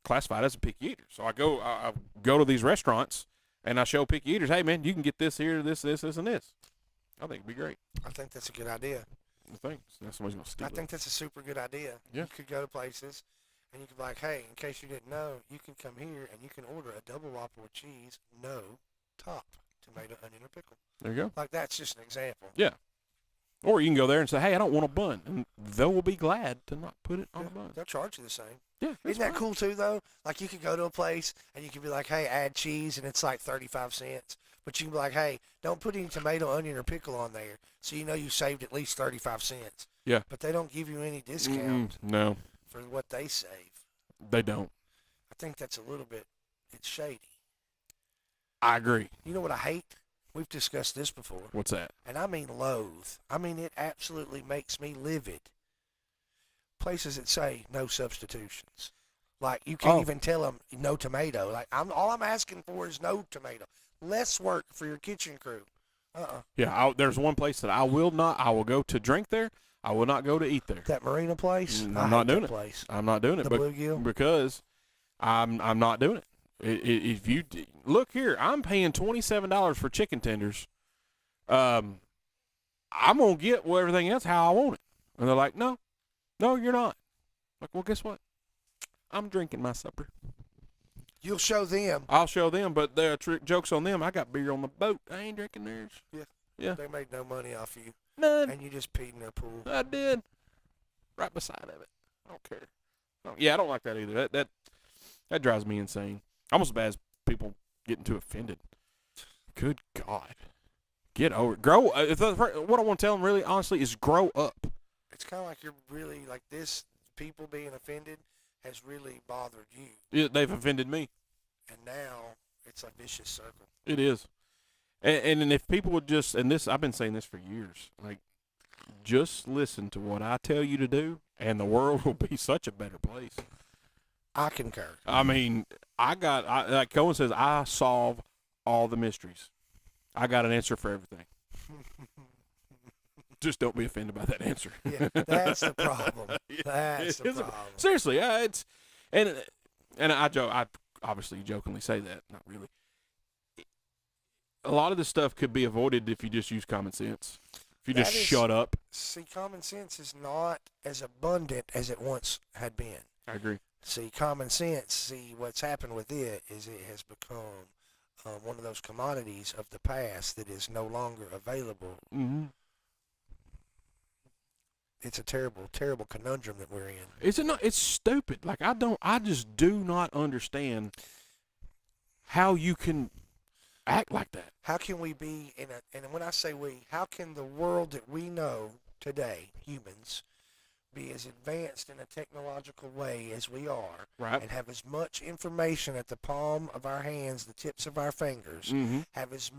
[SPEAKER 2] classified as a picky eater. So I go to these restaurants and I show picky eaters, hey man, you can get this here, this, and this. I think it'd be great.
[SPEAKER 1] I think that's a good idea.
[SPEAKER 2] I think somebody's gonna steal
[SPEAKER 1] I think that's a super good idea.
[SPEAKER 2] Yeah.
[SPEAKER 1] You could go to places and you could be like, hey, in case you didn't know, you can come here and you can order a double Whopper with cheese, no top, tomato, onion, or pickle.
[SPEAKER 2] There you go.
[SPEAKER 1] Like, that's just an example.
[SPEAKER 2] Yeah. Or you can go there and say, hey, I don't want a bun. And they will be glad to not put it on
[SPEAKER 1] Yeah,
[SPEAKER 2] a bun.
[SPEAKER 1] they'll charge you the same.
[SPEAKER 2] Yeah.
[SPEAKER 1] Isn't that cool too, though? Like, you could go to a place and you could be like, hey, add cheese, and it's like 35 cents. But you can be like, hey, don't put any tomato, onion, or pickle on there, so you know you saved at least 35 cents.
[SPEAKER 2] Yeah.
[SPEAKER 1] But they don't give you any discount
[SPEAKER 2] No,
[SPEAKER 1] for what they save.
[SPEAKER 2] they don't.
[SPEAKER 1] I think that's a little bit, it's shady.
[SPEAKER 2] I agree.
[SPEAKER 1] You know what I hate? We've discussed this before.
[SPEAKER 2] What's that?
[SPEAKER 1] And I mean loathe. I mean, it absolutely makes me livid. Places that say no substitutions. Like, you can't even tell them no tomato. Like, all I'm asking for is no tomato. Less work for your kitchen crew.
[SPEAKER 2] Yeah, there's one place that I will go to drink there. I will not go to eat there.
[SPEAKER 1] That marina place?
[SPEAKER 2] I'm
[SPEAKER 1] I
[SPEAKER 2] not
[SPEAKER 1] hate
[SPEAKER 2] doing
[SPEAKER 1] that
[SPEAKER 2] it.
[SPEAKER 1] place.
[SPEAKER 2] I'm not doing it.
[SPEAKER 1] The Bluegill?
[SPEAKER 2] Because I'm not doing it. If you look here, I'm paying $27 for chicken tenders. I'm gonna get everything else how I want it. And they're like, no, you're not. Like, well, guess what? I'm drinking my supper.
[SPEAKER 1] You'll show them.
[SPEAKER 2] I'll show them, but the joke's on them. I got beer on the boat. I ain't drinking theirs. Yeah.
[SPEAKER 1] They made no money off you.
[SPEAKER 2] None.
[SPEAKER 1] And you just peed in their pool.
[SPEAKER 2] I did. Right beside of it. I don't care. Yeah, I don't like that either. That drives me insane. Almost as bad as people getting too offended. Good God. Get over it. Grow. What I want to tell them, really, honestly, is grow up.
[SPEAKER 1] It's kind of like you're really, like, this, people being offended has really bothered you.
[SPEAKER 2] Yeah, they've offended me.
[SPEAKER 1] And now it's a vicious circle.
[SPEAKER 2] It is. And if people would just, and this, I've been saying this for years, like, just listen to what I tell you to do, and the world will be such a better place.
[SPEAKER 1] I concur.
[SPEAKER 2] I mean, like Cohen says, I solve all the mysteries. I got an answer for everything. Just don't be offended by that answer.
[SPEAKER 1] Yeah, that's the problem. That's the problem.
[SPEAKER 2] Seriously, it's, and I joke. I obviously jokingly say that, not really. A lot of this stuff could be avoided if you just use common sense. If you just
[SPEAKER 1] That is-
[SPEAKER 2] shut up.
[SPEAKER 1] See, common sense is not as abundant as it once had been.
[SPEAKER 2] I agree.
[SPEAKER 1] See, common sense, see, what's happened with it is it has become one of those commodities of the past that is no longer available.
[SPEAKER 2] Mm-hmm.
[SPEAKER 1] It's a terrible, terrible conundrum that we're in.
[SPEAKER 2] Is it not? It's stupid. Like, I just do not understand how you can act like that.
[SPEAKER 1] How can we be and when I say we, how can the world that we know today, humans, be as advanced in a technological way as we are,
[SPEAKER 2] Right.
[SPEAKER 1] and have as much information at the palm of our hands, the tips of our fingers,
[SPEAKER 2] Mm-hmm.
[SPEAKER 1] have as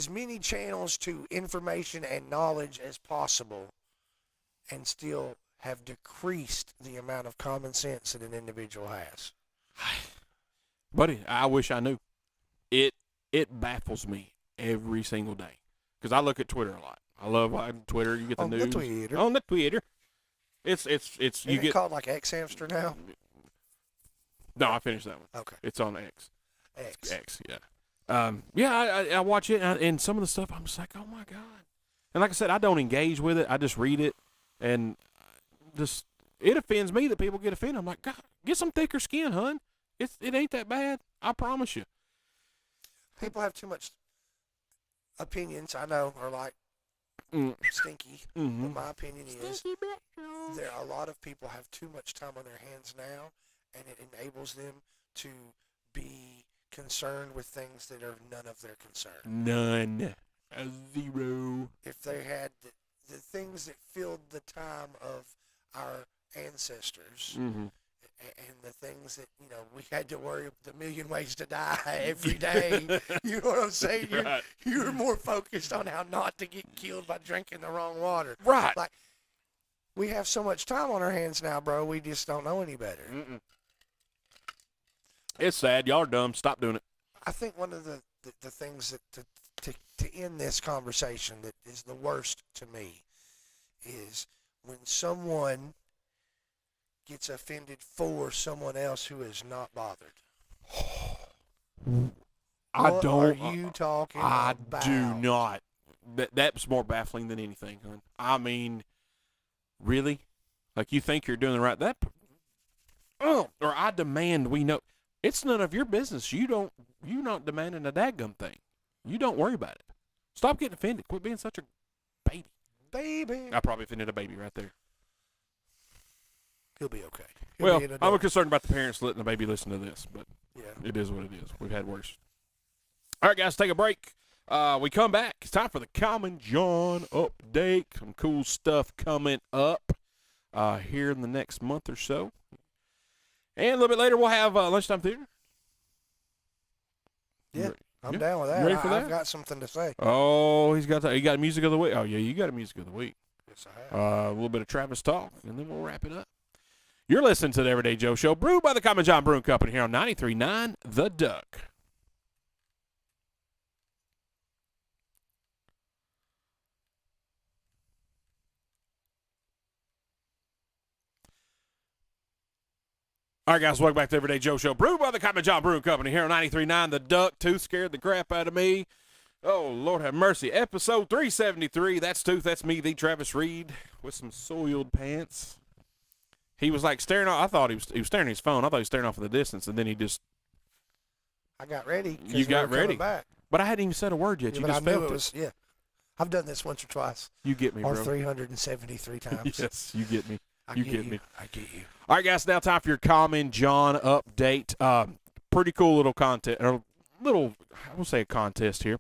[SPEAKER 1] many channels to information and knowledge as possible, and still have decreased the amount of common sense that an individual has.
[SPEAKER 2] Buddy, I wish I knew. It baffles me every single day because I look at Twitter a lot. I love Twitter. You get the
[SPEAKER 1] On the
[SPEAKER 2] news
[SPEAKER 1] Twitter.
[SPEAKER 2] on the Twitter. It's
[SPEAKER 1] You
[SPEAKER 2] you get.
[SPEAKER 1] called like X Hamster now?
[SPEAKER 2] No, I finished that one.
[SPEAKER 1] Okay.
[SPEAKER 2] It's on X.
[SPEAKER 1] X.
[SPEAKER 2] X, yeah. I watch it, and some of the stuff I'm just like, oh my god. And like I said, I don't engage with it. I just read it, and just it offends me that people get offended. I'm like, God, get some thicker skin, hun. It ain't that bad. I promise you.
[SPEAKER 1] People have too much opinions, I know, are like stinky.
[SPEAKER 2] Mm-hmm.
[SPEAKER 1] But my opinion is there are a lot of people have too much time on their hands now, and it enables them to be concerned with things that are none of their concern.
[SPEAKER 2] None. A zero.
[SPEAKER 1] If they had the things that filled the time of our ancestors,
[SPEAKER 2] Mm-hmm.
[SPEAKER 1] and the things that, we had to worry the million ways to die every day. You know what I'm saying?
[SPEAKER 2] Right.
[SPEAKER 1] You're more focused on how not to get killed by drinking the wrong water.
[SPEAKER 2] Right.
[SPEAKER 1] Like, we have so much time on our hands now, bro. We just don't know any better.
[SPEAKER 2] Mm-mm. It's sad. Y'all are dumb. Stop doing it.
[SPEAKER 1] I think one of the things that to end this conversation that is the worst to me is when someone gets offended for someone else who is not bothered.
[SPEAKER 2] I
[SPEAKER 1] What
[SPEAKER 2] don't.
[SPEAKER 1] are you talking
[SPEAKER 2] I
[SPEAKER 1] about?
[SPEAKER 2] do not. That's more baffling than anything, hon. I mean, really? Like, you think you're doing the right that? Or I demand we know. It's none of your business. You're not demanding a dadgum thing. You don't worry about it. Stop getting offended. Quit being such a baby.
[SPEAKER 1] Baby.
[SPEAKER 2] I probably offended a baby right there.
[SPEAKER 1] He'll be okay. He'll
[SPEAKER 2] Well,
[SPEAKER 1] be an
[SPEAKER 2] I'm
[SPEAKER 1] adult.
[SPEAKER 2] concerned about the parents letting the baby listen to this, but
[SPEAKER 1] Yeah.
[SPEAKER 2] it is what it is. We've had worse. All right, guys, take a break. We come back. It's time for the Common John update. Some cool stuff coming up here in the next month or so. And a little bit later, we'll have Lunchtime Theater.
[SPEAKER 1] Yeah, I'm
[SPEAKER 2] Yeah.
[SPEAKER 1] down with that.
[SPEAKER 2] You ready for
[SPEAKER 1] I've
[SPEAKER 2] that?
[SPEAKER 1] got something to say.
[SPEAKER 2] Oh, he got a music of the week. Oh, yeah, you got a music of the week.
[SPEAKER 1] Yes, I have.
[SPEAKER 2] A little bit of Travis talk, and then we'll wrap it up. You're listening to the Everyday Joe Show, brewed by the Common John Brewing Company here on 93.9 The Duck. All right, guys, welcome back to the Everyday Joe Show, brewed by the Common John Brewing Company here on 93.9 The Duck. Tooth scared the crap out of me. Oh, Lord have mercy. Episode 373. That's Tooth. That's me, the Travis Reed, with some soiled pants. He was like staring off. I thought he was staring at his phone. I thought he was staring off in the distance, and then he just.
[SPEAKER 1] I got ready. 'cause
[SPEAKER 2] You got
[SPEAKER 1] we were coming
[SPEAKER 2] ready.
[SPEAKER 1] Back.
[SPEAKER 2] But I hadn't even said a word yet.
[SPEAKER 1] Yeah,
[SPEAKER 2] You
[SPEAKER 1] but
[SPEAKER 2] just
[SPEAKER 1] I knew
[SPEAKER 2] felt
[SPEAKER 1] it
[SPEAKER 2] it.
[SPEAKER 1] was. Yeah, I've done this once or twice,
[SPEAKER 2] You get me,
[SPEAKER 1] or
[SPEAKER 2] bro.
[SPEAKER 1] 373 times.
[SPEAKER 2] Yes, you get me. You get me.
[SPEAKER 1] I get you.
[SPEAKER 2] All right, guys. Now time for your Common John update. Pretty cool little contest, or little. I will say a contest here.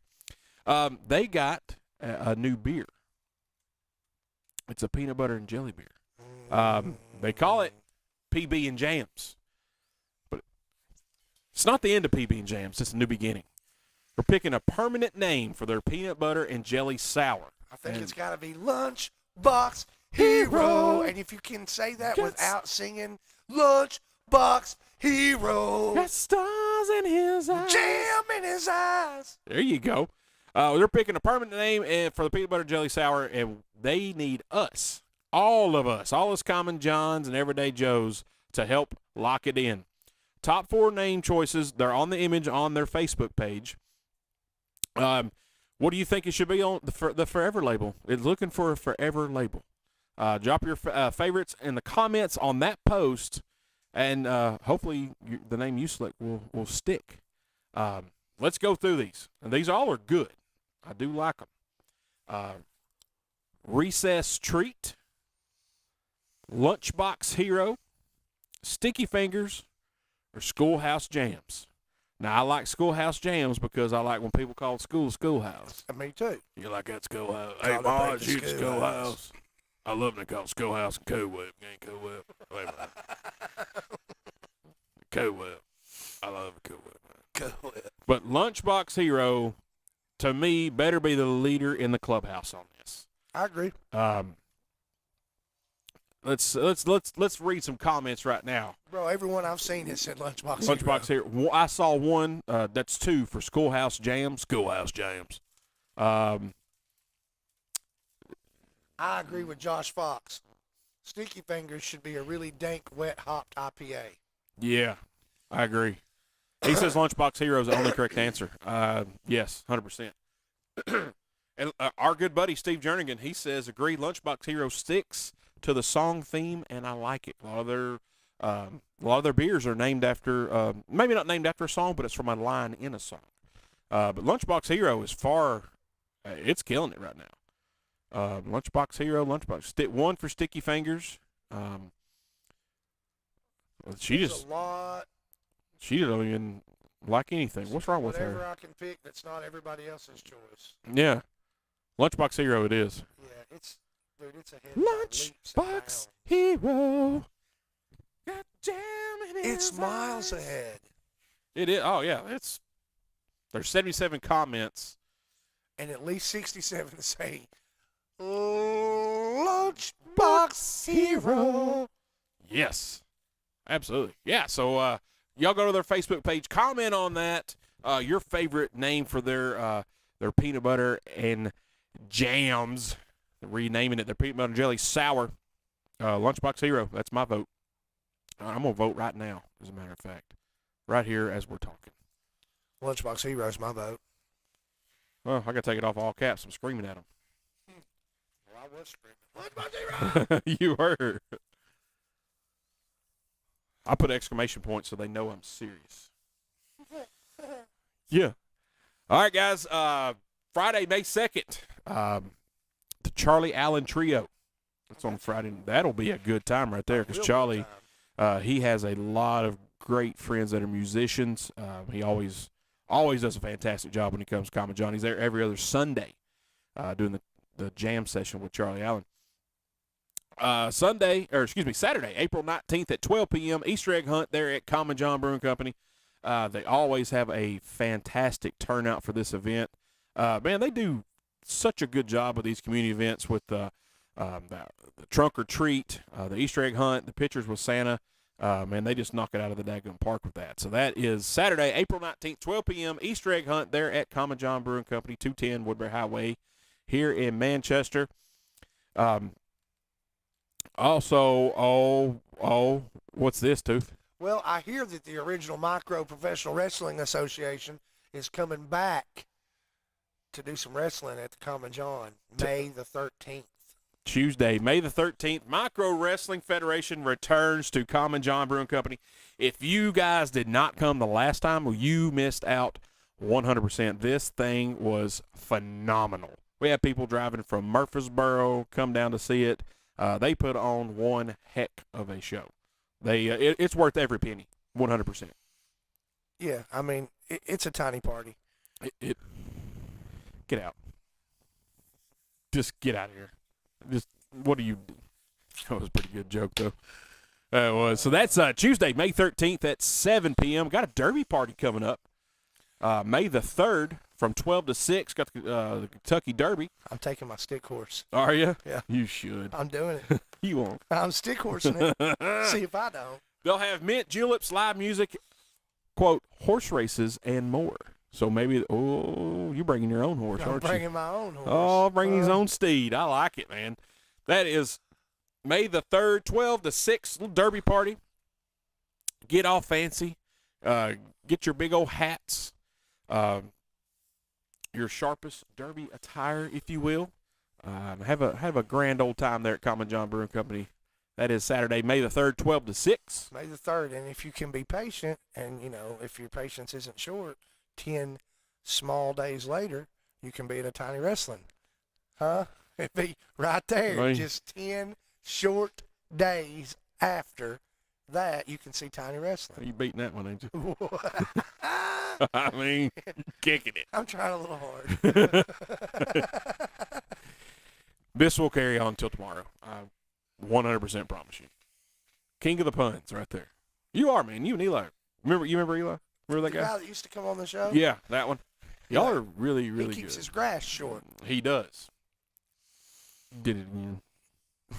[SPEAKER 2] They got a new beer. It's a peanut butter and jelly beer. They call it PB and Jams, but it's not the end of PB and Jams. It's a new beginning. We're picking a permanent name for their peanut butter and jelly sour.
[SPEAKER 1] I think
[SPEAKER 2] And-
[SPEAKER 1] it's got to be Lunchbox Hero. And if you can say that
[SPEAKER 2] Yes.
[SPEAKER 1] without singing Lunchbox Hero,
[SPEAKER 2] Got stars in his eyes.
[SPEAKER 1] jam in his eyes.
[SPEAKER 2] There you go. They're picking a permanent name for the peanut butter jelly sour, and they need us, all of us, all us Common Johns and Everyday Joes, to help lock it in. Top 4 name choices. They're on the image on their Facebook page. What do you think it should be on the Forever label? It's looking for a Forever label. Drop your favorites in the comments on that post, and hopefully the name you select will stick. Let's go through these. And these all are good. I do like them. Recess Treat, Lunchbox Hero, Sticky Fingers, or Schoolhouse Jams. Now, I like Schoolhouse Jams because I like when people call school schoolhouse.
[SPEAKER 1] Me too.
[SPEAKER 2] You like that schoolhouse?
[SPEAKER 1] Call
[SPEAKER 2] Hey,
[SPEAKER 1] it
[SPEAKER 2] Ma,
[SPEAKER 1] back to
[SPEAKER 2] shoot the
[SPEAKER 1] schoolhouse.
[SPEAKER 2] schoolhouse. I love them to call schoolhouse and Cool Whip. You ain't Cool Whip. Wait a minute. Cool Whip. I love a Cool Whip, man.
[SPEAKER 1] Cool Whip.
[SPEAKER 2] But Lunchbox Hero, to me, better be the leader in the clubhouse on this.
[SPEAKER 1] I agree.
[SPEAKER 2] Let's read some comments right now.
[SPEAKER 1] Bro, everyone I've seen has said Lunchbox.
[SPEAKER 2] Lunchbox Hero. I saw one. That's two for Schoolhouse Jams. Schoolhouse Jams.
[SPEAKER 1] I agree with Josh Fox. Sticky Fingers should be a really dank, wet, hopped IPA.
[SPEAKER 2] Yeah, I agree. He says Lunchbox Hero is the only correct answer. Yes, 100%. And our good buddy Steve Jernigan, he says, agree, Lunchbox Hero sticks to the song theme, and I like it. A lot of their beers are named after, maybe not named after a song, but it's from a line in a song. But Lunchbox Hero is it's killing it right now. Lunchbox Hero, one for Sticky Fingers. She
[SPEAKER 1] There's a lot.
[SPEAKER 2] She don't even like anything. What's wrong with
[SPEAKER 1] Whatever
[SPEAKER 2] her?
[SPEAKER 1] I can pick that's not everybody else's choice.
[SPEAKER 2] Yeah. Lunchbox Hero it is.
[SPEAKER 1] Yeah, it's ahead by leaps and
[SPEAKER 2] Lunchbox
[SPEAKER 1] bounds.
[SPEAKER 2] Hero. Got jam in
[SPEAKER 1] It's
[SPEAKER 2] his
[SPEAKER 1] miles
[SPEAKER 2] eyes.
[SPEAKER 1] ahead.
[SPEAKER 2] It is. Oh, yeah. There's 77 comments.
[SPEAKER 1] And at least 67 say, Lunchbox Hero.
[SPEAKER 2] Yes. Absolutely. Yeah. So, y'all go to their Facebook page, comment on that, your favorite name for their peanut butter and jams. Renaming it their peanut butter and jelly sour. Lunchbox Hero. That's my vote. I'm going to vote right now, as a matter of fact. Right here as we're talking.
[SPEAKER 1] Lunchbox Hero's my vote.
[SPEAKER 2] Well, I got to take it off all caps. I'm screaming at them.
[SPEAKER 1] Well, I was screaming. Lunchbox Hero!
[SPEAKER 2] You were. I put exclamation points so they know I'm serious. Yeah. All right, guys. Friday, May 2nd. The Charlie Allen Trio. That's on Friday. That'll be a good time right there because Charlie, he has a lot of great friends that are musicians. He always does a fantastic job when he comes to Common John. He's there every other Sunday doing the jam session with Charlie Allen. Saturday, April 19th at 12 p.m., Easter egg hunt there at Common John Brewing Company. They always have a fantastic turnout for this event. Man, they do such a good job with these community events with the trunk or treat, the Easter egg hunt, the pictures with Santa. Man, they just knock it out of the daggone park with that. So that is Saturday, April 19th, 12 p.m., Easter egg hunt there at Common John Brewing Company, 210 Woodbury Highway here in Manchester. Also, what's this, Tooth?
[SPEAKER 1] Well, I hear that the original Micro Professional Wrestling Association is coming back to do some wrestling at the Common John May the 13th.
[SPEAKER 2] Tuesday, May the 13th, Micro Wrestling Federation returns to Common John Brewing Company. If you guys did not come the last time, well, you missed out 100%. This thing was phenomenal. We had people driving from Murfreesboro come down to see it. They put on one heck of a show. It's worth every penny, 100%.
[SPEAKER 1] Yeah, I mean, it's a tiny party.
[SPEAKER 2] Get out. Just get out of here. What do you do? That was a pretty good joke, though. It was. So that's Tuesday, May 13th at 7 p.m. Got a derby party coming up. May the 3rd from 12 to 6. Got the Kentucky Derby.
[SPEAKER 1] I'm taking my stick horse.
[SPEAKER 2] Are you?
[SPEAKER 1] Yeah.
[SPEAKER 2] You should.
[SPEAKER 1] I'm doing it.
[SPEAKER 2] You won't.
[SPEAKER 1] I'm stick horsing it. See if I don't.
[SPEAKER 2] They'll have mint juleps, live music, quote, horse races, and more. So maybe, you're bringing your own horse,
[SPEAKER 1] I'm
[SPEAKER 2] aren't
[SPEAKER 1] bringing
[SPEAKER 2] you?
[SPEAKER 1] my own horse.
[SPEAKER 2] Oh, bringing his own steed. I like it, man. That is May the 3rd, 12 to 6, little derby party. Get all fancy. Get your big old hats. your sharpest Derby attire, if you will. Have a grand old time there at Common John Brewing Company. That is Saturday, May the 3rd, 12 to 6.
[SPEAKER 1] May the 3rd. And if you can be patient, and, if your patience isn't short, 10 small days later, you can be at a Tiny Wrestling. Huh? It'd be right there.
[SPEAKER 2] Right.
[SPEAKER 1] Just 10 short days after that, you can see Tiny Wrestling.
[SPEAKER 2] You beating that one, ain't you? I mean, kicking it.
[SPEAKER 1] I'm trying a little hard.
[SPEAKER 2] This will carry on until tomorrow. I 100% promise you. King of the puns right there. You are, man. You and Eli. Remember Eli? Remember that
[SPEAKER 1] The
[SPEAKER 2] guy?
[SPEAKER 1] guy that used to come on the show?
[SPEAKER 2] Yeah, that one. Y'all are really,
[SPEAKER 1] He
[SPEAKER 2] really
[SPEAKER 1] keeps
[SPEAKER 2] good.
[SPEAKER 1] his grass short.
[SPEAKER 2] He does. Did it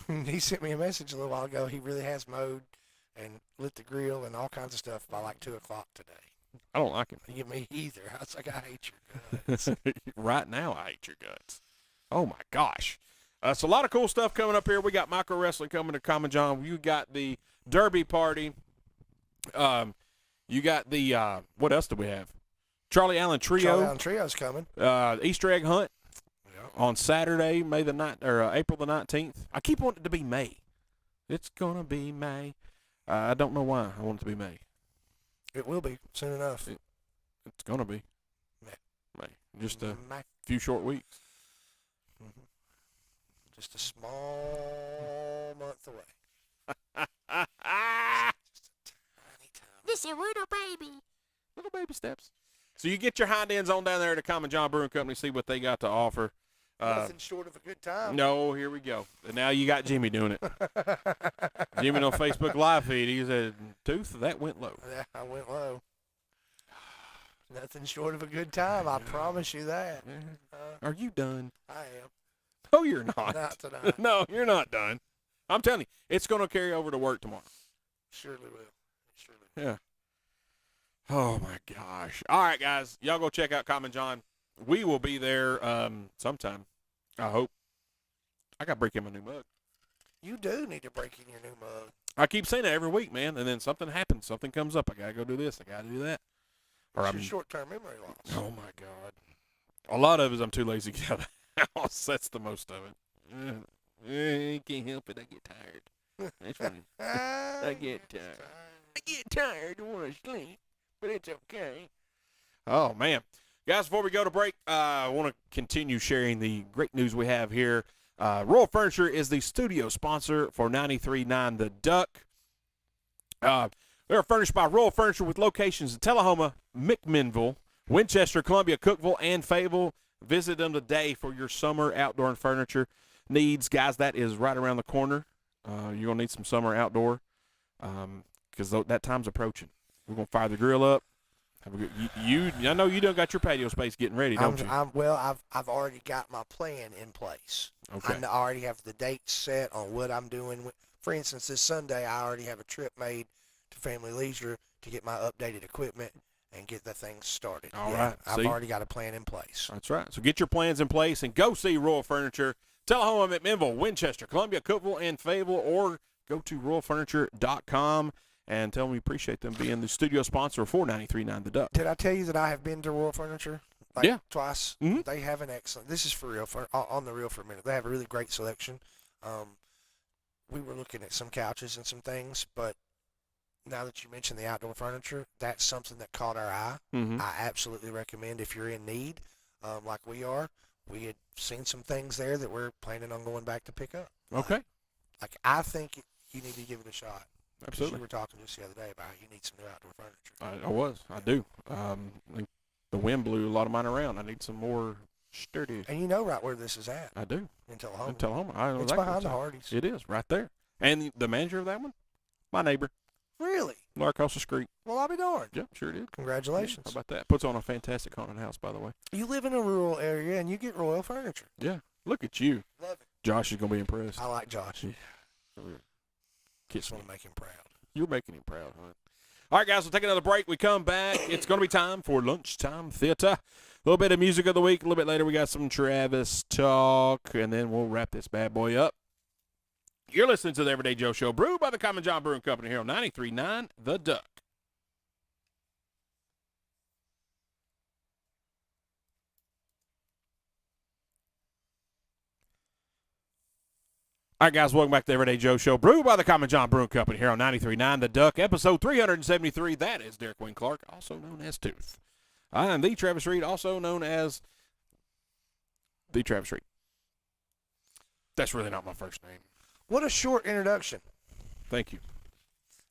[SPEAKER 2] again.
[SPEAKER 1] He sent me a message a little while ago. He really has mowed and lit the grill and all kinds of stuff by like 2 o'clock today.
[SPEAKER 2] I don't like him.
[SPEAKER 1] Me either. I was like, I hate your guts.
[SPEAKER 2] Right now, I hate your guts. Oh, my gosh. So a lot of cool stuff coming up here. We got micro wrestling coming to Common John. You got the Derby party. You got the, what else do we have? Charlie Allen Trio.
[SPEAKER 1] Charlie Allen Trio's coming.
[SPEAKER 2] Easter egg hunt
[SPEAKER 1] Yeah.
[SPEAKER 2] on Saturday, April the 19th. I keep wanting it to be May. It's going to be May. I don't know why I want it to be May.
[SPEAKER 1] It will be soon enough.
[SPEAKER 2] It's going to be
[SPEAKER 1] May.
[SPEAKER 2] May. Just a
[SPEAKER 1] May.
[SPEAKER 2] few short weeks.
[SPEAKER 1] Mhm. Just a small month away. Just a tiny time.
[SPEAKER 2] This is a little baby. Little baby steps. So you get your hind ends on down there at the Common John Brewing Company, see what they got to offer.
[SPEAKER 1] Nothing short of a good time.
[SPEAKER 2] No, here we go. And now you got Jimmy doing it. Jimmy on Facebook Live feed, he said, Tooth, that went low.
[SPEAKER 1] Yeah, I went low. Nothing short of a good time. I promise you that.
[SPEAKER 2] Are you done?
[SPEAKER 1] I am.
[SPEAKER 2] No, you're not.
[SPEAKER 1] Not tonight.
[SPEAKER 2] No, you're not done. I'm telling you, it's going to carry over to work tomorrow.
[SPEAKER 1] Surely will. Surely will.
[SPEAKER 2] Yeah. Oh, my gosh. All right, guys. Y'all go check out Common John. We will be there sometime, I hope. I got to break in my new mug.
[SPEAKER 1] You do need to break in your new mug.
[SPEAKER 2] I keep saying that every week, man, and then something happens. Something comes up. I got to go do this. I got to do that. Or
[SPEAKER 1] It's
[SPEAKER 2] I'm
[SPEAKER 1] your short-term memory loss.
[SPEAKER 2] Oh, my God. A lot of it is I'm too lazy to get out of the house. That's the most of it. I can't help it. I get tired. That's funny. I get tired. I get tired. I want to sleep, but it's okay. Oh, man. Guys, before we go to break, I want to continue sharing the great news we have here. Royal Furniture is the studio sponsor for 93.9 The Duck. They're furnished by Royal Furniture with locations in Tullahoma, McMinnville, Winchester, Columbia, Cookeville, and Fayetteville. Visit them today for your summer outdoor and furniture needs. Guys, that is right around the corner. You're going to need some summer outdoor because that time's approaching. We're going to fire the grill up. Have a good, I know you done got your patio space getting ready, don't you?
[SPEAKER 1] I've already got my plan in place.
[SPEAKER 2] Okay.
[SPEAKER 1] I already have the dates set on what I'm doing. For instance, this Sunday, I already have a trip made to Family Leisure to get my updated equipment and get the things started.
[SPEAKER 2] All right.
[SPEAKER 1] I've
[SPEAKER 2] See?
[SPEAKER 1] already got a plan in place.
[SPEAKER 2] That's right. So get your plans in place and go see Royal Furniture, Tullahoma, McMinnville, Winchester, Columbia, Cookeville, and Fayetteville, or go to royalfurniture.com and tell them we appreciate them being the studio sponsor for 93.9 The Duck.
[SPEAKER 1] Did I tell you that I have been to Royal Furniture?
[SPEAKER 2] Yeah.
[SPEAKER 1] Twice.
[SPEAKER 2] Mhm.
[SPEAKER 1] They have an excellent. This is for real. On the real for a minute. They have a really great selection. We were looking at some couches and some things, but now that you mentioned the outdoor furniture, that's something that caught our eye.
[SPEAKER 2] Mm-hmm.
[SPEAKER 1] I absolutely recommend if you're in need, like we are. We had seen some things there that we're planning on going back to pick up.
[SPEAKER 2] Okay.
[SPEAKER 1] I think you need to give it a shot. 'Cause
[SPEAKER 2] Absolutely.
[SPEAKER 1] You were talking just the other day about how you need some new outdoor furniture.
[SPEAKER 2] I was. I do. I think the wind blew a lot of mine around. I need some more sturdy.
[SPEAKER 1] And you know right where this is at
[SPEAKER 2] I do.
[SPEAKER 1] in Tullahoma.
[SPEAKER 2] In Tullahoma. I know
[SPEAKER 1] It's
[SPEAKER 2] exactly
[SPEAKER 1] behind the
[SPEAKER 2] what's
[SPEAKER 1] Hardys.
[SPEAKER 2] at. It is, right there. And the manager of that one, my neighbor,
[SPEAKER 1] Really?
[SPEAKER 2] right across the street.
[SPEAKER 1] Well, I'll be darned.
[SPEAKER 2] Yep, sure did.
[SPEAKER 1] Congratulations.
[SPEAKER 2] How about that? Puts on a fantastic haunted house, by the way.
[SPEAKER 1] You live in a rural area and you get Royal Furniture.
[SPEAKER 2] Yeah. Look at you.
[SPEAKER 1] Love it.
[SPEAKER 2] Josh is going to be impressed.
[SPEAKER 1] I like Josh.
[SPEAKER 2] Yeah.
[SPEAKER 1] Just
[SPEAKER 2] Kiss
[SPEAKER 1] want
[SPEAKER 2] me.
[SPEAKER 1] to make him proud.
[SPEAKER 2] You're making him proud, huh? All right, guys, we'll take another break. We come back. It's going to be time for Lunchtime Theater. A little bit of music of the week. A little bit later, we got some Travis talk, and then we'll wrap this bad boy up. You're listening to the Everyday Joe Show, brewed by the Common John Brewing Company here on 93.9 The Duck. All right, guys, welcome back to the Everyday Joe Show, brewed by the Common John Brewing Company here on 93.9 The Duck, episode 373. That is Derek Wayne Clark, also known as Tooth. I am the Travis Reed, also known as the Travis Reed. That's really not my first name.
[SPEAKER 1] What a short introduction.
[SPEAKER 2] Thank you.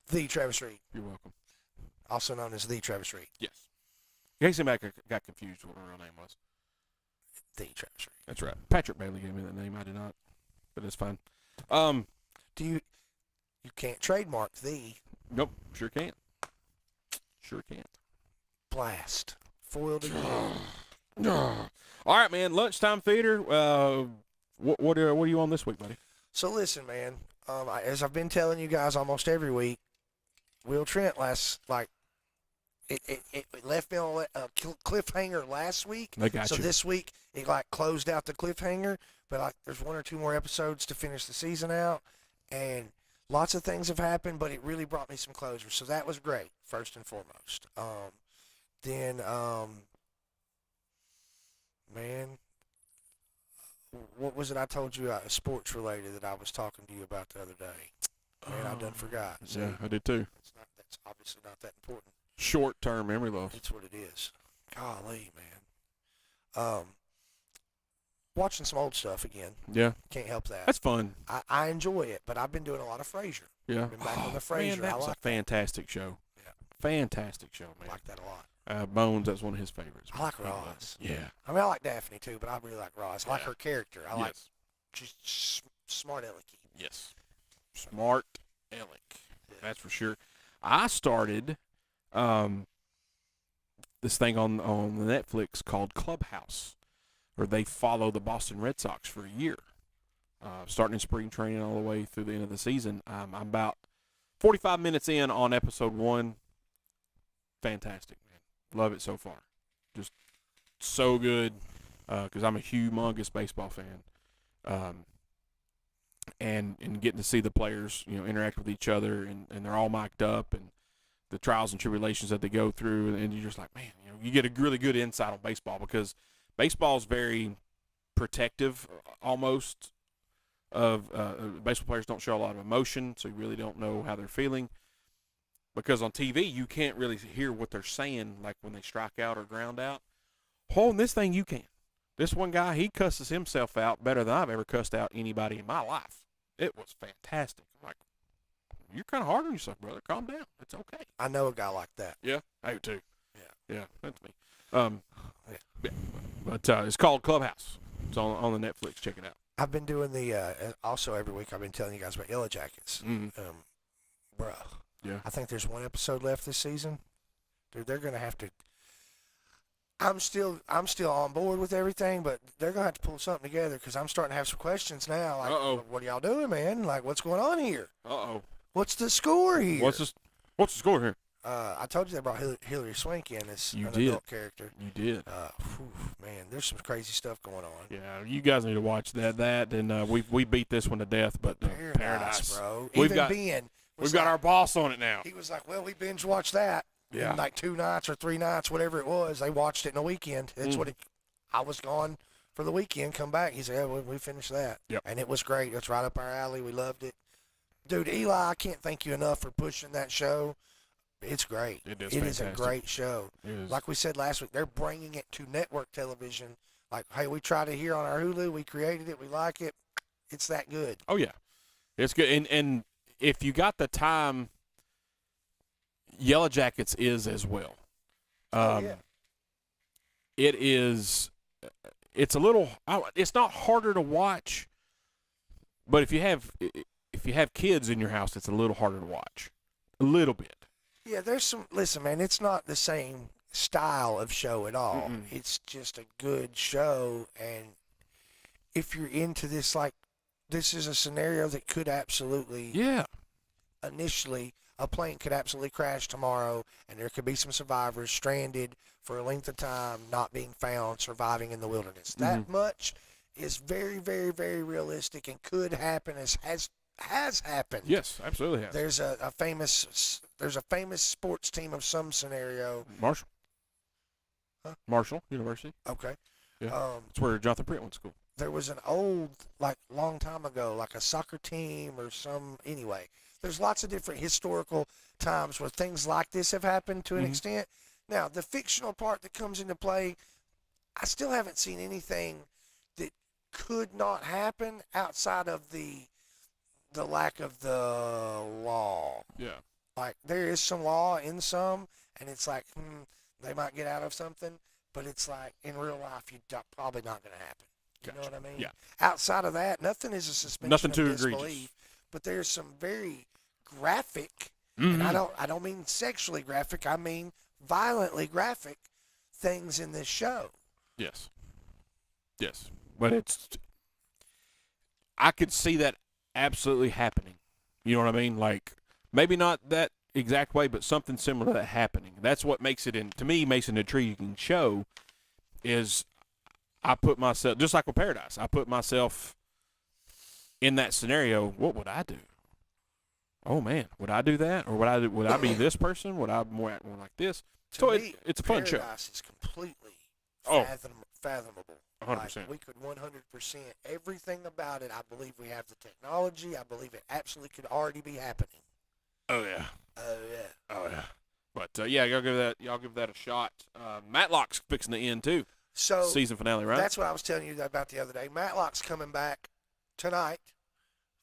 [SPEAKER 1] The Travis Reed,
[SPEAKER 2] You're welcome.
[SPEAKER 1] also known as the Travis Reed.
[SPEAKER 2] Yes. In case anybody got confused what my real name was.
[SPEAKER 1] The Travis Reed.
[SPEAKER 2] That's right. Patrick Bailey gave me that name. I did not, but it's fine.
[SPEAKER 1] Do you can't trademark the
[SPEAKER 2] Nope. Sure can't. Sure can't.
[SPEAKER 1] blast. Foiled again.
[SPEAKER 2] All right, man. Lunchtime theater. What are you on this week, buddy?
[SPEAKER 1] So listen, man. As I've been telling you guys almost every week, Will Trent it left me on a cliffhanger last week.
[SPEAKER 2] I got
[SPEAKER 1] so
[SPEAKER 2] you.
[SPEAKER 1] this week it closed out the cliffhanger, but there's one or two more episodes to finish the season out, and lots of things have happened, but it really brought me some closure. So that was great, first and foremost. Then man, what was it I told you sports related that I was talking to you about the other day? Man, I done forgot. See,
[SPEAKER 2] Yeah, I did too.
[SPEAKER 1] that's obviously not that important.
[SPEAKER 2] Short-term memory loss.
[SPEAKER 1] It's what it is. Golly, man. Watching some old stuff again.
[SPEAKER 2] Yeah,
[SPEAKER 1] Can't help that.
[SPEAKER 2] that's fun.
[SPEAKER 1] I enjoy it, but I've been doing a lot of Frasier.
[SPEAKER 2] Yeah.
[SPEAKER 1] Been back on the
[SPEAKER 2] Man,
[SPEAKER 1] Frasier.
[SPEAKER 2] that
[SPEAKER 1] I
[SPEAKER 2] was
[SPEAKER 1] like
[SPEAKER 2] a fantastic show.
[SPEAKER 1] Yeah.
[SPEAKER 2] Fantastic show,
[SPEAKER 1] I
[SPEAKER 2] man.
[SPEAKER 1] like that a lot.
[SPEAKER 2] Bones, that's one of his favorites.
[SPEAKER 1] I like Roz.
[SPEAKER 2] Yeah.
[SPEAKER 1] I mean, I like Daphne too, but I really like Roz. I like
[SPEAKER 2] Yeah.
[SPEAKER 1] her character. I like
[SPEAKER 2] Yes.
[SPEAKER 1] just smart alecky.
[SPEAKER 2] Yes. Smart Alec. That's for sure. I started this thing on the Netflix called Clubhouse, where they follow the Boston Red Sox for a year, starting in spring training all the way through the end of the season. I'm about 45 minutes in on episode 1. Fantastic, man. Love it so far. Just so good, because I'm a humongous baseball fan. And getting to see the players, interact with each other, and they're all mic'd up, and the trials and tribulations that they go through, and you're just like, man, you get a really good insight on baseball, because baseball is very protective, almost, of baseball players don't show a lot of emotion, so you really don't know how they're feeling, because on TV you can't really hear what they're saying, like when they strike out or ground out. In this thing you can. This one guy, he cusses himself out better than I've ever cussed out anybody in my life. It was fantastic. I'm like, you're kind of hard on yourself, brother. Calm down. It's okay.
[SPEAKER 1] I know a guy like that.
[SPEAKER 2] Yeah, I do too.
[SPEAKER 1] Yeah.
[SPEAKER 2] Yeah, that's me. Yeah. But it's called Clubhouse. It's on the Netflix. Check it out.
[SPEAKER 1] I've been doing the also every week. I've been telling you guys about Yellow Jackets.
[SPEAKER 2] Mm-hmm.
[SPEAKER 1] Bruh.
[SPEAKER 2] Yeah.
[SPEAKER 1] I think there's one episode left this season. Dude, they're gonna have to. I'm still on board with everything, but they're gonna have to pull something together because I'm starting to have some questions now. Like,
[SPEAKER 2] Uh-oh.
[SPEAKER 1] what are y'all doing, man? Like, what's going on here?
[SPEAKER 2] Uh-oh.
[SPEAKER 1] What's the score here?
[SPEAKER 2] What's the score here?
[SPEAKER 1] I told you they brought Hillary Swank in as
[SPEAKER 2] You
[SPEAKER 1] an
[SPEAKER 2] did.
[SPEAKER 1] adult character.
[SPEAKER 2] You did.
[SPEAKER 1] Man, there's some crazy stuff going on.
[SPEAKER 2] Yeah, you guys need to watch that. And we beat this one to death, but Paradise,
[SPEAKER 1] bro.
[SPEAKER 2] We've
[SPEAKER 1] Even
[SPEAKER 2] got
[SPEAKER 1] Ben.
[SPEAKER 2] we've got our boss on it now.
[SPEAKER 1] He was like, well, we binge watched that.
[SPEAKER 2] Yeah.
[SPEAKER 1] In like 2 nights or 3 nights, whatever it was. They watched it in a weekend. That's what I was gone for the weekend. Come back. He said, yeah, we finished that.
[SPEAKER 2] Yep.
[SPEAKER 1] And it was great. It's right up our alley. We loved it. Dude, Eli, I can't thank you enough for pushing that show. It's great.
[SPEAKER 2] It is
[SPEAKER 1] It is a
[SPEAKER 2] fantastic.
[SPEAKER 1] great show.
[SPEAKER 2] It is.
[SPEAKER 1] Like we said last week, they're bringing it to network television. Like, hey, we tried it here on our Hulu. We created it. We like it. It's that good.
[SPEAKER 2] Oh yeah, it's good. And if you got the time, Yellow Jackets is as well.
[SPEAKER 1] Yeah.
[SPEAKER 2] It is. It's a little. It's not harder to watch, but if you have kids in your house, it's a little harder to watch. A little bit.
[SPEAKER 1] Yeah, there's some. Listen, man, it's not the same style of show at all.
[SPEAKER 2] Mm-mm.
[SPEAKER 1] It's just a good show, and if you're into this, like, this is a scenario that could absolutely,
[SPEAKER 2] Yeah.
[SPEAKER 1] initially, a plane could absolutely crash tomorrow, and there could be some survivors stranded for a length of time, not being found, surviving in the wilderness. That much is very, very, very realistic and could happen, as has happened.
[SPEAKER 2] Yes, absolutely. Has.
[SPEAKER 1] There's a famous sports team of some scenario.
[SPEAKER 2] Marshall.
[SPEAKER 1] Huh?
[SPEAKER 2] Marshall University.
[SPEAKER 1] Okay.
[SPEAKER 2] Yeah. That's where Jonathan Prince went to school.
[SPEAKER 1] there was an old, like, long time ago, like a soccer team or some, anyway. There's lots of different historical times where things like this have happened to an extent. Now, the fictional part that comes into play, I still haven't seen anything that could not happen outside of the lack of the law.
[SPEAKER 2] Yeah.
[SPEAKER 1] Like, there is some law in some, and it's like, they might get out of something, but it's like, in real life, probably not going to happen. You know what I mean?
[SPEAKER 2] Yeah.
[SPEAKER 1] Outside of that, nothing is a suspension
[SPEAKER 2] Nothing
[SPEAKER 1] of
[SPEAKER 2] too
[SPEAKER 1] disbelief.
[SPEAKER 2] egregious.
[SPEAKER 1] But there's some very graphic, and I don't mean sexually graphic, I mean violently graphic things in this show.
[SPEAKER 2] Yes. Yes. But I could see that absolutely happening. You know what I mean? Like, maybe not that exact way, but something similar to that happening. That's what makes it, to me, makes it an intriguing show, is I put myself, just like with Paradise, I put myself in that scenario. What would I do? Oh, man, would I do that? Or would I be this person? Would I more act more like this? So
[SPEAKER 1] To me,
[SPEAKER 2] it's a fun show.
[SPEAKER 1] Paradise is completely
[SPEAKER 2] Oh.
[SPEAKER 1] fathomable.
[SPEAKER 2] 100%.
[SPEAKER 1] Like, we could 100% everything about it. I believe we have the technology. I believe it absolutely could already be happening.
[SPEAKER 2] Oh, yeah.
[SPEAKER 1] Oh yeah.
[SPEAKER 2] Oh, yeah. But, yeah, y'all give that a shot. Matlock's fixing to end, too.
[SPEAKER 1] So
[SPEAKER 2] Season finale, right?
[SPEAKER 1] that's what I was telling you about the other day. Matlock's coming back tonight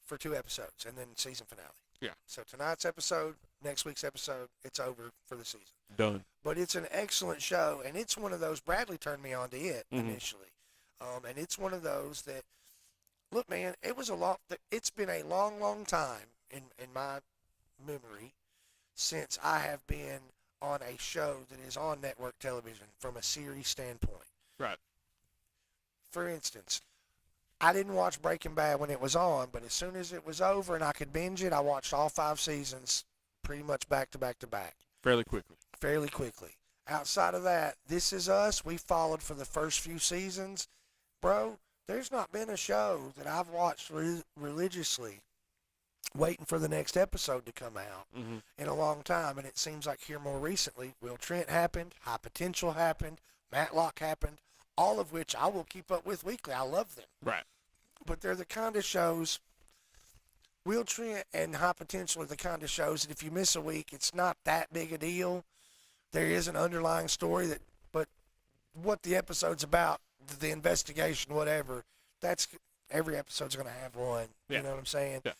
[SPEAKER 1] for 2 episodes, and then season finale.
[SPEAKER 2] Yeah.
[SPEAKER 1] So tonight's episode, next week's episode, it's over for the season.
[SPEAKER 2] Done.
[SPEAKER 1] But it's an excellent show, and it's one of those. Bradley turned me on to it
[SPEAKER 2] Mhm.
[SPEAKER 1] initially, and it's one of those that, look, man, it's been a long, long time in my memory since I have been on a show that is on network television from a series standpoint.
[SPEAKER 2] Right.
[SPEAKER 1] For instance, I didn't watch Breaking Bad when it was on, but as soon as it was over and I could binge it, I watched all 5 seasons pretty much back to back to back.
[SPEAKER 2] Fairly quickly.
[SPEAKER 1] Fairly quickly. Outside of that, This Is Us, we followed for the first few seasons. Bro, there's not been a show that I've watched religiously waiting for the next episode to come out in a long time. And it seems like here more recently, Will Trent happened, High Potential happened, Matlock happened, all of which I will keep up with weekly. I love them.
[SPEAKER 2] Right.
[SPEAKER 1] But they're the kind of shows, Will Trent and High Potential are the kind of shows that if you miss a week, it's not that big a deal. There is an underlying story but what the episode's about, the investigation, whatever, that's, every episode's going to have one.
[SPEAKER 2] Yeah.
[SPEAKER 1] You know what I'm saying?
[SPEAKER 2] Yeah.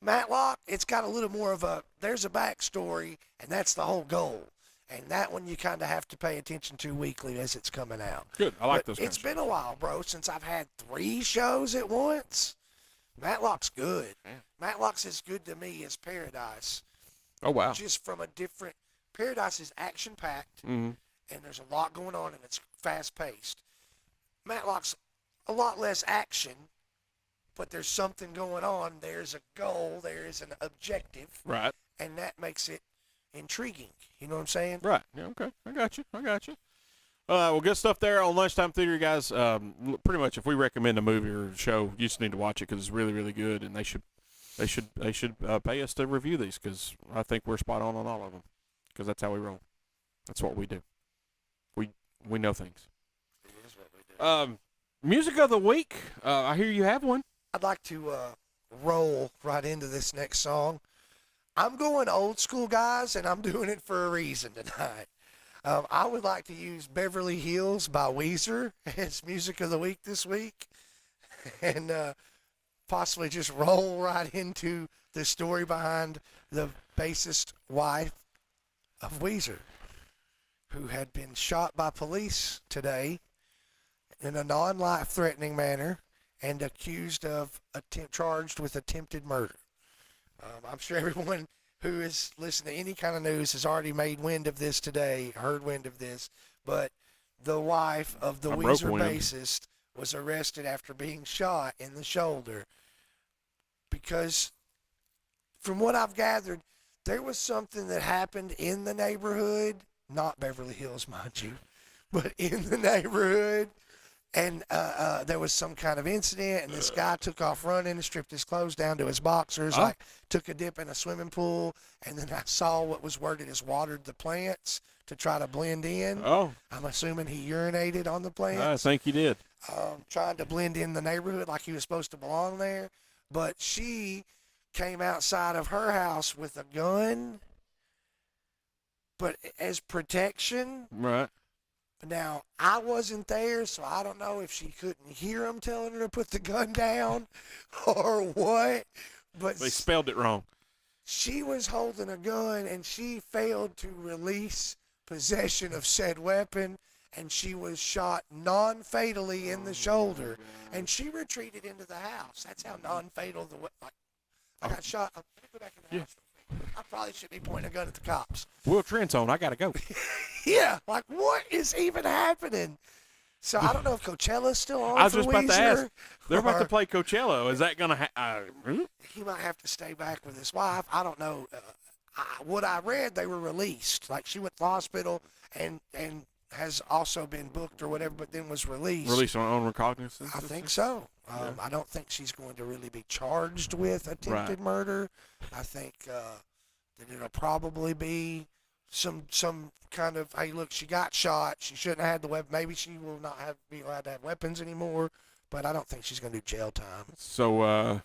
[SPEAKER 1] Matlock, it's got a little more of there's a backstory, and that's the whole goal. And that one you kind of have to pay attention to weekly as it's coming out.
[SPEAKER 2] Good. I like
[SPEAKER 1] But
[SPEAKER 2] those
[SPEAKER 1] it's
[SPEAKER 2] kinds of
[SPEAKER 1] been a while, bro, since I've had 3 shows at once. Matlock's good.
[SPEAKER 2] Yeah.
[SPEAKER 1] Matlock's as good to me as Paradise.
[SPEAKER 2] Oh, wow.
[SPEAKER 1] Just from a different... Paradise is action-packed,
[SPEAKER 2] Mhm.
[SPEAKER 1] and there's a lot going on, and it's fast-paced. Matlock's a lot less action, but there's something going on. There's a goal. There is an objective,
[SPEAKER 2] Right.
[SPEAKER 1] and that makes it intriguing. You know what I'm saying?
[SPEAKER 2] Right. Yeah, okay. I got you. Well, good stuff there on Lunchtime Theater, guys. Pretty much, if we recommend a movie or a show, you just need to watch it because it's really, really good, and they should pay us to review these because I think we're spot on all of them because that's how we roll. That's what we do. We know things.
[SPEAKER 1] It is what we do.
[SPEAKER 2] Music of the week. I hear you have one.
[SPEAKER 1] I'd like to roll right into this next song. I'm going old school, guys, and I'm doing it for a reason tonight. I would like to use Beverly Hills by Weezer as music of the week this week, and possibly just roll right into the story behind the bassist wife of Weezer, who had been shot by police today in a non-life-threatening manner and charged with attempted murder. I'm sure everyone who is listening to any kind of news has already made wind of this today, heard wind of this, but the wife of the Weezer bassist was arrested after being shot in the shoulder because, from what I've gathered, there was something that happened in the neighborhood, not Beverly Hills, mind you, but in the neighborhood, and there was some kind of incident, and this guy took off running and stripped his clothes down to his boxers,
[SPEAKER 2] Oh.
[SPEAKER 1] like took a dip in a swimming pool, and then I saw what was worded as watered the plants to try to blend in.
[SPEAKER 2] Oh,
[SPEAKER 1] I'm assuming he urinated on the
[SPEAKER 2] I
[SPEAKER 1] plants,
[SPEAKER 2] think you did.
[SPEAKER 1] trying to blend in the neighborhood like he was supposed to belong there. But she came outside of her house with a gun, but as protection.
[SPEAKER 2] Right.
[SPEAKER 1] Now, I wasn't there, so I don't know if she couldn't hear him telling her to put the gun down or what. But
[SPEAKER 2] They spelled it wrong.
[SPEAKER 1] she was holding a gun, and she failed to release possession of said weapon, and she was shot non-fatally in the shoulder, and she retreated into the house. That's how non-fatal I got shot. I'm gonna go back in the house. I probably shouldn't be pointing a gun at the cops.
[SPEAKER 2] Will Trent's on. I got to go.
[SPEAKER 1] Yeah, like what is even happening? So I don't know if Coachella's still on.
[SPEAKER 2] I was
[SPEAKER 1] for
[SPEAKER 2] just about to ask.
[SPEAKER 1] Weezer,
[SPEAKER 2] They're about to
[SPEAKER 1] or
[SPEAKER 2] play Coachella. Is that going to
[SPEAKER 1] he might have to stay back with his wife. I don't know. What I read, they were released. Like she went to the hospital and has also been booked or whatever, but then was released.
[SPEAKER 2] release on own recognizance?
[SPEAKER 1] I think so. I don't think she's going to really be charged with attempted murder. I think that it'll probably be some kind of, hey, look, she got shot. She shouldn't have had the weapon. Maybe she will not be allowed to have weapons anymore. But I don't think she's going to do jail time.
[SPEAKER 2] So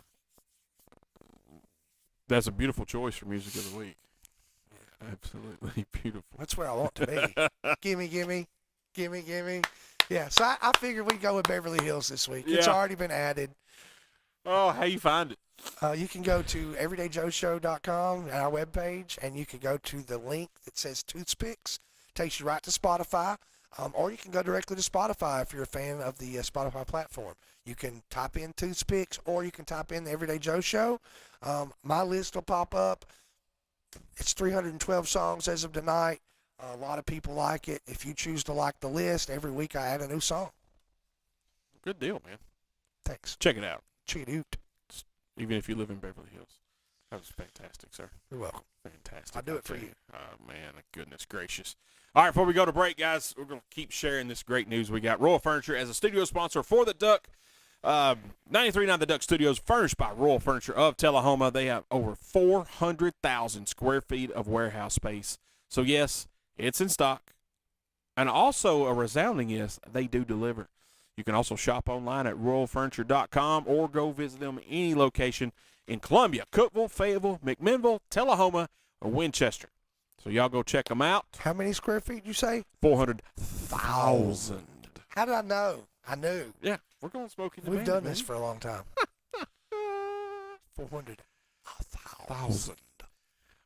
[SPEAKER 2] that's a beautiful choice for Music of the Week. Absolutely beautiful.
[SPEAKER 1] That's where I want to be. gimme. Yeah, so I figured we'd go with Beverly Hills this week. It's
[SPEAKER 2] Yeah.
[SPEAKER 1] already been added.
[SPEAKER 2] Oh, how you find it?
[SPEAKER 1] You can go to everydayjoeshow.com, our webpage, and you can go to the link that says Toothpicks. Takes you right to Spotify. Or you can go directly to Spotify if you're a fan of the Spotify platform. You can type in Toothpicks, or you can type in the Everyday Joe Show. My list will pop up. It's 312 songs as of tonight. A lot of people like it. If you choose to like the list, every week I add a new song.
[SPEAKER 2] Good deal, man.
[SPEAKER 1] Thanks.
[SPEAKER 2] Check it out.
[SPEAKER 1] Check it out.
[SPEAKER 2] Even if you live in Beverly Hills. That was fantastic, sir.
[SPEAKER 1] You're welcome.
[SPEAKER 2] Fantastic.
[SPEAKER 1] I'll do it for
[SPEAKER 2] tell
[SPEAKER 1] you.
[SPEAKER 2] Oh, man, goodness gracious. All right, before we go to break, guys, we're going to keep sharing this great news we got. Royal Furniture as a studio sponsor for the Duck. 93.9 The Duck Studios, furnished by Royal Furniture of Tullahoma. They have over 400,000 square feet of warehouse space. So, yes, it's in stock. And also a resounding yes, they do deliver. You can also shop online at royalfurniture.com or go visit them any location in Columbia, Cookeville, Fayetteville, McMinnville, Tullahoma, or Winchester. So y'all go check them out.
[SPEAKER 1] How many square feet you say?
[SPEAKER 2] 400,000.
[SPEAKER 1] How did I know? I knew.
[SPEAKER 2] Yeah, we're going smoking.
[SPEAKER 1] We've done this for a long time. 400,000.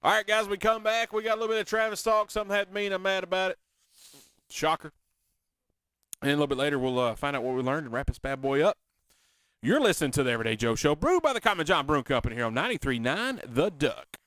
[SPEAKER 2] All right, guys, we come back. We got a little bit of Travis talk. Something happened to me, and I'm mad about it. Shocker. And a little bit later, we'll find out what we learned and wrap this bad boy up. You're listening to the Everyday Joe Show, brewed by the Common John Brewing Company here on 93.9 The Duck.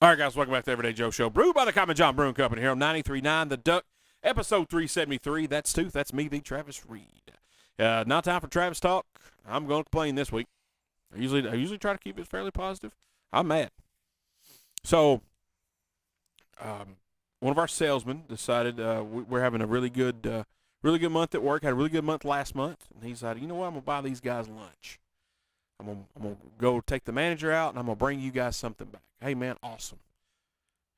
[SPEAKER 2] All right, guys, welcome back to the Everyday Joe Show, brewed by the Common John Brewing Company here on 93.9 The Duck, episode 373. That's Tooth. That's me, the Travis Reed. Now time for Travis talk. I'm going to complain this week. I usually try to keep it fairly positive. I'm mad. So, one of our salesmen decided we're having a really good month at work. Had a really good month last month, and he decided, you know what, I'm gonna buy these guys lunch. I'm gonna go take the manager out, and I'm gonna bring you guys something back. Hey man, awesome.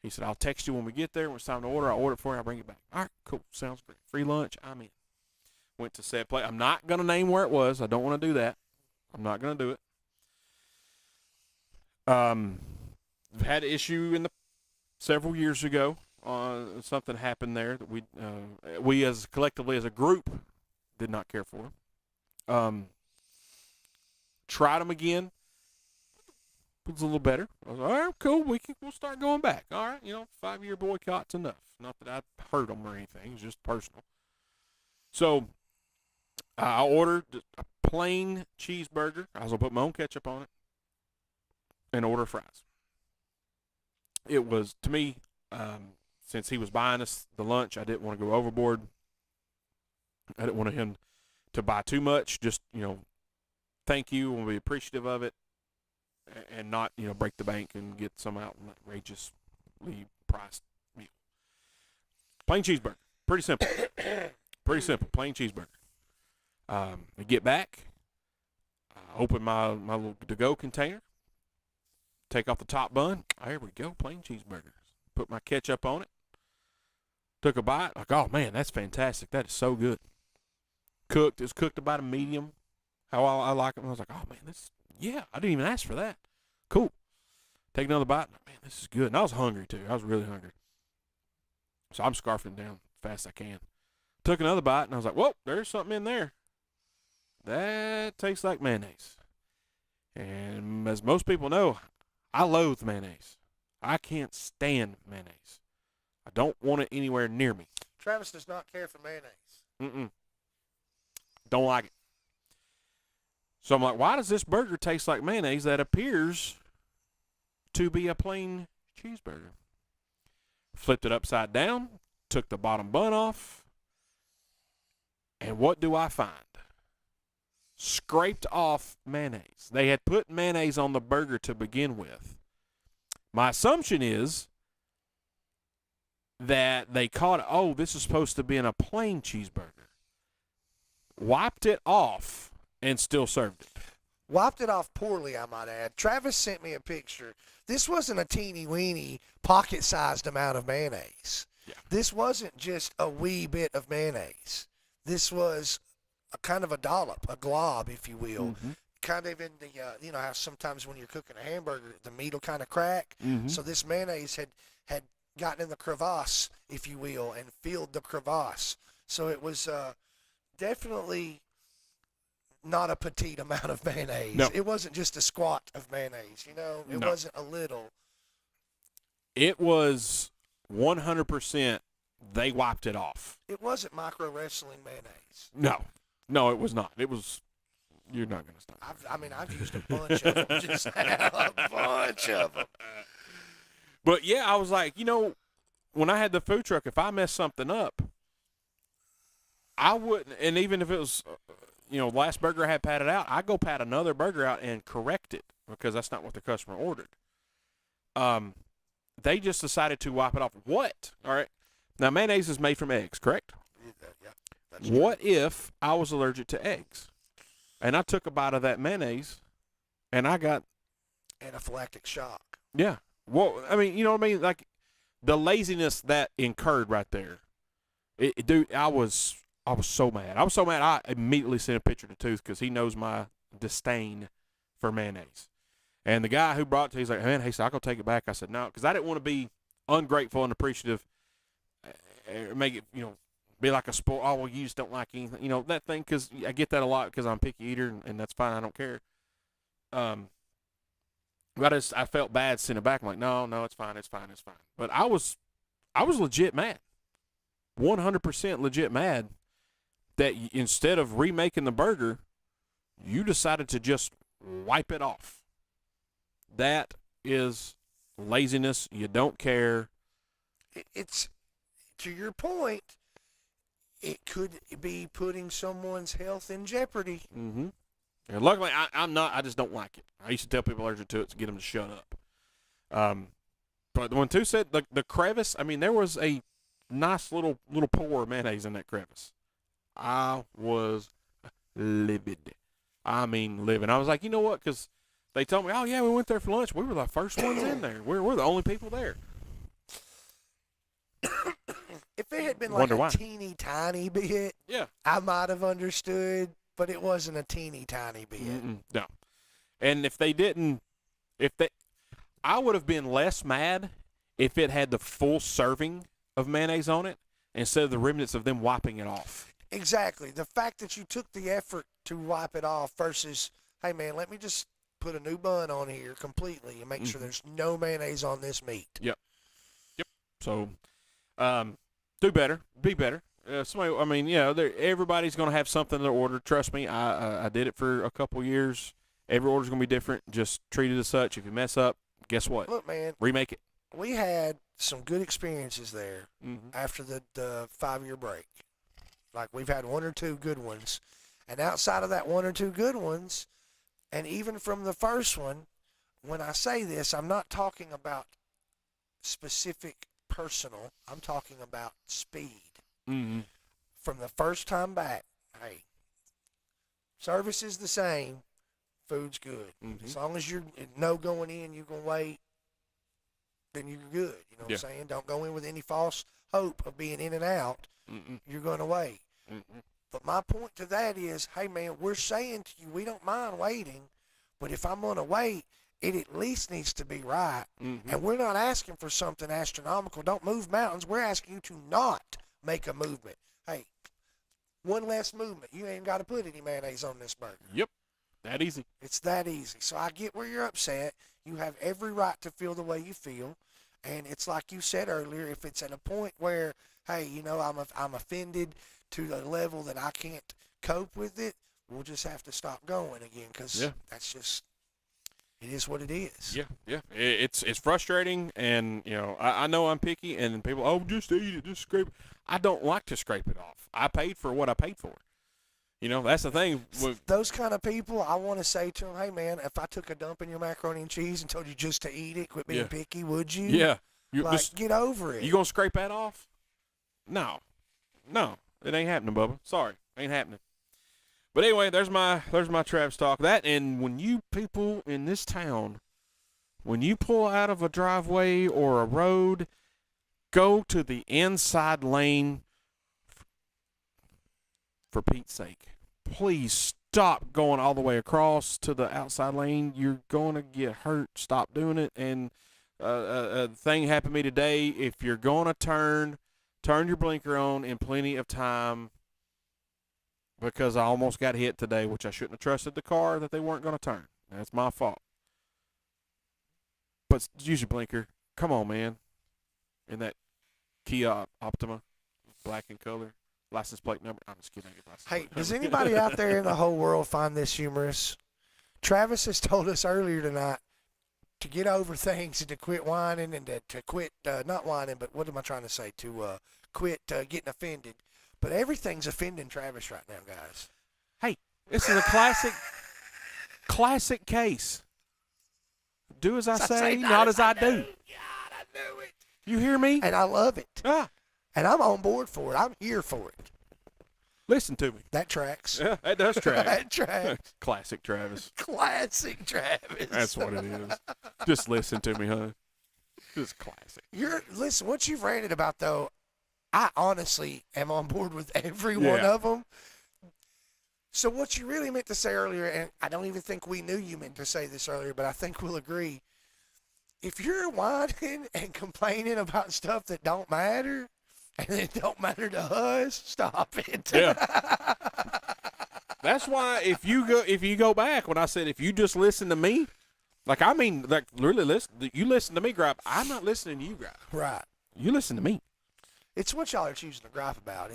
[SPEAKER 2] He said, I'll text you when we get there. When it's time to order, I'll order it for you. I'll bring it back. All right, cool. Sounds great. Free lunch. I'm in. Went to said place. I'm not going to name where it was. I don't want to do that. I'm not going to do it. I've had an issue several years ago. Something happened there that we as collectively as a group did not care for. Tried them again. It was a little better. I was like, all right, cool. We'll start going back. All right, 5-year boycott's enough. Not that I hurt them or anything. It's just personal. So I ordered a plain cheeseburger. I was going to put my own ketchup on it and order fries. It was, to me, since he was buying us the lunch, I didn't want to go overboard. I didn't want him to buy too much. Just, thank you. We'll be appreciative of it. and not break the bank and get some outrageously priced meal. Plain cheeseburger, pretty simple, pretty simple. Plain cheeseburger. I get back, I open my little to-go container, take off the top bun. There we go, plain cheeseburger. Put my ketchup on it. Took a bite. Like, oh man, that's fantastic. That is so good. Cooked. It was cooked about a medium. How I like it. I was like, oh man, I didn't even ask for that. Cool. Take another bite. Man, this is good. And I was hungry too. I was really hungry. So I'm scarfing down as fast as I can. Took another bite and I was like, whoa, there's something in there. That tastes like mayonnaise. And as most people know, I loathe mayonnaise. I can't stand mayonnaise. I don't want it anywhere near me.
[SPEAKER 1] Travis does not care for mayonnaise.
[SPEAKER 2] Don't like it. So I'm like, why does this burger taste like mayonnaise that appears to be a plain cheeseburger? Flipped it upside down, took the bottom bun off, and what do I find? Scraped off mayonnaise. They had put mayonnaise on the burger to begin with. My assumption is that they caught, oh, this is supposed to be in a plain cheeseburger. Wiped it off and still served it.
[SPEAKER 1] Wiped it off poorly, I might add. Travis sent me a picture. This wasn't a teeny-weeny, pocket-sized amount of mayonnaise.
[SPEAKER 2] Yeah.
[SPEAKER 1] This wasn't just a wee bit of mayonnaise. This was a kind of a dollop, a glob, if you will.
[SPEAKER 2] Mm-hmm.
[SPEAKER 1] Kind of in the, you know how sometimes when you're cooking a hamburger, the meat will kind of crack.
[SPEAKER 2] Mm-hmm.
[SPEAKER 1] So this mayonnaise had gotten in the crevasse, if you will, and filled the crevasse. So it was definitely not a petite amount of mayonnaise.
[SPEAKER 2] No.
[SPEAKER 1] It wasn't just a squat of mayonnaise, you know? It
[SPEAKER 2] No.
[SPEAKER 1] wasn't a little.
[SPEAKER 2] It was 100% they wiped it off.
[SPEAKER 1] It wasn't micro wrestling mayonnaise.
[SPEAKER 2] No, it was not. It was, you're not going to stop.
[SPEAKER 1] I've used a bunch of them just now. A bunch of them.
[SPEAKER 2] But yeah, I was like, when I had the food truck, if I messed something up, I wouldn't, and even if it was, last burger I had patted out, I'd go pat another burger out and correct it because that's not what the customer ordered. They just decided to wipe it off. What? All right. Now, mayonnaise is made from eggs, correct?
[SPEAKER 1] Yeah, that's true.
[SPEAKER 2] What if I was allergic to eggs? And I took a bite of that mayonnaise, and I got...
[SPEAKER 1] Anaphylactic shock.
[SPEAKER 2] Yeah. Well, I mean, you know what I mean? Like, the laziness that incurred right there. Dude, I was so mad. I was so mad, I immediately sent a picture to Tooth because he knows my disdain for mayonnaise. And the guy who brought it to me, he's like, man, hey, so I'll go take it back. I said, no, because I didn't want to be ungrateful and appreciative, make it, be like a sport. Oh, well, you just don't like anything. That thing, because I get that a lot because I'm a picky eater, and that's fine. I don't care. But I felt bad sending it back. I'm like, no, it's fine. But I was legit mad. 100% legit mad that instead of remaking the burger, you decided to just wipe it off. That is laziness. You don't care.
[SPEAKER 1] It's, to your point, it could be putting someone's health in jeopardy.
[SPEAKER 2] Mm-hmm. And luckily, I'm not. I just don't like it. I used to tell people allergic to it to get them to shut up. But when Tooth said the crevice, I mean, there was a nice little pour of mayonnaise in that crevice. I was livid. I mean, livid. I was like, you know what? Because they told me, oh, yeah, we went there for lunch. We were the first ones in there. We're the only people there.
[SPEAKER 1] If it had been
[SPEAKER 2] Wonder
[SPEAKER 1] like
[SPEAKER 2] why.
[SPEAKER 1] a teeny tiny bit,
[SPEAKER 2] Yeah.
[SPEAKER 1] I might have understood, but it wasn't a teeny tiny bit.
[SPEAKER 2] No. And if they didn't, I would have been less mad if it had the full serving of mayonnaise on it instead of the remnants of them wiping it off.
[SPEAKER 1] Exactly. The fact that you took the effort to wipe it off versus, hey, man, let me just put a new bun on here completely and make sure there's no mayonnaise on this meat.
[SPEAKER 2] Yep. So, do better. Be better. Everybody's going to have something to order. Trust me, I did it for a couple years. Every order's going to be different. Just treat it as such. If you mess up, guess what?
[SPEAKER 1] Look, man,
[SPEAKER 2] Remake it.
[SPEAKER 1] we had some good experiences there after the 5-year break. Like, we've had one or two good ones. And outside of that one or two good ones, and even from the first one, when I say this, I'm not talking about specific personal. I'm talking about speed.
[SPEAKER 2] Mm-hmm.
[SPEAKER 1] From the first time back, hey, service is the same, food's good.
[SPEAKER 2] Mm-hmm.
[SPEAKER 1] As long as you know going in, you're going to wait, then you're good. You know what I'm saying? Don't go in with any false hope of being in and out.
[SPEAKER 2] Mm-mm.
[SPEAKER 1] You're going to wait.
[SPEAKER 2] Mm-mm.
[SPEAKER 1] But my point to that is, hey, man, we're saying to you, we don't mind waiting, but if I'm going to wait, it at least needs to be right.
[SPEAKER 2] Mm-hmm.
[SPEAKER 1] And we're not asking for something astronomical. Don't move mountains. We're asking you to not make a movement. Hey, one less movement. You ain't got to put any mayonnaise on this burger.
[SPEAKER 2] Yep. That easy.
[SPEAKER 1] It's that easy. So I get where you're upset. You have every right to feel the way you feel. And it's like you said earlier, if it's at a point where, hey, you know, I'm offended to the level that I can't cope with it, we'll just have to stop going again because that's just, it is what it is.
[SPEAKER 2] Yeah, yeah. It's frustrating, and, you know, I know I'm picky, and people, oh, just eat it, just scrape it. I don't like to scrape it off. I paid for what I paid for. You know, that's the thing.
[SPEAKER 1] Those kind of people, I want to say to them, hey, man, if I took a dump in your macaroni and cheese and told you just to eat it, quit being picky, would you?
[SPEAKER 2] Yeah.
[SPEAKER 1] Get over it.
[SPEAKER 2] You going to scrape that off? No. It ain't happening, Bubba. Sorry. Ain't happening. But anyway, there's my Travis talk. That, and when you people in this town, when you pull out of a driveway or a road, go to the inside lane for Pete's sake. Please stop going all the way across to the outside lane. You're going to get hurt. Stop doing it. And a thing happened to me today. If you're going to turn your blinker on in plenty of time, because I almost got hit today, which I shouldn't have trusted the car that they weren't going to turn. That's my fault. But use your blinker. Come on, man. In that Kia Optima, black in color. License plate number. I'm just kidding.
[SPEAKER 1] Hey, does anybody out there in the whole world find this humorous? Travis has told us earlier tonight to get over things and to quit whining and to quit, not whining, but what am I trying to say? To quit getting offended. But everything's offending Travis right now, guys.
[SPEAKER 2] Hey, this is a classic case. Do as I say, not as I do.
[SPEAKER 1] God, I knew it.
[SPEAKER 2] You hear me?
[SPEAKER 1] And I love it.
[SPEAKER 2] Ah.
[SPEAKER 1] And I'm on board for it. I'm here for it.
[SPEAKER 2] Listen to me.
[SPEAKER 1] That tracks.
[SPEAKER 2] Yeah, that does track.
[SPEAKER 1] That tracks.
[SPEAKER 2] Classic Travis.
[SPEAKER 1] Classic Travis.
[SPEAKER 2] That's what it is. Just listen to me, huh? Just classic.
[SPEAKER 1] Listen, what you've ranted about, though, I honestly am on board with every one of them. So what you really meant to say earlier, and I don't even think we knew you meant to say this earlier, but I think we'll agree. If you're whining and complaining about stuff that don't matter, and it don't matter to us, stop it.
[SPEAKER 2] Yeah. That's why if you go back when I said if you just listen to me, like I mean like really listen, you listen to me gripe. I'm not listening to you gripe.
[SPEAKER 1] Right.
[SPEAKER 2] You listen to me.
[SPEAKER 1] It's what y'all are choosing to gripe about.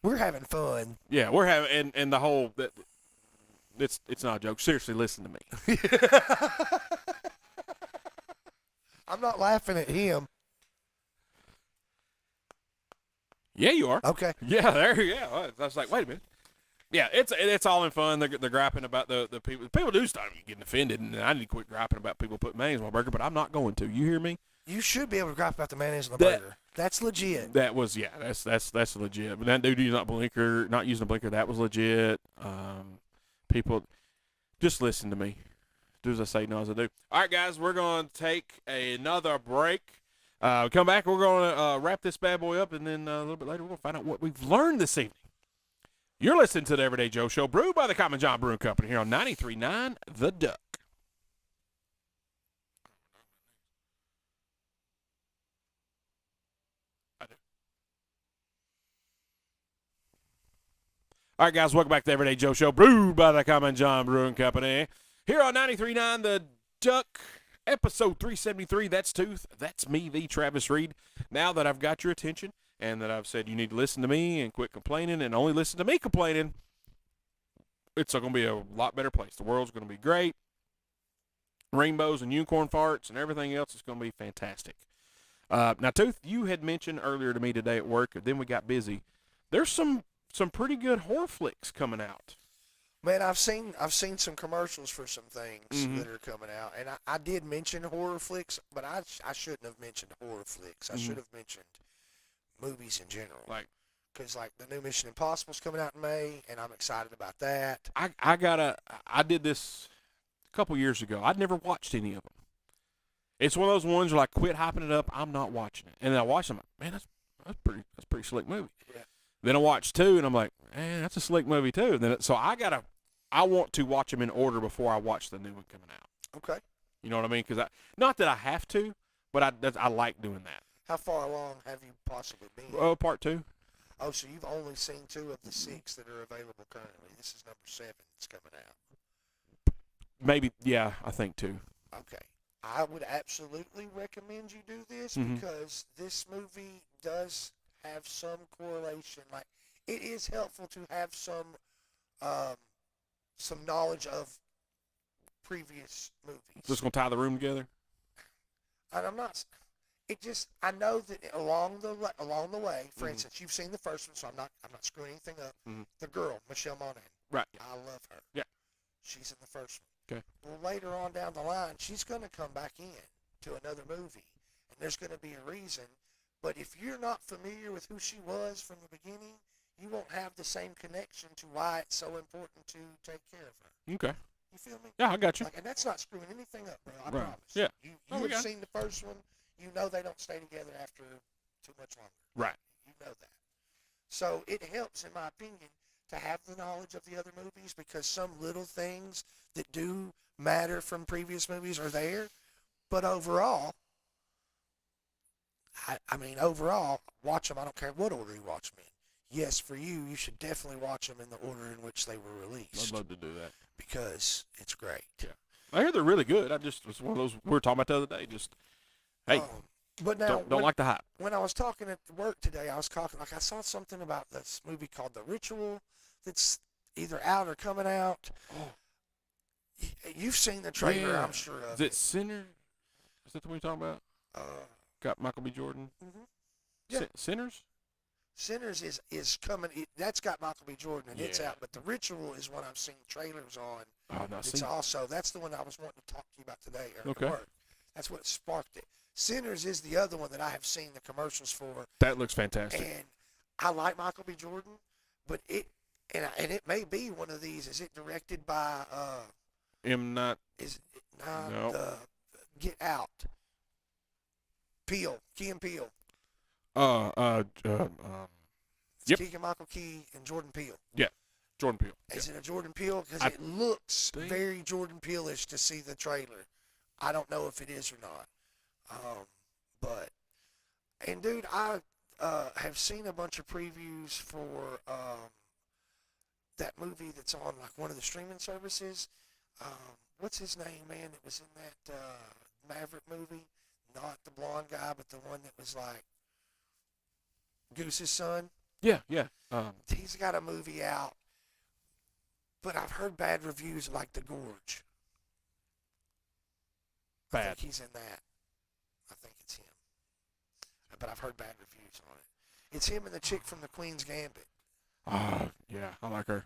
[SPEAKER 1] We're having fun.
[SPEAKER 2] Yeah, we're having and the whole that it's not a joke. Seriously, listen to me.
[SPEAKER 1] I'm not laughing at him.
[SPEAKER 2] Yeah, you are.
[SPEAKER 1] Okay.
[SPEAKER 2] Yeah, I was like, wait a minute. Yeah, it's all in fun. They're griping about the people. People do start getting offended, and I need to quit griping about people putting mayonnaise on my burger. But I'm not going to. You hear me?
[SPEAKER 1] You should be able to gripe about the mayonnaise on the burger. That's legit.
[SPEAKER 2] That was that's legit. But that dude not using a blinker, that was legit. People, just listen to me. Do as I say, not as I do. All right, guys, we're going to take another break. Come back, we're going to wrap this bad boy up, and then a little bit later we're going to find out what we've learned this evening. You're listening to the Everyday Joe Show, brewed by the Common John Brewing Company here on 93.9 The Duck. All right, guys, welcome back to the Everyday Joe Show, brewed by the Common John Brewing Company here on 93.9 The Duck. Episode 373, that's Tooth, that's me, the Travis Reed. Now that I've got your attention and that I've said you need to listen to me and quit complaining and only listen to me complaining, it's going to be a lot better place. The world's going to be great. Rainbows and unicorn farts and everything else is going to be fantastic. Now, Tooth, you had mentioned earlier to me today at work, then we got busy. There's some pretty good horror flicks coming out.
[SPEAKER 1] Man, I've seen some commercials for some things
[SPEAKER 2] Mhm.
[SPEAKER 1] that are coming out, and I did mention horror flicks, but I shouldn't have mentioned horror flicks. I
[SPEAKER 2] Mhm.
[SPEAKER 1] should have mentioned movies in general.
[SPEAKER 2] Like
[SPEAKER 1] Because like the new Mission Impossible's coming out in May, and I'm excited about that.
[SPEAKER 2] I did this a couple years ago. I'd never watched any of them. It's one of those ones where like quit hyping it up. I'm not watching it, and then I watched them. Man, that's pretty slick movie.
[SPEAKER 1] Yeah.
[SPEAKER 2] Then I watched two, and I'm like, man, that's a slick movie too. And then so I want to watch them in order before I watch the new one coming out.
[SPEAKER 1] Okay.
[SPEAKER 2] You know what I mean? Because not that I have to, but I like doing that.
[SPEAKER 1] How far along have you possibly been?
[SPEAKER 2] Part two.
[SPEAKER 1] Oh, so you've only seen 2 of the 6 that are available currently. This is number 7 that's coming out.
[SPEAKER 2] Maybe, yeah, I think two.
[SPEAKER 1] Okay. I would absolutely recommend you do this
[SPEAKER 2] Mhm.
[SPEAKER 1] because this movie does have some correlation. Like, it is helpful to have some knowledge of previous movies.
[SPEAKER 2] Just gonna tie the room together.
[SPEAKER 1] And I'm not. It just, I know that along the way. For
[SPEAKER 2] Mhm.
[SPEAKER 1] instance, you've seen the first one, so I'm not screwing anything up.
[SPEAKER 2] Mhm.
[SPEAKER 1] The girl, Michelle Monaghan.
[SPEAKER 2] Right.
[SPEAKER 1] I love her.
[SPEAKER 2] Yeah.
[SPEAKER 1] She's in the first one.
[SPEAKER 2] Okay.
[SPEAKER 1] Well, later on down the line, she's going to come back in to another movie, and there's going to be a reason. But if you're not familiar with who she was from the beginning, you won't have the same connection to why it's so important to take care of her.
[SPEAKER 2] Okay.
[SPEAKER 1] You feel me?
[SPEAKER 2] Yeah, I got you.
[SPEAKER 1] Like, and that's not screwing anything up, bro. I
[SPEAKER 2] Right.
[SPEAKER 1] promise.
[SPEAKER 2] Yeah.
[SPEAKER 1] You
[SPEAKER 2] Oh, we
[SPEAKER 1] have
[SPEAKER 2] got it.
[SPEAKER 1] seen the first one. You know they don't stay together after too much longer.
[SPEAKER 2] Right.
[SPEAKER 1] You know that. So it helps, in my opinion, to have the knowledge of the other movies because some little things that do matter from previous movies are there. But overall, overall, watch them. I don't care what order you watch them in. Yes, for you, you should definitely watch them in the order in which they were
[SPEAKER 2] I'd
[SPEAKER 1] released
[SPEAKER 2] love to do that.
[SPEAKER 1] because it's great.
[SPEAKER 2] Yeah. I hear they're really good. It's one of those we were talking about the other day. Just hey,
[SPEAKER 1] But now,
[SPEAKER 2] don't like the hype.
[SPEAKER 1] when I was talking at work today, I was talking like I saw something about this movie called The Ritual that's either out or coming out.
[SPEAKER 2] Oh.
[SPEAKER 1] You've seen the trailer,
[SPEAKER 2] Yeah.
[SPEAKER 1] I'm sure of
[SPEAKER 2] Is it Sinner? Is that the one you're talking about? Got Michael B. Jordan.
[SPEAKER 1] Mhm. Yeah.
[SPEAKER 2] Sinners.
[SPEAKER 1] Sinners is coming. That's got Michael B. Jordan and it's
[SPEAKER 2] Yeah.
[SPEAKER 1] out. But The Ritual is one I've seen trailers on.
[SPEAKER 2] Oh, I've not
[SPEAKER 1] It's
[SPEAKER 2] seen.
[SPEAKER 1] also that's the one I was wanting to talk to you about today. Or
[SPEAKER 2] Okay.
[SPEAKER 1] at work. That's what sparked it. Sinners is the other one that I have seen the commercials for.
[SPEAKER 2] That looks fantastic.
[SPEAKER 1] And I like Michael B. Jordan, but it may be one of these. Is it directed by
[SPEAKER 2] M. Not.
[SPEAKER 1] is it not
[SPEAKER 2] No.
[SPEAKER 1] the Get Out? Peele, Key and Peele. It's
[SPEAKER 2] Yep.
[SPEAKER 1] Keegan-Michael Key and Jordan Peele.
[SPEAKER 2] Jordan Peele.
[SPEAKER 1] Is it a Jordan Peele? Because
[SPEAKER 2] I
[SPEAKER 1] it looks
[SPEAKER 2] think-
[SPEAKER 1] very Jordan Peele-ish to see the trailer. I don't know if it is or not. And dude, I have seen a bunch of previews for that movie that's on like one of the streaming services. What's his name, man? That was in that Maverick movie. Not the blonde guy, but the one that was like Goose's son.
[SPEAKER 2] Yeah.
[SPEAKER 1] He's got a movie out, but I've heard bad reviews like The Gorge. I
[SPEAKER 2] Bad.
[SPEAKER 1] think he's in that. I think it's him. But I've heard bad reviews on it. It's him and the chick from The Queen's Gambit.
[SPEAKER 2] Yeah. I like her.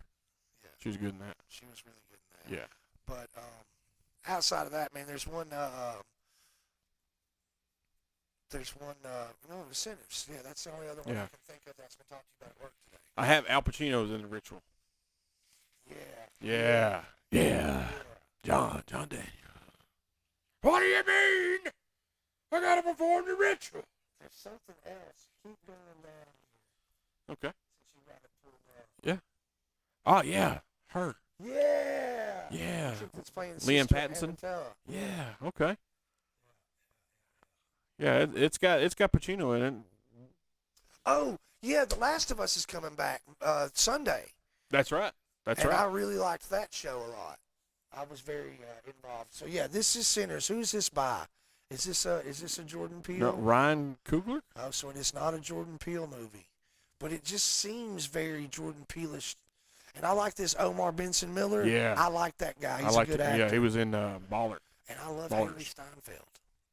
[SPEAKER 1] Yeah.
[SPEAKER 2] She was good in that.
[SPEAKER 1] She was really good in that.
[SPEAKER 2] Yeah.
[SPEAKER 1] But outside of that, man, there's one. No, The Sinners. Yeah, that's the only other one
[SPEAKER 2] Yeah.
[SPEAKER 1] I can think of that's been talked to you about at work today.
[SPEAKER 2] I have Al Pacino's in The Ritual.
[SPEAKER 1] Yeah.
[SPEAKER 2] Yeah. John Daniel. What do you mean? I gotta perform the ritual.
[SPEAKER 1] There's something else. Keep going down
[SPEAKER 2] Okay.
[SPEAKER 1] since you got it pulled up.
[SPEAKER 2] Oh yeah, her.
[SPEAKER 1] Yeah.
[SPEAKER 2] Yeah.
[SPEAKER 1] Chick that's playing
[SPEAKER 2] Liam
[SPEAKER 1] Sister
[SPEAKER 2] Pattinson?
[SPEAKER 1] Amantella.
[SPEAKER 2] Yeah. Okay. Yeah, it's got Pacino in it.
[SPEAKER 1] Oh, yeah, The Last of Us is coming back Sunday.
[SPEAKER 2] That's right. That's
[SPEAKER 1] and
[SPEAKER 2] right.
[SPEAKER 1] I really liked that show a lot. I was very involved. So yeah, this is Sinners. Who's this by? Is this a Jordan Peele?
[SPEAKER 2] No, Ryan Coogler.
[SPEAKER 1] Oh, so it is not a Jordan Peele movie, but it just seems very Jordan Peele-ish. And I like this Omar Benson Miller.
[SPEAKER 2] Yeah.
[SPEAKER 1] I like that guy.
[SPEAKER 2] I
[SPEAKER 1] He's
[SPEAKER 2] liked
[SPEAKER 1] a good
[SPEAKER 2] it.
[SPEAKER 1] actor.
[SPEAKER 2] Yeah, he was in Baller.
[SPEAKER 1] And I love
[SPEAKER 2] Ballers.
[SPEAKER 1] Haley Steinfeld.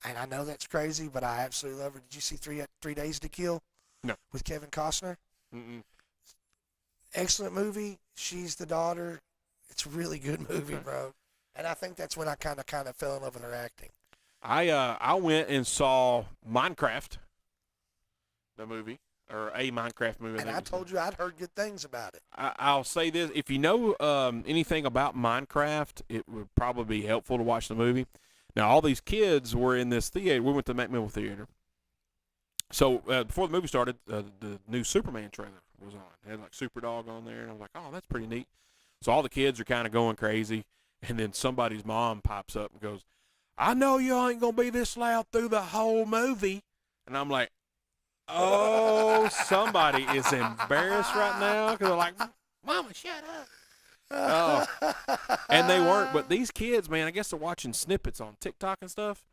[SPEAKER 1] And I know that's crazy, but I absolutely love her. Did you see Three Days to Kill?
[SPEAKER 2] No.
[SPEAKER 1] With Kevin Costner?
[SPEAKER 2] Mm-mm.
[SPEAKER 1] Excellent movie. She's the daughter. It's a really good movie, bro. And I think that's when I kind of fell in love with her acting.
[SPEAKER 2] I went and saw Minecraft, the movie, or a Minecraft movie.
[SPEAKER 1] And I told you I'd heard good things about it.
[SPEAKER 2] I'll say this: if you know anything about Minecraft, it would probably be helpful to watch the movie. Now, all these kids were in this theater. We went to the Macmillan Theater. So before the movie started, the new Superman trailer was on. It had like Superdog on there, and I was like, "Oh, that's pretty neat." So all the kids are kind of going crazy, and then somebody's mom pops up and goes, "I know you ain't gonna be this loud through the whole movie," and I'm like, "Oh, somebody is embarrassed right now," because they're like, "Mama, shut up." Oh. And they weren't, but these kids, man, I guess they're watching snippets on TikTok and stuff.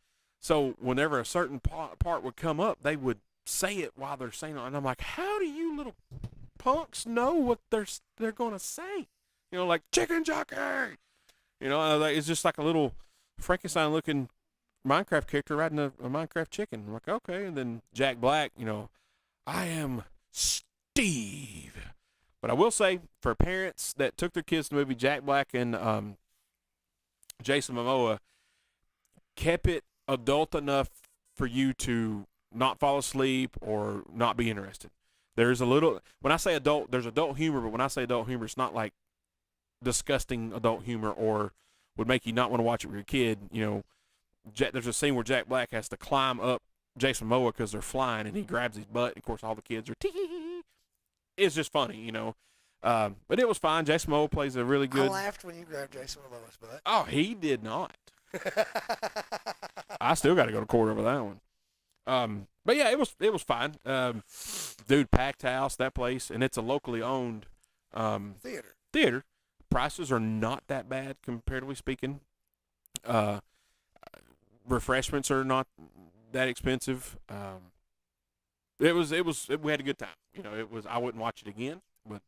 [SPEAKER 2] So whenever a certain part would come up, they would say it while they're saying it, and I'm like, "How do you little punks know what they're gonna say?" You know, like chicken jockey. You know, it's just like a little Frankenstein-looking Minecraft character riding a Minecraft chicken. I'm like, okay. And then Jack Black, you know, I am Steve. But I will say, for parents that took their kids to the movie, Jack Black and Jason Momoa kept it adult enough for you to not fall asleep or not be interested. There's a little, when I say adult, there's adult humor, but when I say adult humor, it's not like disgusting adult humor or would make you not want to watch it with your kid. You know, there's a scene where Jack Black has to climb up Jason Momoa because they're flying, and he grabs his butt. And of course, all the kids are tee. It's just funny, you know. But it was fine. Jason Momoa plays a really good.
[SPEAKER 1] I laughed when you grabbed Jason Momoa's butt.
[SPEAKER 2] Oh, he did not. I still got to go to court over that one. But yeah, it was fine. Dude, packed house, that place, and it's a locally owned theater. Prices are not that bad comparatively speaking. Refreshments are not that expensive. We had a good time. You know, I wouldn't watch it again, but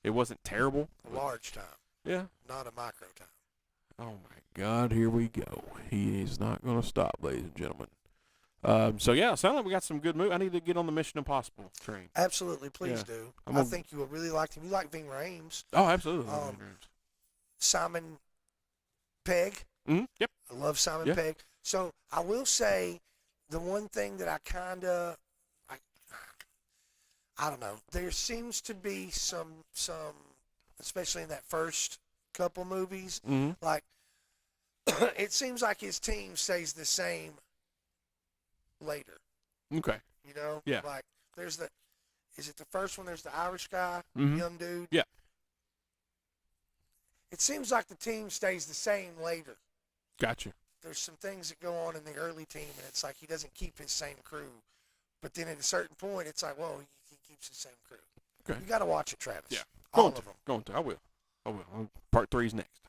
[SPEAKER 2] it wasn't terrible.
[SPEAKER 1] A large time.
[SPEAKER 2] Yeah.
[SPEAKER 1] Not a micro time.
[SPEAKER 2] Oh my God, here we go. He is not going to stop, ladies and gentlemen. So yeah, sound like we got some good movies. I need to get on the Mission Impossible train.
[SPEAKER 1] Absolutely, please
[SPEAKER 2] Yeah.
[SPEAKER 1] do.
[SPEAKER 2] I'm
[SPEAKER 1] I
[SPEAKER 2] gonna-
[SPEAKER 1] think you will really like him. You like Ving Rhames,
[SPEAKER 2] Oh, absolutely.
[SPEAKER 1] Simon Pegg.
[SPEAKER 2] Yep.
[SPEAKER 1] I love Simon
[SPEAKER 2] Yeah.
[SPEAKER 1] Pegg. So I will say, the one thing that I don't know. There seems to be some, especially in that first couple movies,
[SPEAKER 2] Mm-hmm.
[SPEAKER 1] like it seems like his team stays the same later.
[SPEAKER 2] Okay.
[SPEAKER 1] You know,
[SPEAKER 2] Yeah.
[SPEAKER 1] Like is it the first one? There's the Irish guy,
[SPEAKER 2] Mhm.
[SPEAKER 1] young dude.
[SPEAKER 2] Yeah.
[SPEAKER 1] It seems like the team stays the same later.
[SPEAKER 2] Gotcha.
[SPEAKER 1] There's some things that go on in the early team, and it's like he doesn't keep his same crew. But then at a certain point, it's like, whoa, he keeps his same crew.
[SPEAKER 2] Okay.
[SPEAKER 1] You got to watch it, Travis.
[SPEAKER 2] Yeah.
[SPEAKER 1] All
[SPEAKER 2] Going
[SPEAKER 1] of
[SPEAKER 2] to.
[SPEAKER 1] them.
[SPEAKER 2] Going to. I will. Part 3's next.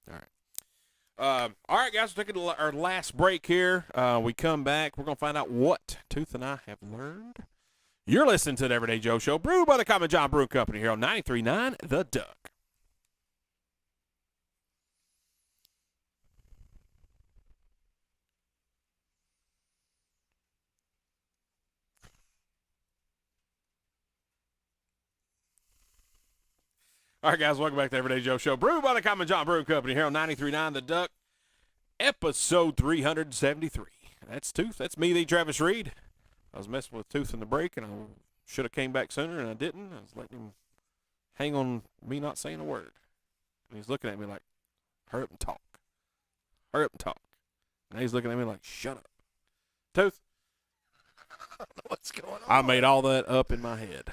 [SPEAKER 2] All right. All right, guys. We're taking our last break here. We come back. We're going to find out what Tooth and I have learned. You're listening to the Everyday Joe Show, brewed by the Common John Brewing Company here on 93.9 The Duck. All right, guys, welcome back to the Everyday Joe Show, brewed by the Common John Brewing Company here on 93.9 The Duck, episode 373. That's Tooth. That's me, the Travis Reed. I was messing with Tooth in the break, and I should have came back sooner, and I didn't. I was letting him hang on me not saying a word. And he's looking at me like, hurry up and talk. Hurry up and talk. And he's looking at me like, shut up. Tooth,
[SPEAKER 1] I don't know what's going on.
[SPEAKER 2] I made all that up in my head.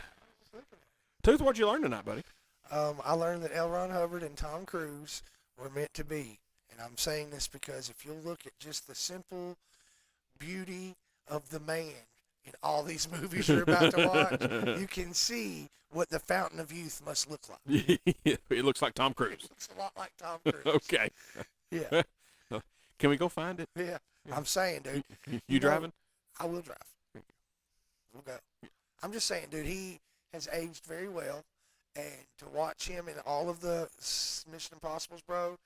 [SPEAKER 2] Tooth, what'd you learn tonight, buddy?
[SPEAKER 1] I learned that L. Ron Hubbard and Tom Cruise were meant to be. And I'm saying this because if you look at just the simple beauty of the man in all these movies you're about to watch, you can see what the Fountain of Youth must look like.
[SPEAKER 2] It looks like Tom Cruise.
[SPEAKER 1] It looks a lot like Tom Cruise.
[SPEAKER 2] Okay.
[SPEAKER 1] Yeah.
[SPEAKER 2] Can we go find it?
[SPEAKER 1] Yeah. I'm saying, dude.
[SPEAKER 2] You
[SPEAKER 1] know,
[SPEAKER 2] driving?
[SPEAKER 1] I will drive. We'll go. I'm just saying, dude, he has aged very well. And to watch him in all of the Mission Impossibles, bro,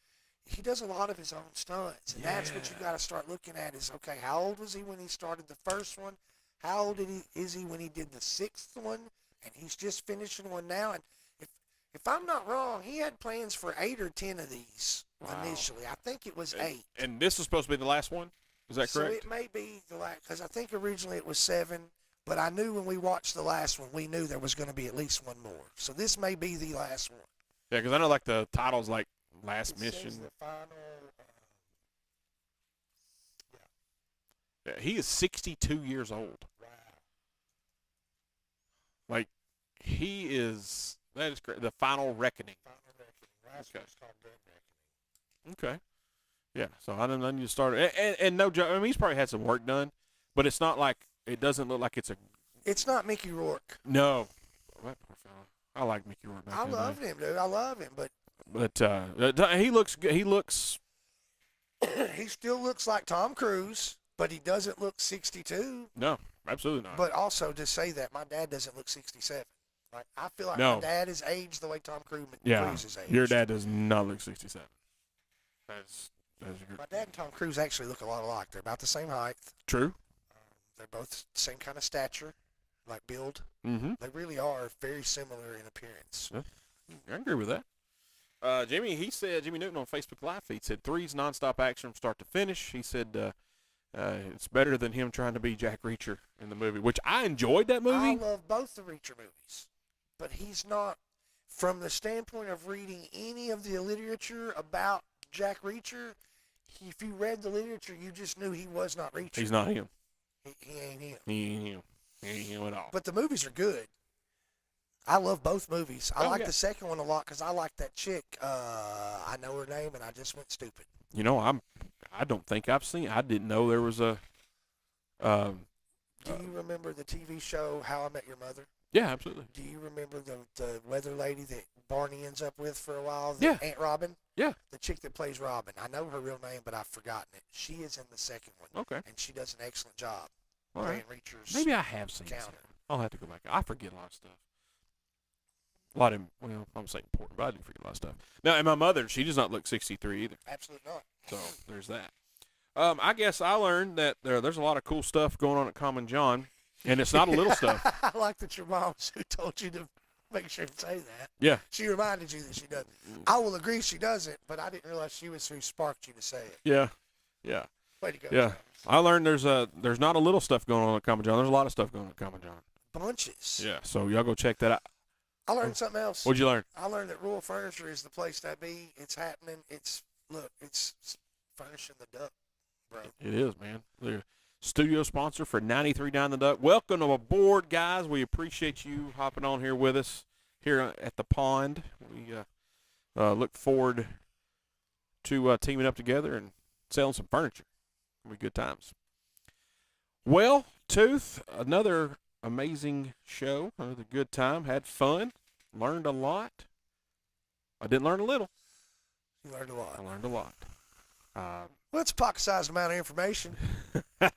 [SPEAKER 1] he does a lot of his own stunts. And that's what you got to start looking at is, okay, how old was he when he started the first one? How old is he when he did the sixth one? And he's just finishing one now. And If I'm not wrong, he had plans for 8 or 10 of these
[SPEAKER 2] Wow.
[SPEAKER 1] initially. I think it was 8.
[SPEAKER 2] And this is supposed to be the last one? Is that
[SPEAKER 1] So
[SPEAKER 2] correct?
[SPEAKER 1] it may be the last, because I think originally it was 7, but I knew when we watched the last one, we knew there was going to be at least one more. So this may be the last one.
[SPEAKER 2] Yeah, because I know like the title's like Last
[SPEAKER 1] It
[SPEAKER 2] Mission.
[SPEAKER 1] says the final.
[SPEAKER 2] Yeah, he is 62 years old.
[SPEAKER 1] Wow.
[SPEAKER 2] Like, he is, that is great. The Final Reckoning.
[SPEAKER 1] Final Reckoning. Last
[SPEAKER 2] Okay.
[SPEAKER 1] one's called Dead Reckoning.
[SPEAKER 2] Okay. Yeah, so I didn't need to start. And no joke, I mean, he's probably had some work done, but it's not like, it doesn't look like it's a,
[SPEAKER 1] It's not Mickey Rourke.
[SPEAKER 2] no. That poor fella. I like Mickey Rourke. back
[SPEAKER 1] I
[SPEAKER 2] in the
[SPEAKER 1] love
[SPEAKER 2] day.
[SPEAKER 1] him, dude. I love him, but
[SPEAKER 2] But he looks good. He looks,
[SPEAKER 1] he still looks like Tom Cruise, but he doesn't look 62.
[SPEAKER 2] no, absolutely not.
[SPEAKER 1] But also to say that my dad doesn't look 67. Like I feel like
[SPEAKER 2] No.
[SPEAKER 1] my dad is aged the way Tom Cruise
[SPEAKER 2] Yeah,
[SPEAKER 1] is aged.
[SPEAKER 2] your dad does not look 67. That's
[SPEAKER 1] My dad and Tom Cruise actually look a lot alike. They're about the same height.
[SPEAKER 2] true.
[SPEAKER 1] They're both the same kind of stature, like build.
[SPEAKER 2] Mm-hmm.
[SPEAKER 1] They really are very similar in appearance.
[SPEAKER 2] I agree with that. Jimmy Newton on Facebook Live feed said 3's nonstop action from start to finish. He said it's better than him trying to be Jack Reacher in the movie, which I enjoyed that
[SPEAKER 1] I
[SPEAKER 2] movie.
[SPEAKER 1] love both the Reacher movies, but he's not, from the standpoint of reading any of the literature about Jack Reacher, if you read the literature, you just knew he was not Reacher.
[SPEAKER 2] He's not him.
[SPEAKER 1] He ain't him.
[SPEAKER 2] He ain't him. He ain't him at all.
[SPEAKER 1] But the movies are good. I love both movies. I
[SPEAKER 2] Oh,
[SPEAKER 1] like
[SPEAKER 2] yeah.
[SPEAKER 1] the second one a lot because I like that chick. I know her name, and I just went stupid.
[SPEAKER 2] You know, I don't think I've seen. I didn't know there was a.
[SPEAKER 1] Do you remember the TV show How I Met Your Mother?
[SPEAKER 2] Yeah, absolutely.
[SPEAKER 1] Do you remember the weather lady that Barney ends up with for a while?
[SPEAKER 2] Yeah.
[SPEAKER 1] Aunt Robin?
[SPEAKER 2] Yeah.
[SPEAKER 1] The chick that plays Robin. I know her real name, but I've forgotten it. She is in the second one,
[SPEAKER 2] Okay.
[SPEAKER 1] and she does an excellent job
[SPEAKER 2] All
[SPEAKER 1] playing
[SPEAKER 2] right.
[SPEAKER 1] Reacher's
[SPEAKER 2] Maybe I have seen
[SPEAKER 1] counter.
[SPEAKER 2] something. I'll have to go back. I forget a lot of stuff. A lot of, well, I'm saying important, but I do forget a lot of stuff. Now, and my mother, she does not look 63 either.
[SPEAKER 1] Absolutely not.
[SPEAKER 2] So there's that. I guess I learned that there's a lot of cool stuff going on at Common John, and it's not a little stuff.
[SPEAKER 1] I like that your mom's who told you to make sure to say that.
[SPEAKER 2] Yeah.
[SPEAKER 1] She reminded you that she doesn't. I will agree she doesn't, but I didn't realize she was who sparked you to say it.
[SPEAKER 2] Yeah. Yeah.
[SPEAKER 1] Way to go.
[SPEAKER 2] Yeah.
[SPEAKER 1] Travis.
[SPEAKER 2] I learned there's not a little stuff going on at Common John. There's a lot of stuff going on at Common John.
[SPEAKER 1] Bunches.
[SPEAKER 2] Yeah. So y'all go check that out.
[SPEAKER 1] I learned something else.
[SPEAKER 2] What'd you learn?
[SPEAKER 1] I learned that Rural Furniture is the place to be. It's happening. It's furnishing the duck, bro.
[SPEAKER 2] It is, man. They're studio sponsor for 93 Down the Duck. Welcome aboard, guys. We appreciate you hopping on here with us here at the pond. We look forward to teaming up together and selling some furniture. It'll be good times. Well, Tooth, another amazing show. Another good time. Had fun. Learned a lot. I didn't learn a little.
[SPEAKER 1] You learned a lot.
[SPEAKER 2] I learned a lot.
[SPEAKER 1] Well, it's a pocket-sized amount of information.
[SPEAKER 2] What's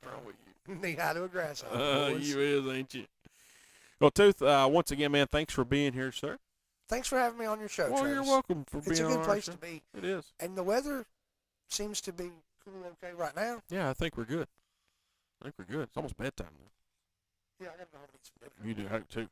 [SPEAKER 2] wrong with you?
[SPEAKER 1] Knee high to a grasshopper. boys.
[SPEAKER 2] You is, ain't you? Well, Tooth, once again, man, thanks for being here, sir.
[SPEAKER 1] Thanks for having me on your show,
[SPEAKER 2] Well,
[SPEAKER 1] Travis.
[SPEAKER 2] you're welcome for being
[SPEAKER 1] It's a
[SPEAKER 2] on
[SPEAKER 1] good
[SPEAKER 2] our
[SPEAKER 1] place
[SPEAKER 2] show.
[SPEAKER 1] to be.
[SPEAKER 2] It is.
[SPEAKER 1] And the weather seems to be cool okay right now.
[SPEAKER 2] Yeah, I think we're good. It's almost bedtime now.
[SPEAKER 1] Yeah, I got to go home and eat some dinner.
[SPEAKER 2] You do, I do too.